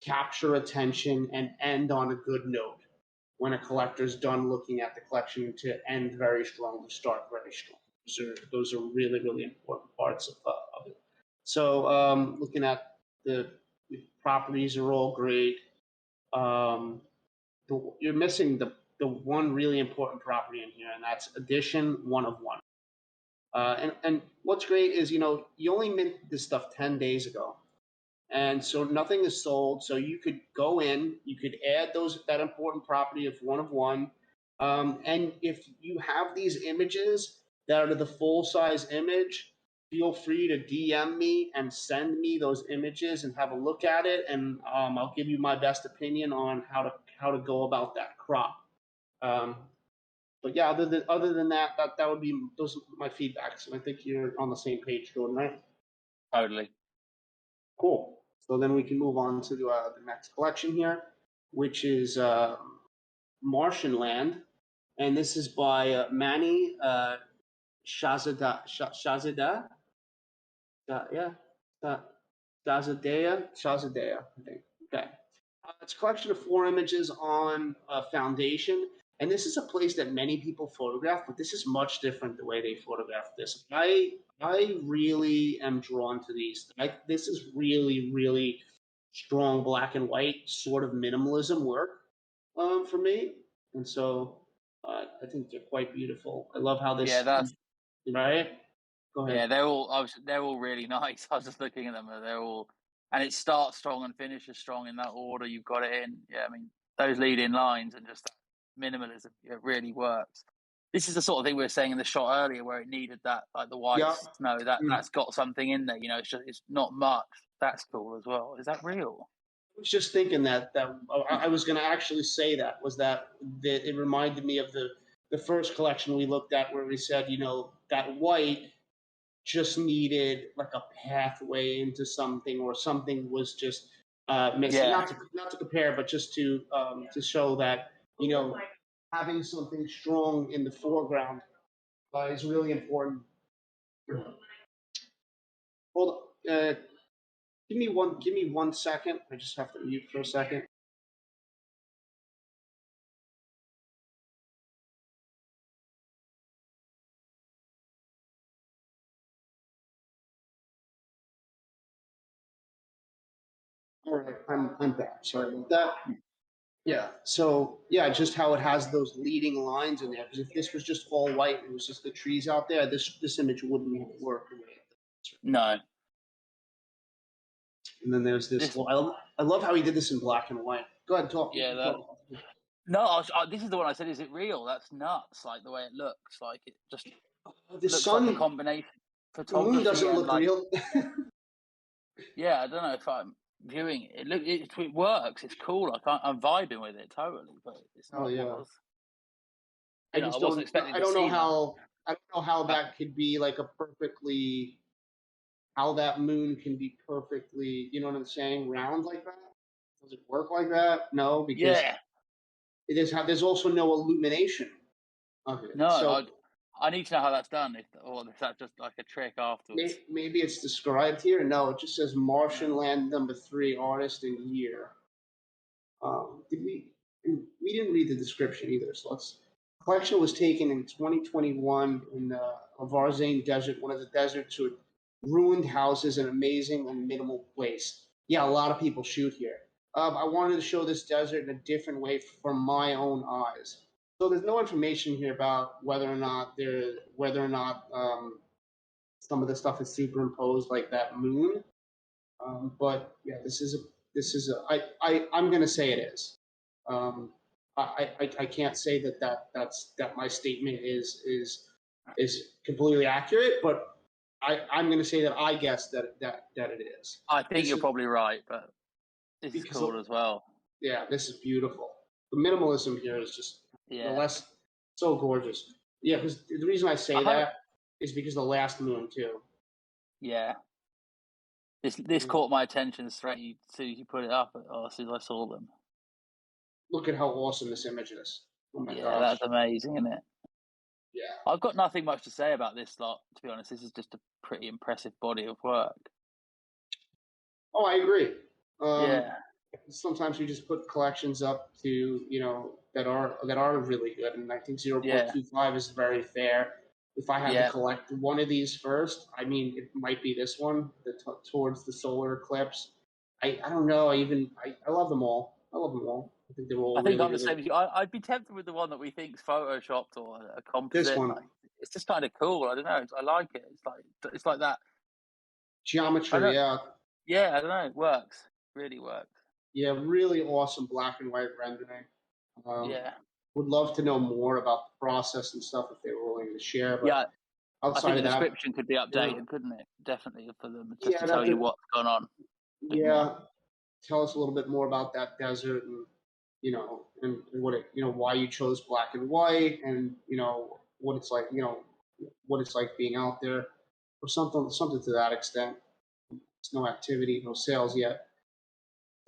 capture attention and end on a good note. When a collector's done looking at the collection, to end very strong, to start very strong. Those are really, really important parts of it. So looking at the properties are all great. You're missing the one really important property in here, and that's edition 1 of 1. And what's great is you only minted this stuff 10 days ago, and so nothing is sold. So you could go in, you could add that important property of 1 of 1, and if you have these images that are the full size image, feel free to DM me and send me those images and have a look at it, and I'll give you my best opinion on how to go about that crop. But yeah, other than that, that would be those are my feedbacks, and I think you're on the same page, Jordan, right? Totally. Cool. So then we can move on to the next collection here, which is Martian Land, and this is by Manny Shazada. Shazadea, I think. Okay. It's a collection of 4 images on a foundation, and this is a place that many people photograph, but this is much different the way they photograph this. I really am drawn to these. This is really, really strong black and white sort of minimalism work for me, and so I think they're quite beautiful. I love how this. Yeah, that's right. Go ahead. Yeah, they're all really nice. I was just looking at them, and they're all, and it starts strong and finishes strong in that order. You've got it in. Yeah, I mean those lead-in lines and just that minimalism, it really works. This is the sort of thing we were saying in the shot earlier, where it needed that, like the white snow. That's got something in there. You know, it's not much. That's cool as well. Is that real? I was just thinking that I was going to actually say that it reminded me of the first collection we looked at, where we said, you know, that white just needed like a pathway into something, or something was just missing. Yeah. Not to compare, but just to show that, you know, having something strong in the foreground is really important. Hold on. Give me 1 second. I just have to mute for a second. All right, I'm back. Sorry about that. Yeah. So yeah, just how it has those leading lines in there. Because if this was just all white and it was just the trees out there, this image wouldn't have worked the way it does. No. And then there's this. Well, I love how he did this in black and white. Go ahead, talk. Yeah. No, this is the one I said. Is it real? That's nuts. Like the way it looks. Like it just looks like a combination. The moon doesn't look real. Yeah, I don't know if I'm viewing it. It works. It's cool. I'm vibing with it totally, but it's not. Oh yeah. I wasn't expecting. I don't know how that could be like a perfectly. How that moon can be perfectly, you know what I'm saying, round like that? Does it work like that? No, because there's also no illumination of it. No, so, I need to know how that's done. Or is that just like a trick afterwards? Maybe it's described here. No, it just says Martian Land #3, artist and year. We didn't read the description either. So the collection was taken in 2021 in the Varzane Desert, one of the deserts with ruined houses, an amazing and minimal place. Yeah, a lot of people shoot here. I wanted to show this desert in a different way from my own eyes. So there's no information here about whether or not some of the stuff is superimposed like that moon. But yeah, I'm gonna say it is. I can't say that my statement is completely accurate, but I'm going to say that I guess that it is. I think you're probably right, but this is cool as well. Yeah, this is beautiful. The minimalism here is just so gorgeous. Yeah, because the reason I say that is because the last moon too. Yeah. This caught my attention straight as soon as you put it up. As soon as I saw them. Look at how awesome this image is. Oh my gosh. That's amazing, isn't it? Yeah. I've got nothing much to say about this lot, to be honest. This is just a pretty impressive body of work. Oh, I agree. Sometimes we just put collections up to, that are really good, and I think 0.25 is very fair. If I had to collect one of these first, I mean, it might be this one, towards the solar eclipse. I don't know. I love them all. I think they're all. I think I'm the same as you. I'd be tempted with the one that we think is photoshopped or a composite. This one. Like, it's just kind of cool. I don't know. I like it. It's like that geometry. Yeah. Yeah, I don't know. It works. Really works. Yeah, really awesome black and white rendering. Would love to know more about the process and stuff if they were willing to share. But outside I think of the description could be updated, couldn't it? Definitely for them to tell you what's going on. Yeah, tell us a little bit more about that desert and and what it, why you chose black and white, and what it's like, what it's like being out there, or something to that extent. There's no activity, no sales yet.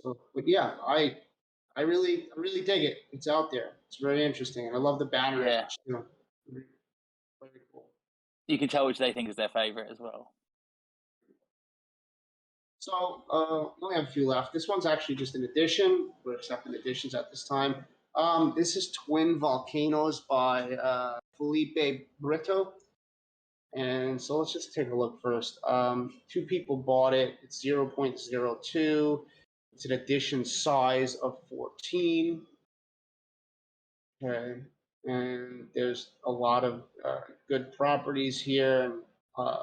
So, but yeah, I really dig it. It's out there. It's very interesting, and I love the banner Yeah. image. Very, very cool. You can tell which they think is their favorite as well. So we only have a few left. This one's actually just an edition. We're accepting editions at this time. This is Twin Volcanoes by Felipe Brito. And so let's just take a look first. 2 people bought it. It's 0.02. It's an edition size of 14. Okay. And there's a lot of good properties here and a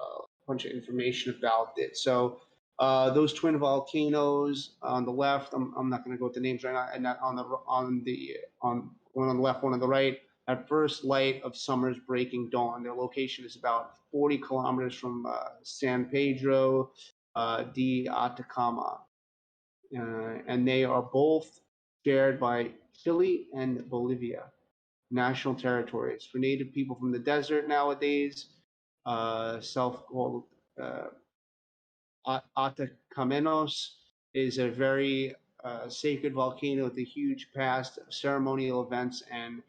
bunch of information about it. So those twin volcanoes on the left, I'm not going to go with the names right now, and not on one on the left, one on the right. At first light of summer's breaking dawn. Their location is about 40 kilometers from San Pedro de Atacama, and they are both shared by Chile and Bolivia, national territories. For native people from the desert nowadays, self-called Atacamenos is a very sacred volcano with a huge past of ceremonial events and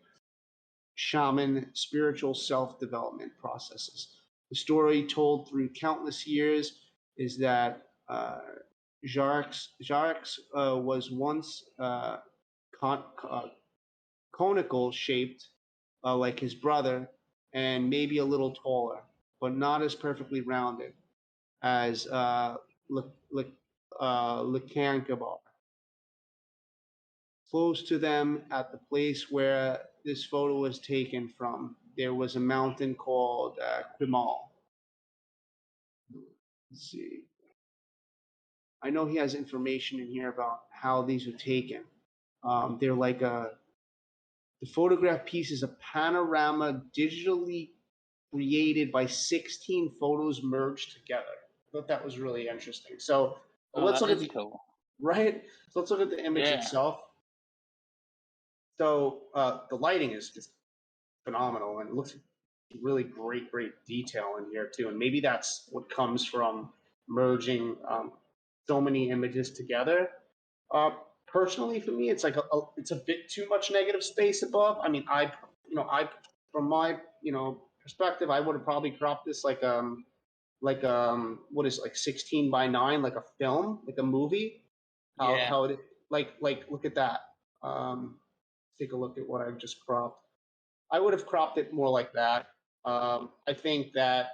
shaman spiritual self-development processes. The story told through countless years is that Jarx was once conical shaped like his brother, and maybe a little taller, but not as perfectly rounded as Lecancabar. Close to them, at the place where this photo was taken from, there was a mountain called Quimal. Let's see. I know he has information in here about how these are taken. They're like the photograph piece is a panorama digitally created by 16 photos merged together. I thought that was really interesting. So let's look at the cool. Right. So let's look at the image itself. So the lighting is just phenomenal, and it looks really great detail in here too. And maybe that's what comes from merging so many images together. Personally, for me, it's like it's a bit too much negative space above. I mean, I from my perspective, I would have probably cropped this like what is it, like 16 by 9, like a film, like a movie. How it like look at that. Take a look at what I've just cropped. I would have cropped it more like that. I think that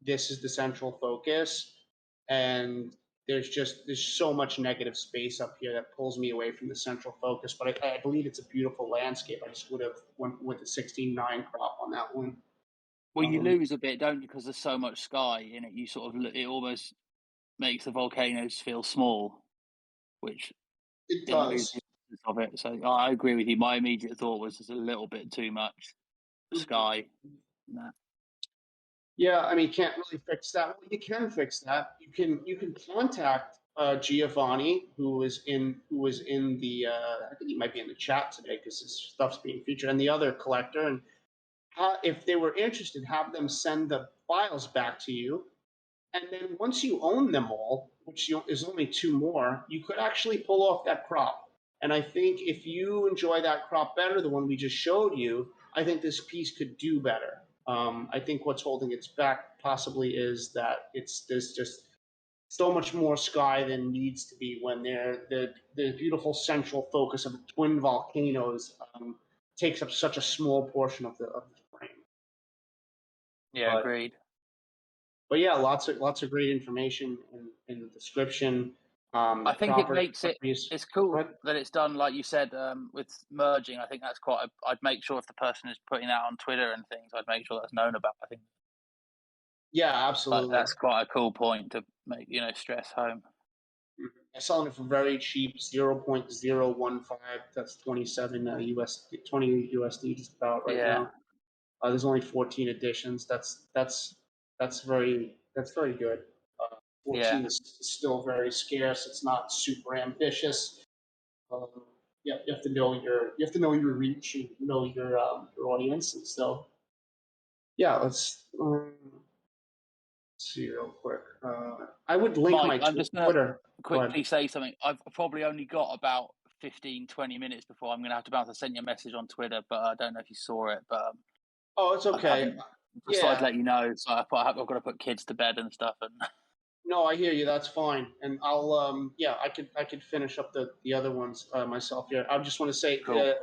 this is the central focus, and there's so much negative space up here that pulls me away from the central focus. But I believe it's a beautiful landscape. I just would have went with the 16:9 crop on that one. Well, you lose a bit, don't you? Because there's so much sky in it. You sort of it almost makes the volcanoes feel small, which it does. Of it. So I agree with you. My immediate thought was just a little bit too much sky. Nah. Yeah, I mean, can't really fix that. Well, you can fix that. You can contact Giovanni, who was in the I think he might be in the chat today because his stuff's being featured, and the other collector. And if they were interested, have them send the files back to you. And then once you own them all, which is only 2 more, you could actually pull off that crop. And I think if you enjoy that crop better, the one we just showed you, I think this piece could do better. I think what's holding it back possibly is that there's just so much more sky than needs to be when the beautiful central focus of the twin volcanoes takes up such a small portion of the frame. Yeah, agreed. But yeah, lots of great information in the description. I think it makes it. It's cool that it's done, like you said, with merging. I think that's quite. I'd make sure if the person is putting that on Twitter and things, I'd make sure that's known about. I think. Yeah, absolutely. But that's quite a cool point to make stress home. I'm selling it for very cheap, 0.015. That's 27 USD, 20 USD, just about right now. There's only 14 editions. That's very good. 14 is still very scarce. It's not super ambitious. you have to know your reach and know your audience. And so yeah, let's see real quick. I would link Mike, my I'm just going to Twitter. quickly say something. I've probably only got about 15, 20 minutes before I'm going to have to bounce. I sent you a message on Twitter, but I don't know if you saw it. But oh, it's okay. Just I'd let you know. So I've got to put kids to bed and stuff. And no, I hear you. That's fine. And I'll I could finish up the other ones myself here. I just want to say cool.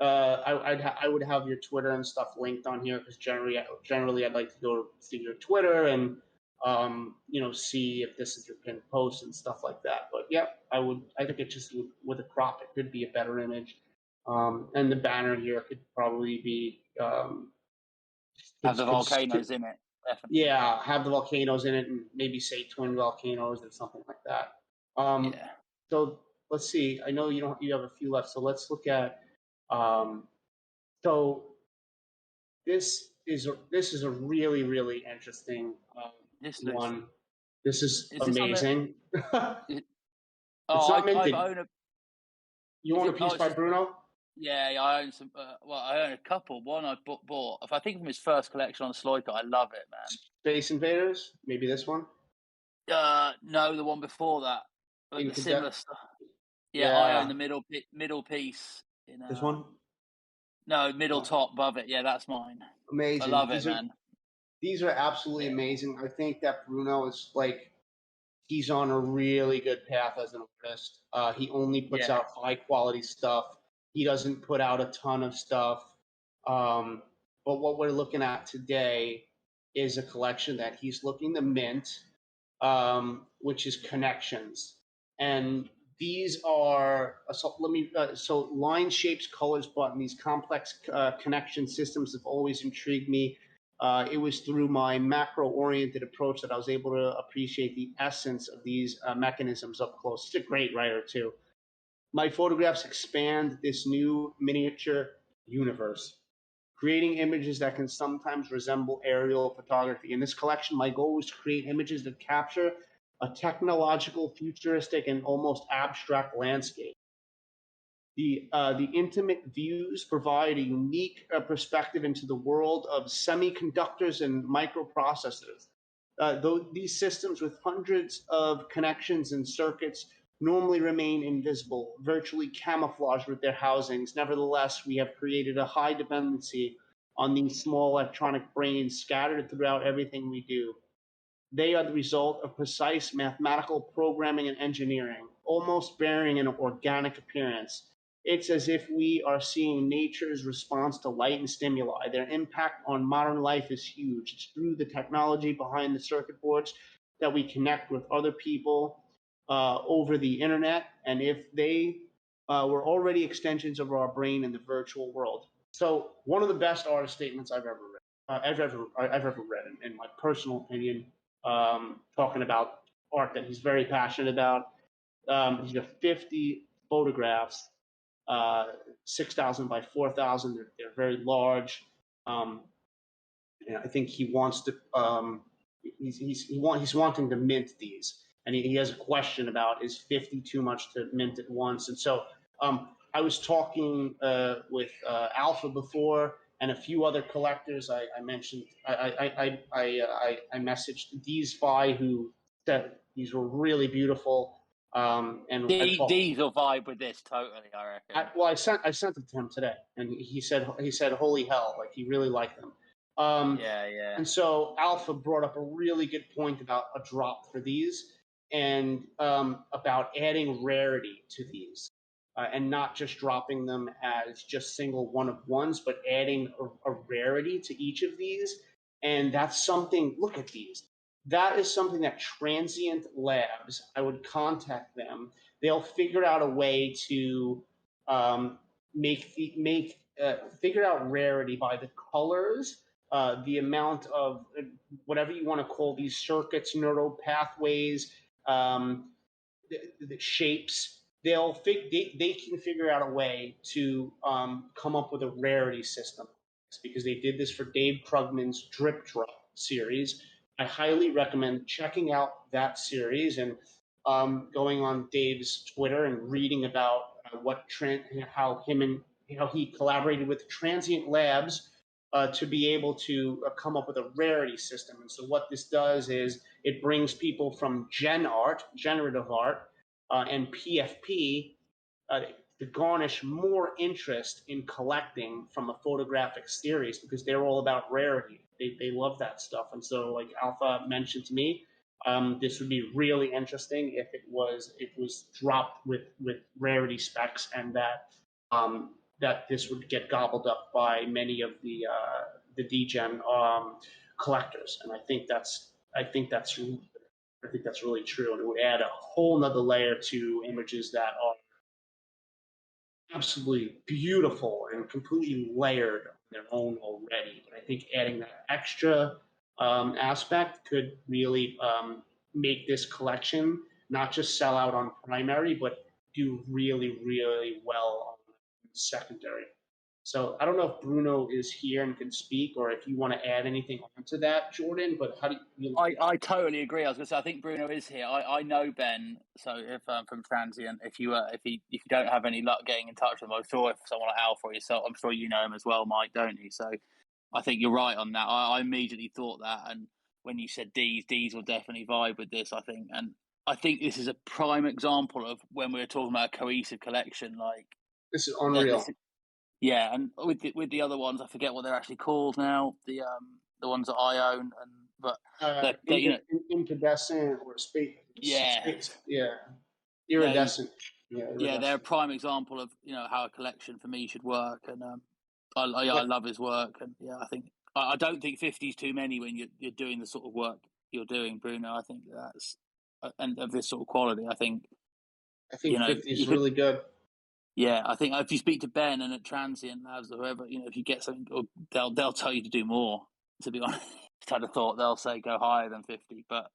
I would have your Twitter and stuff linked on here because generally I'd like to go to your Twitter and see if this is your pinned post and stuff like that. But yeah, I think it just with a crop it could be a better image. And the banner here could probably be have the volcanoes in it. Definitely. Yeah, have the volcanoes in it and maybe say twin volcanoes or something like that. Yeah. So let's see. I know you have a few left, so let's look at so this is a really, really interesting one. This is amazing. It's not minted. You own a piece by Bruno? Yeah, I own some. I own a couple. One I bought. I think from his first collection on Sloika. I love it, man. Space Invaders? Maybe this one? No, the one before that. Like the similar stuff. Yeah, I own the middle piece. This one? No, middle top above it. Yeah, that's mine. Amazing. I love it, man. These are absolutely amazing. I think that Bruno is he's on a really good path as an artist. He only puts out high quality stuff. He doesn't put out a ton of stuff. But what we're looking at today is a collection that he's looking to mint, which is connections. And these are so line shapes, colors, button. These complex connection systems have always intrigued me. It was through my macro-oriented approach that I was able to appreciate the essence of these mechanisms up close. He's a great writer too. My photographs expand this new miniature universe, creating images that can sometimes resemble aerial photography. In this collection, my goal was to create images that capture a technological, futuristic, and almost abstract landscape. The intimate views provide a unique perspective into the world of semiconductors and microprocessors. Though these systems with hundreds of connections and circuits normally remain invisible, virtually camouflaged with their housings, nevertheless, we have created a high dependency on these small electronic brains scattered throughout everything we do. They are the result of precise mathematical programming and engineering, almost bearing an organic appearance. It's as if we are seeing nature's response to light and stimuli. Their impact on modern life is huge. It's through the technology behind the circuit boards that we connect with other people over the internet, and if they were already extensions of our brain in the virtual world. So one of the best artist statements I've ever read. I've ever read, in my personal opinion, talking about art that he's very passionate about. He's got 50 photographs, 6,000 by 4,000. They're very large. And I think he wants to. He's wanting to mint these, and he has a question about is 50 too much to mint at once? And so I was talking with Alpha before, and a few other collectors. I mentioned I messaged these five who said these were really beautiful. And these will vibe with this totally, I reckon. I sent them to him today, and he said holy hell, like he really liked them. Yeah. And so Alpha brought up a really good point about a drop for these, and about adding rarity to these. And not just dropping them as just single one of ones, but adding a rarity to each of these. And that's something, look at these. That is something that Transient Labs, I would contact them. They'll figure out a way to figure out rarity by the colors, the amount of whatever you want to call these circuits, neural pathways, the shapes. They can figure out a way to come up with a rarity system, because they did this for Dave Krugman's Drip Drop series. I highly recommend checking out that series and going on Dave's Twitter and reading about how he collaborated with Transient Labs to be able to come up with a rarity system. And so what this does is it brings people from generative art, and PFP to garnish more interest in collecting from a photographic series, because they're all about rarity. They love that stuff. And so, like Alpha mentioned to me, this would be really interesting if it was dropped with rarity specs, and that this would get gobbled up by many of the degen collectors. And I think that's really true, and it would add a whole nother layer to images that are absolutely beautiful and completely layered on their own already. But I think adding that extra aspect could really make this collection not just sell out on primary, but do really, really well on secondary. So I don't know if Bruno is here and can speak, or if you want to add anything onto that, Jordan. But how do you? I totally agree. I was going to say, I think Bruno is here. I know Ben, so if from Transient, if you don't have any luck getting in touch with him, I'm sure if someone like Alpha or yourself, I'm sure you know him as well, Mike, don't you? So I think you're right on that. I immediately thought that, and when you said D's will definitely vibe with this. I think this is a prime example of when we were talking about a cohesive collection. Like, this is unreal. Yeah, and with the other ones, I forget what they're actually called now. The ones that I own, but incandescent or space. Yeah, iridescent. Yeah, they're a prime example of how a collection for me should work, and I love his work, and I don't think 50 is too many when you're doing the sort of work you're doing, Bruno. I think that's and of this sort of quality. I think 50 is really good. Yeah, I think if you speak to Ben and at Transient Labs or whoever, if you get something, they'll tell you to do more. To be honest, I'd have thought they'll say go higher than 50, but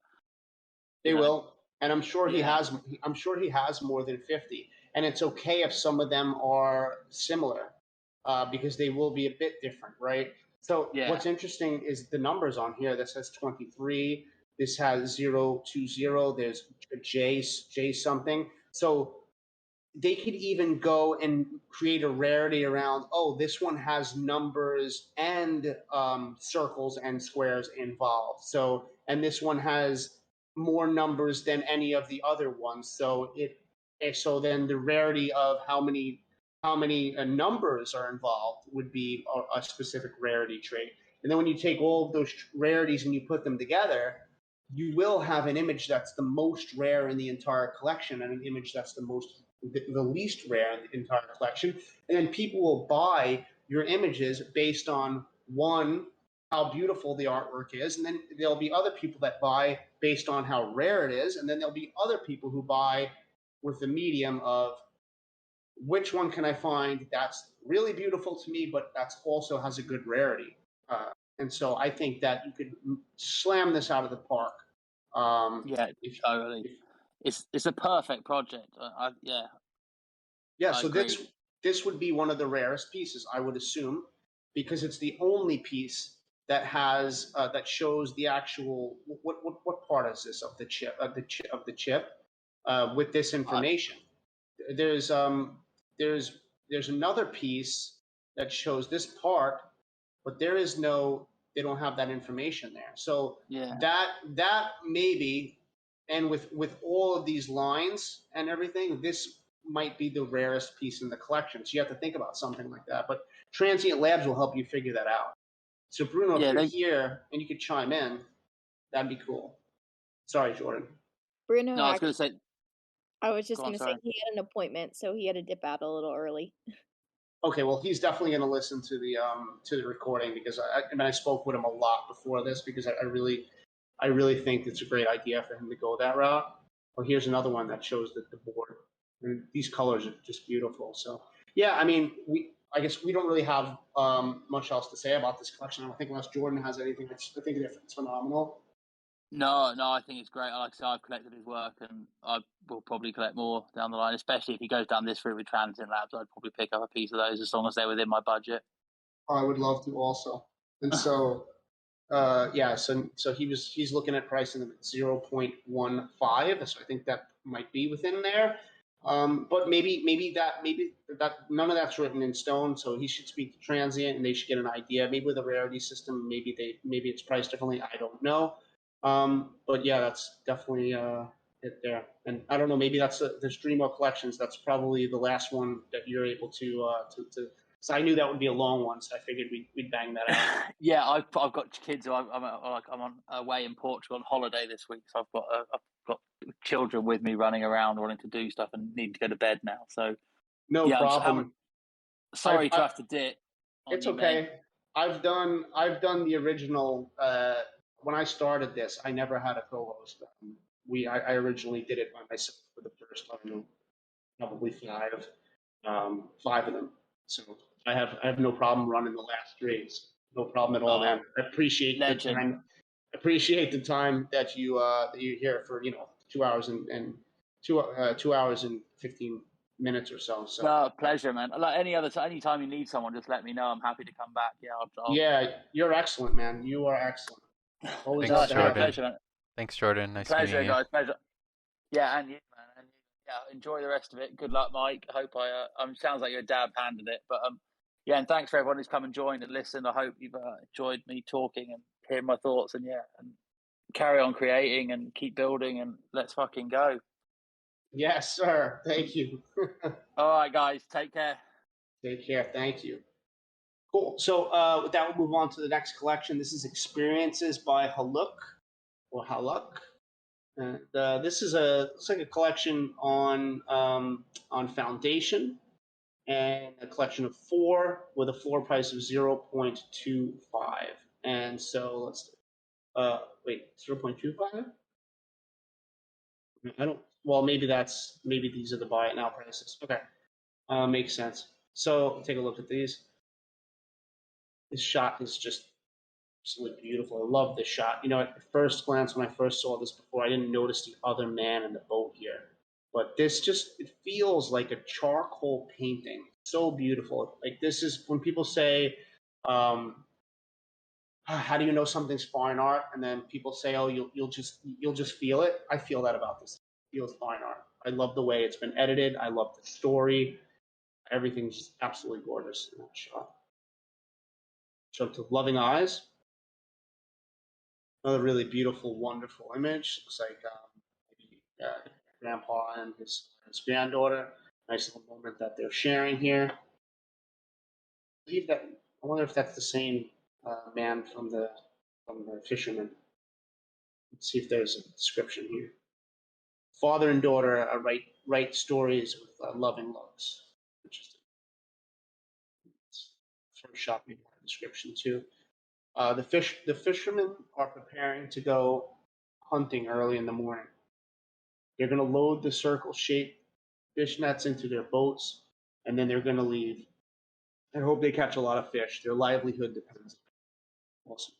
they will, and I'm sure he has. I'm sure he has more than 50, and it's okay if some of them are similar, because they will be a bit different, right? So what's interesting is the numbers on here. This has 23. This has 020. There's a J something. So they could even go and create a rarity around, this one has numbers and circles and squares involved. So, and this one has more numbers than any of the other ones. So so then the rarity of how many numbers are involved would be a specific rarity trait. And then when you take all of those rarities and you put them together, you will have an image that's the most rare in the entire collection, and an image that's the least rare in the entire collection. And then people will buy your images based on, one, how beautiful the artwork is, and then there'll be other people that buy based on how rare it is, and then there'll be other people who buy with the medium of which one can I find that's really beautiful to me, but that's also has a good rarity. And so I think that you could slam this out of the park. Totally. It's a perfect project. So this would be one of the rarest pieces, I would assume, because it's the only piece that has that shows the actual what part is this of the chip with this information. There's another piece that shows this part, but they don't have that information there. So that maybe, and with all of these lines and everything, this might be the rarest piece in the collection. So you have to think about something like that. But Transient Labs will help you figure that out. So Bruno, if you're here and you could chime in, that'd be cool. Sorry, Jordan. Bruno, no, I was going to say. I was just going to say he had an appointment, so he had to dip out a little early. Okay, well, he's definitely going to listen to the recording, because I spoke with him a lot before this, because I really think it's a great idea for him to go that route. Well, here's another one that shows the board. And these colors are just beautiful. So yeah, I mean, I guess we don't really have much else to say about this collection. I don't think unless Jordan has anything. I think it's phenomenal. No, I think it's great. Like I said, I've collected his work, and I will probably collect more down the line, especially if he goes down this route with Transient Labs. I'd probably pick up a piece of those as long as they're within my budget. I would love to also. And so, so he's looking at pricing them at 0.15. So I think that might be within there. But maybe that none of that's written in stone. So he should speak to transient, and they should get an idea. Maybe with a rarity system, maybe it's priced differently. I don't know. But yeah, that's definitely it there. And I don't know. Maybe that's the Dreamo Collections. That's probably the last one that you're able to. So I knew that would be a long one, so I figured we'd bang that out. Yeah, I've got kids. I'm on away in Portugal on holiday this week, so I've got children with me running around wanting to do stuff and need to go to bed now. So no yeah, problem. Sorry to have to dip. It's okay. Mate. I've done the original. When I started this, I never had a co-host. I originally did it by myself for the first time, probably five of them. So I have no problem running the last three. No problem at all, man. I appreciate legend. The time. Appreciate the time that you're here for 2 hours and 2 hours and 15 minutes or so. So no, pleasure, man. Like any time you need someone, just let me know. I'm happy to come back. Yeah, yeah, you're excellent, man. You are excellent. Always thanks, Jordan. Pleasure, man. Thanks, Jordan. Nice pleasure, meeting you. Guys. Pleasure. Yeah, and you, man. And yeah, enjoy the rest of it. Good luck, Mike. I hope sounds like your dad handed it, but yeah, and thanks for everyone who's come and joined and listened. I hope you've enjoyed me talking and hearing my thoughts, and yeah, and carry on creating and keep building, and let's fucking go. Yes, sir. Thank you. All right, guys. Take care. Take care. Thank you. Cool. So with that, we'll move on to the next collection. This is Experiences by Haluk or Haluk. And this is looks like a collection on Foundation, and a collection of 4 with a floor price of 0.25. And so let's wait, 0.25? I don't. Well, maybe these are the buy it now prices. Okay, makes sense. So take a look at these. This shot is just absolutely beautiful. I love this shot. At first glance, when I first saw this before, I didn't notice the other man in the boat here. But this it feels like a charcoal painting. So beautiful. Like, this is when people say, how do you know something's fine art? And then people say, oh, you'll just feel it. I feel that about this. It feels fine art. I love the way it's been edited. I love the story. Everything's just absolutely gorgeous in that shot. Show to Loving Eyes. Another really beautiful, wonderful image. Looks like grandpa and his granddaughter. Nice little moment that they're sharing here. I wonder if that's the same man from the fisherman. Let's see if there's a description here. Father and daughter write stories with loving looks. Interesting. First shot maybe a description too. The fishermen are preparing to go hunting early in the morning. They're going to load the circle-shaped fish nets into their boats, and then they're going to leave. I hope they catch a lot of fish. Their livelihood depends. Awesome.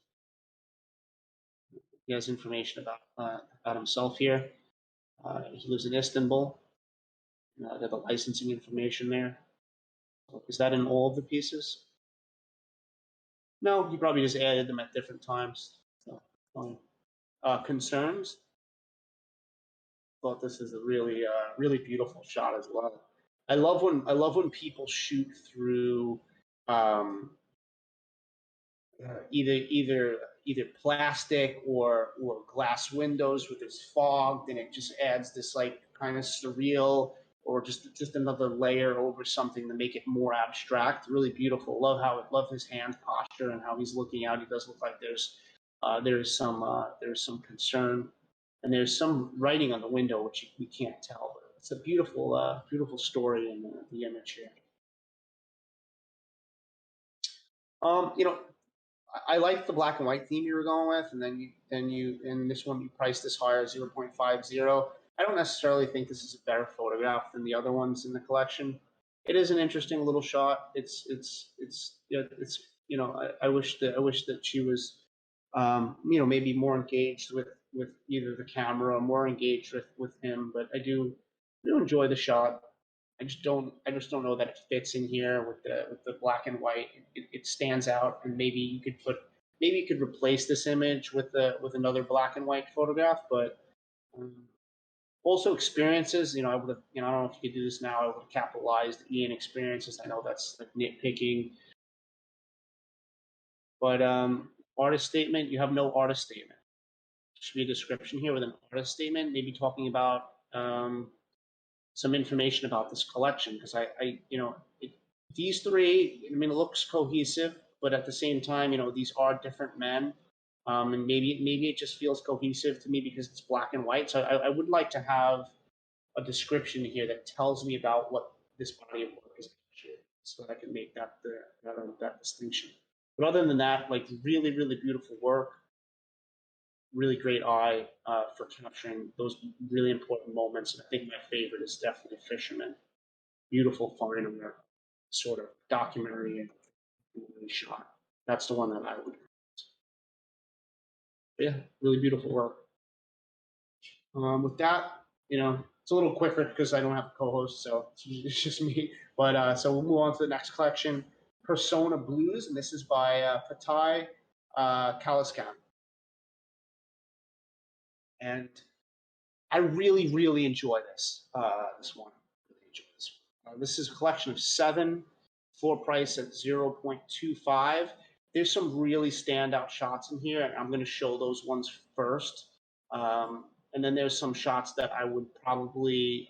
He has information about himself here. He lives in Istanbul. Got the licensing information there. Is that in all of the pieces? No, he probably just added them at different times. So, concerns. Thought this is a really beautiful shot as well. I love when people shoot through either plastic or glass windows with this fog, and it just adds this like kind of surreal or just another layer over something to make it more abstract. Really beautiful. Love his hand posture and how he's looking out. He does look like there's some concern, and there's some writing on the window which we can't tell. But it's a beautiful story in the image here. I like the black and white theme you were going with, and then you in this one you priced this higher, 0.50. I don't necessarily think this is a better photograph than the other ones in the collection. It is an interesting little shot. I wish that she was maybe more engaged with either the camera or more engaged with him, but I do enjoy the shot. I just don't know that it fits in here with the black and white. It stands out, and maybe you could replace this image with another black and white photograph. But Also experiences, I would have, I don't know if you could do this now. I would have capitalized E in experiences. I know that's like nitpicking, but artist statement, you have no artist statement. There should be a description here with an artist statement, maybe talking about some information about this collection, because these three, I mean, it looks cohesive, but at the same time, these are different men. And maybe it just feels cohesive to me because it's black and white. So I would like to have a description here that tells me about what this body of work is, so that I can make that distinction. But other than that, like really, really beautiful work, really great eye for capturing those really important moments. And I think my favorite is definitely Fisherman. Beautiful foreign sort of documentary and shot. That's the one that I would. Yeah, really beautiful work. With that, it's a little quicker because I don't have a co-host, so it's just me. But so we'll move on to the next collection, Persona Blues, and this is by Pertains Kaliskan. And I really, really enjoy this one. Really enjoy this one. This is a collection of 7, floor price at 0.25. There's some really standout shots in here, and I'm going to show those ones first. And then there's some shots that I would probably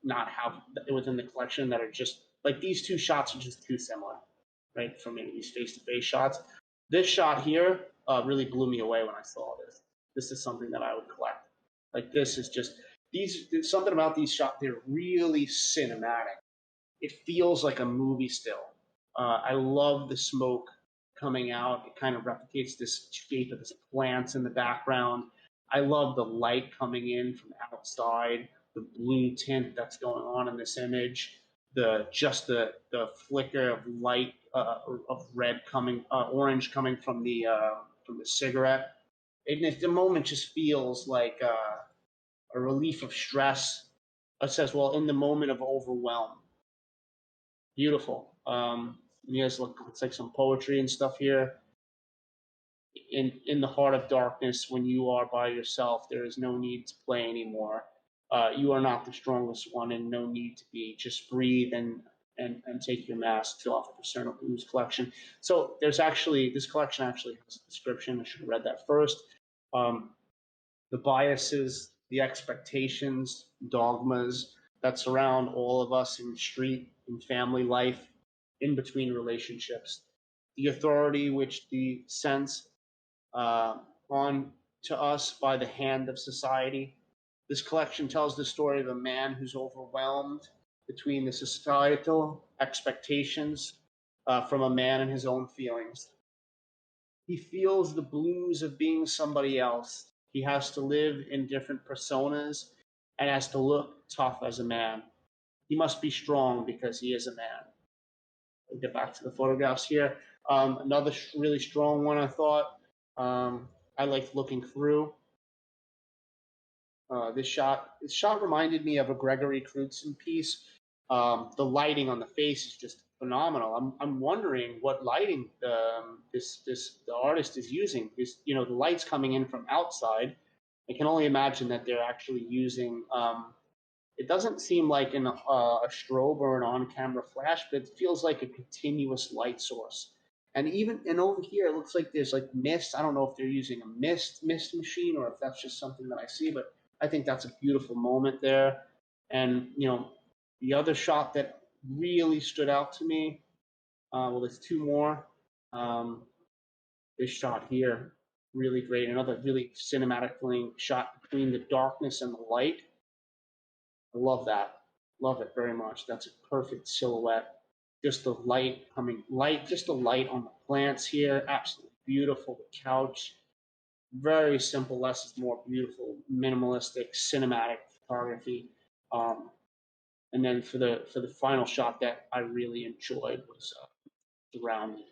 not have within the collection that are just, like these two shots are just too similar, right, for me, these face-to-face shots. This shot here really blew me away when I saw this. This is something that I would collect. Like this is just, there's something about these shots, they're really cinematic. It feels like a movie still. I love the smoke coming out. It kind of replicates this shape of this plants in the background. I love the light coming in from outside, the blue tint that's going on in this image, the flicker of light of red coming, orange coming from the cigarette. The moment just feels like a relief of stress. It says, well, in the moment of overwhelm. Beautiful. You guys look, it's like some poetry and stuff here. In the heart of darkness, when you are by yourself, there is no need to play anymore. You are not the strongest one, and no need to be. Just breathe and take your mask to off the Persona Blues collection. So this collection actually has a description. I should have read that first. The biases, the expectations, dogmas that surround all of us in street, in family life, in between relationships, the authority which descends on to us by the hand of society. This collection tells the story of a man who's overwhelmed between the societal expectations from a man and his own feelings. He feels the blues of being somebody else. He has to live in different personas and has to look tough as a man. He must be strong because he is a man. We'll get back to the photographs here. Another really strong one, I thought. I liked looking through. This shot reminded me of a Gregory Crutzen piece. The lighting on the face is just phenomenal. I'm wondering what lighting the artist is using, because the light's coming in from outside. I can only imagine that they're actually using. It doesn't seem like a strobe or an on-camera flash, but it feels like a continuous light source. And over here, it looks like there's like mist. I don't know if they're using a mist machine or if that's just something that I see, but I think that's a beautiful moment there. And the other shot that really stood out to me, well, there's two more. This shot here, really great. Another really cinematic feeling shot between the darkness and the light. I love that. Love it very much. That's a perfect silhouette. Just the just the light on the plants here. Absolutely beautiful. The couch. Very simple, less is more, beautiful, minimalistic, cinematic photography. And then for the final shot that I really enjoyed was Surrounded.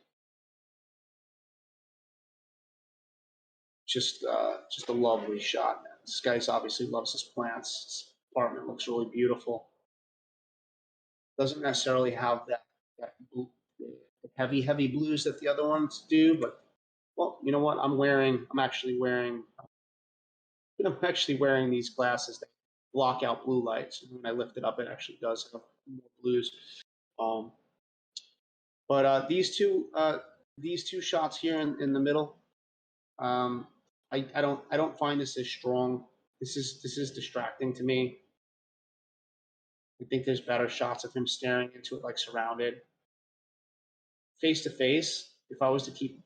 Just a lovely shot. Man. This guy obviously loves his plants. His apartment looks really beautiful. Doesn't necessarily have that heavy blues that the other ones do, but well, you know what? I'm actually wearing these glasses. block out blue lights. And when I lift it up, it actually does have more blues. But these two shots here in the middle, I don't find this as strong. This is distracting to me. I think there's better shots of him staring into it, like surrounded. Face to face, if I was to keep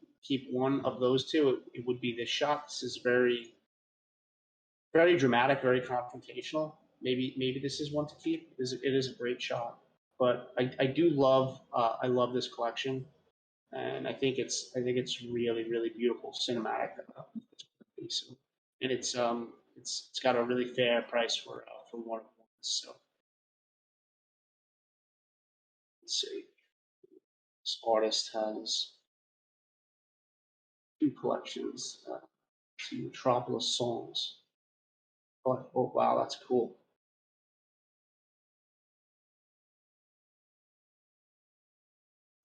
one of those two, it would be this shot. This is very, very dramatic, very confrontational. Maybe this is one to keep. It is a great shot, but I do love I love this collection, and I think it's really, really beautiful cinematic piece, and it's got a really fair price for one of them. So let's see. This artist has two collections. Metropolis songs. Oh wow, that's cool.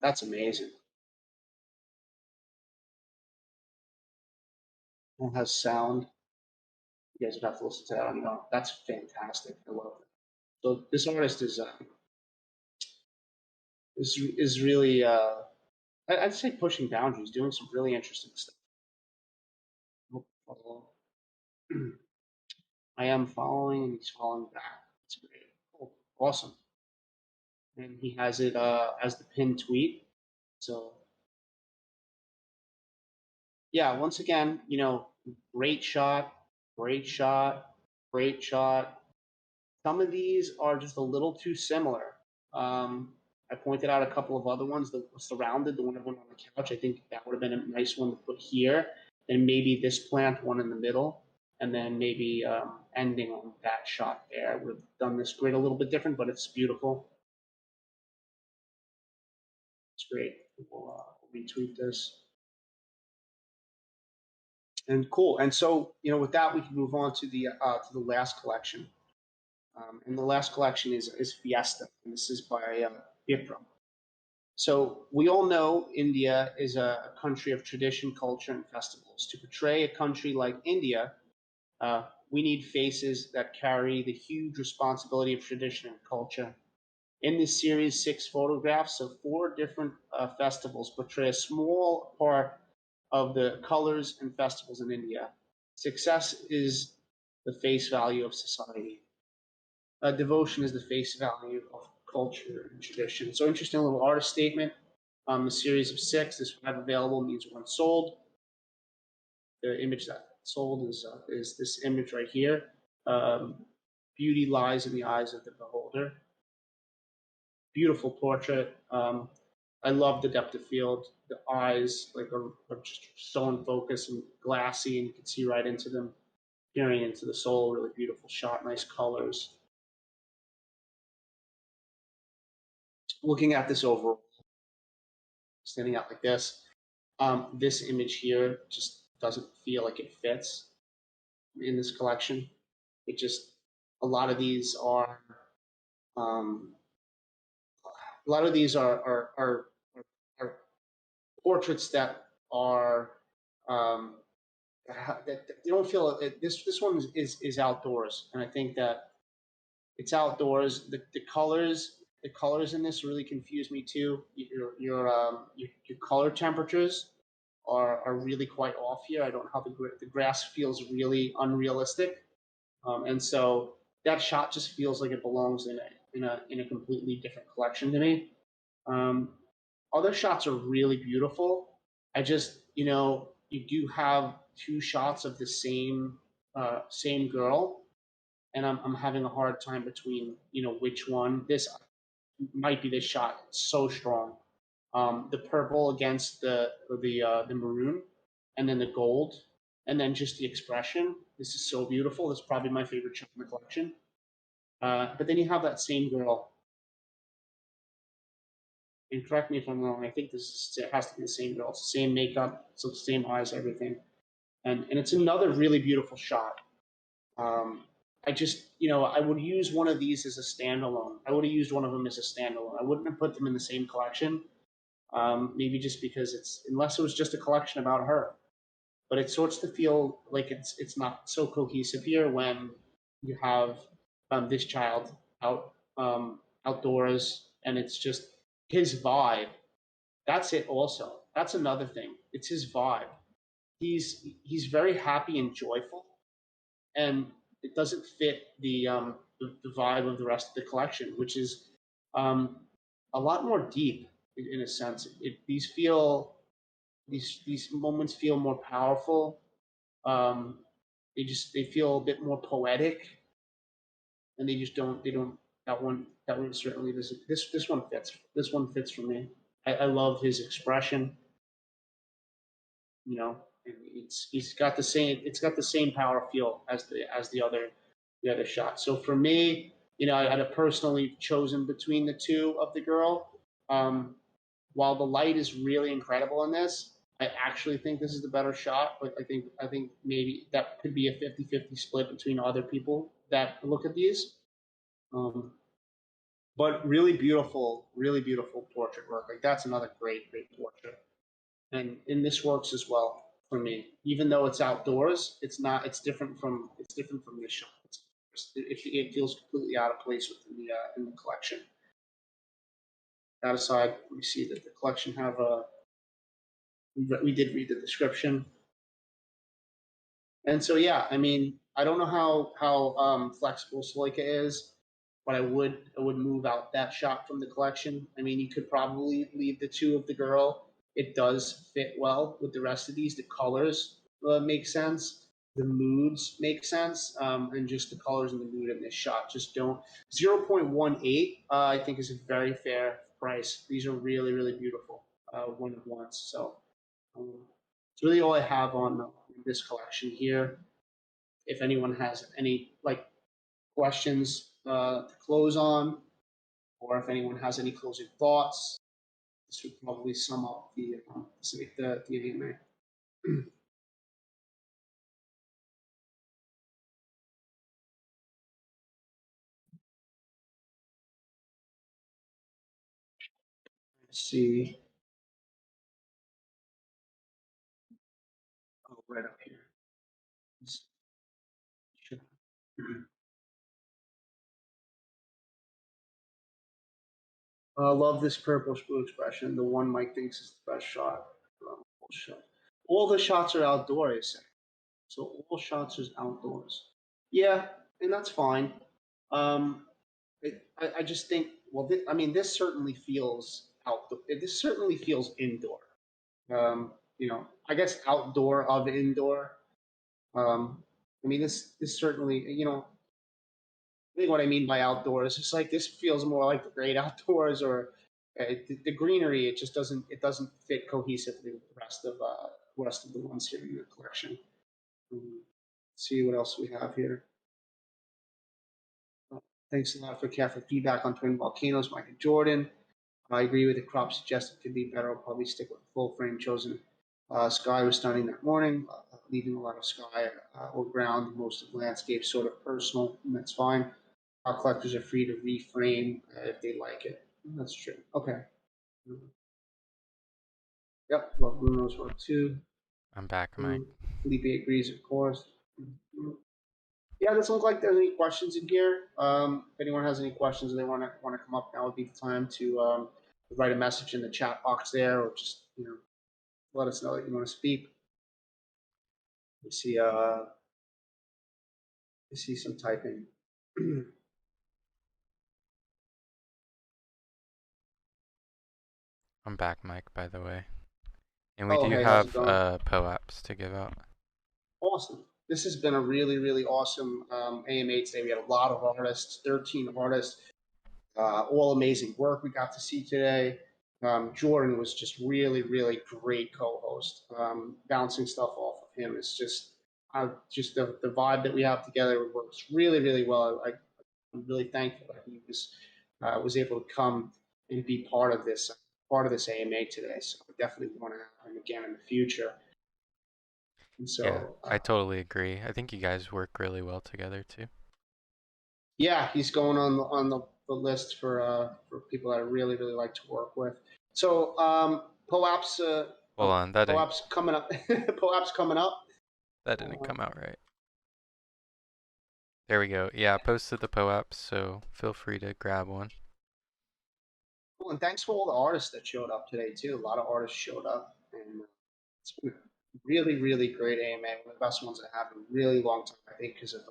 That's amazing. It has sound. You guys would have to listen to that on your own. That's fantastic. I love it. So this artist is really I'd say pushing boundaries, doing some really interesting stuff. I am following, and he's following back. It's great. Cool. Awesome. And he has it as the pinned tweet. So yeah, once again, great shot, great shot, great shot. Some of these are just a little too similar. I pointed out a couple of other ones that were surrounded, the one on the couch. I think that would have been a nice one to put here. And maybe this plant one in the middle. And then maybe ending on that shot there. Would have done this grid a little bit different, but it's beautiful. It's great. We'll retweet this. And cool. And so, with that, we can move on to the last collection. And the last collection is Fiesta, and this is by Bipram. So we all know India is a country of tradition, culture, and festivals. To portray a country like India, we need faces that carry the huge responsibility of tradition and culture. In this series, 6 photographs of 4 different festivals portray a small part of the colors and festivals in India. Success is the face value of society. Devotion is the face value of culture and tradition. So interesting little artist statement. A series of 6. This 5 available means 1 sold. The image that sold is this image right here. Beauty lies in the eyes of the beholder. Beautiful portrait. I love the depth of field. The eyes are just so in focus and glassy, and you can see right into them, peering into the soul. Really beautiful shot. Nice colors. Looking at this overall, standing out like this, this image here just doesn't feel like it fits in this collection. It just, a lot of these are portraits that are that you don't feel it. This one is outdoors, and I think that it's outdoors. The colors in this really confuse me too. Your color temperatures are really quite off here. I don't know how the grass feels really unrealistic, and so that shot just feels like it belongs in a completely different collection to me. Other shots are really beautiful. I just, you do have 2 shots of the same girl, and I'm having a hard time between, which one. This might be this shot. It's so strong. The purple against the maroon, and then the gold, and then just the expression. This is so beautiful. This is probably my favorite shot in the collection. But then you have that same girl. And correct me if I'm wrong. I think it has to be the same girl. It's the same makeup, so the same eyes, everything, and it's another really beautiful shot. I just, I would use one of these as a standalone. I would have used one of them as a standalone. I wouldn't have put them in the same collection. Maybe just because unless it was just a collection about her. But it starts to feel like it's not so cohesive here when you have this child outdoors, and it's just his vibe. That's it. Also, that's another thing. It's his vibe. He's very happy and joyful, and it doesn't fit the vibe of the rest of the collection, which is a lot more deep in a sense. These moments feel more powerful. They feel a bit more poetic, and they don't that one certainly doesn't. This one fits. This one fits for me. I love his expression. You know, and it's got the same power feel as the other shot. So for me, you know, I had personally chosen between the two of the girl. While the light is really incredible in this, I actually think this is the better shot, but I think maybe that could be a 50-50 split between other people that look at these. But really beautiful portrait work. Like that's another great portrait. And this works as well for me. Even though it's outdoors, it's different from this shot. It feels completely out of place within in the collection. That aside, we see that the collection have we did read the description. And so, yeah, I mean, I don't know how flexible Sloika is, but I would move out that shot from the collection. I mean, you could probably leave the two of the girl. It does fit well with the rest of these. The colors make sense. The moods make sense. And just the colors and the mood in this shot just don't. 0.18, I think, is a very fair price. These are really, really beautiful one of ones. So it's really all I have on this collection here. If anyone has any questions to close on, or if anyone has any closing thoughts, this would probably sum up the AMA. Let's see. Oh, right up here. I love this purple blue expression. The one Mike thinks is the best shot. All the shots are outdoors, so all shots are outdoors. Yeah, and that's fine. I just think, well, I mean, this certainly feels outdoor. This certainly feels indoor. You know, I guess outdoor of indoor. I mean, this certainly, you know, I think what I mean by outdoors is like this feels more like the great outdoors or the greenery. It just doesn't fit cohesively with the rest of the ones here in the collection. See what else we have here. Thanks a lot for careful feedback on Twin Volcanoes, Mike and Jordan. I agree with the crop suggested could be better. I'll probably stick with the full frame chosen. Sky was stunning that morning, leaving a lot of sky or ground, most of the landscape sort of personal, and that's fine. Our collectors are free to reframe if they like it. That's true. Okay. Yep, love Bruno's work too. I'm back, Mike. Felipe agrees, of course. Yeah, doesn't look like there's any questions in here. If anyone has any questions and they want to come up, now would be the time to write a message in the chat box there, or just let us know that you want to speak. We see some typing. I'm back, Mike, by the way. And we do have POAPs to give out. Awesome. This has been a really, really awesome AMA today. We had a lot of artists, 13 artists, all amazing work we got to see today. Jordan was just really, really great co-host. Bouncing stuff off of him is just the vibe that we have together works really, really well. I'm really thankful that he was able to come and be part of this AMA today. So I definitely want to have him again in the future. And so, yeah, I totally agree. I think you guys work really well together too. Yeah, he's going on the list for people that I really, really like to work with. So POAPs. Hold on, that POAPs coming up. POAPs coming up. That didn't come out right. There we go. Yeah, I posted the POAPs, so feel free to grab one. Cool, and thanks for all the artists that showed up today too. A lot of artists showed up, and it's been really, really great AMA. One of the best ones I have in a really long time, I think, because of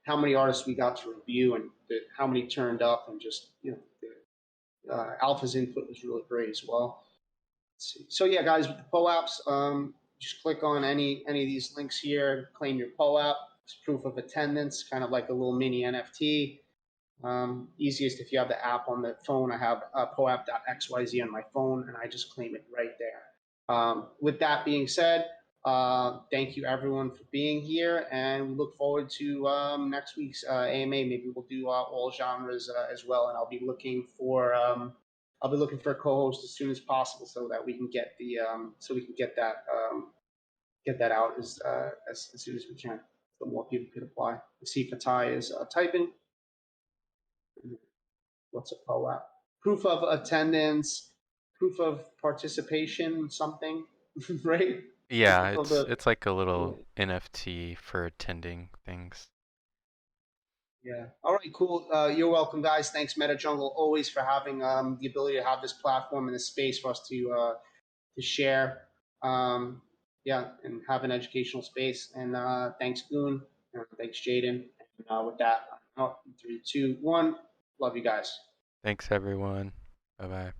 how many artists we got to review and how many turned up, and just Alpha's input was really great as well. Let's see. So yeah, guys, with the POAPs, just click on any of these links here, claim your POAP. It's proof of attendance, kind of like a little mini NFT. Easiest if you have the app on the phone. I have poap.xyz on my phone, and I just claim it right there. With that being said, thank you everyone for being here, and we look forward to next week's AMA. Maybe we'll do all genres as well, and I'll be looking for a co-host as soon as possible so that we can get that out as soon as we can, so more people can apply. I see Fatai is typing. What's a POAP? Proof of attendance, proof of participation, something, right? Yeah, Proof of it's like a little NFT for attending things. Yeah. All right, cool. You're welcome, guys. Thanks, MetaJungle, always for having the ability to have this platform and this space for us to share. And have an educational space. And thanks, Goon. Thanks, Jaden. And with that, I'm out. 3, 2, 1. Love you guys. Thanks, everyone. Bye-bye.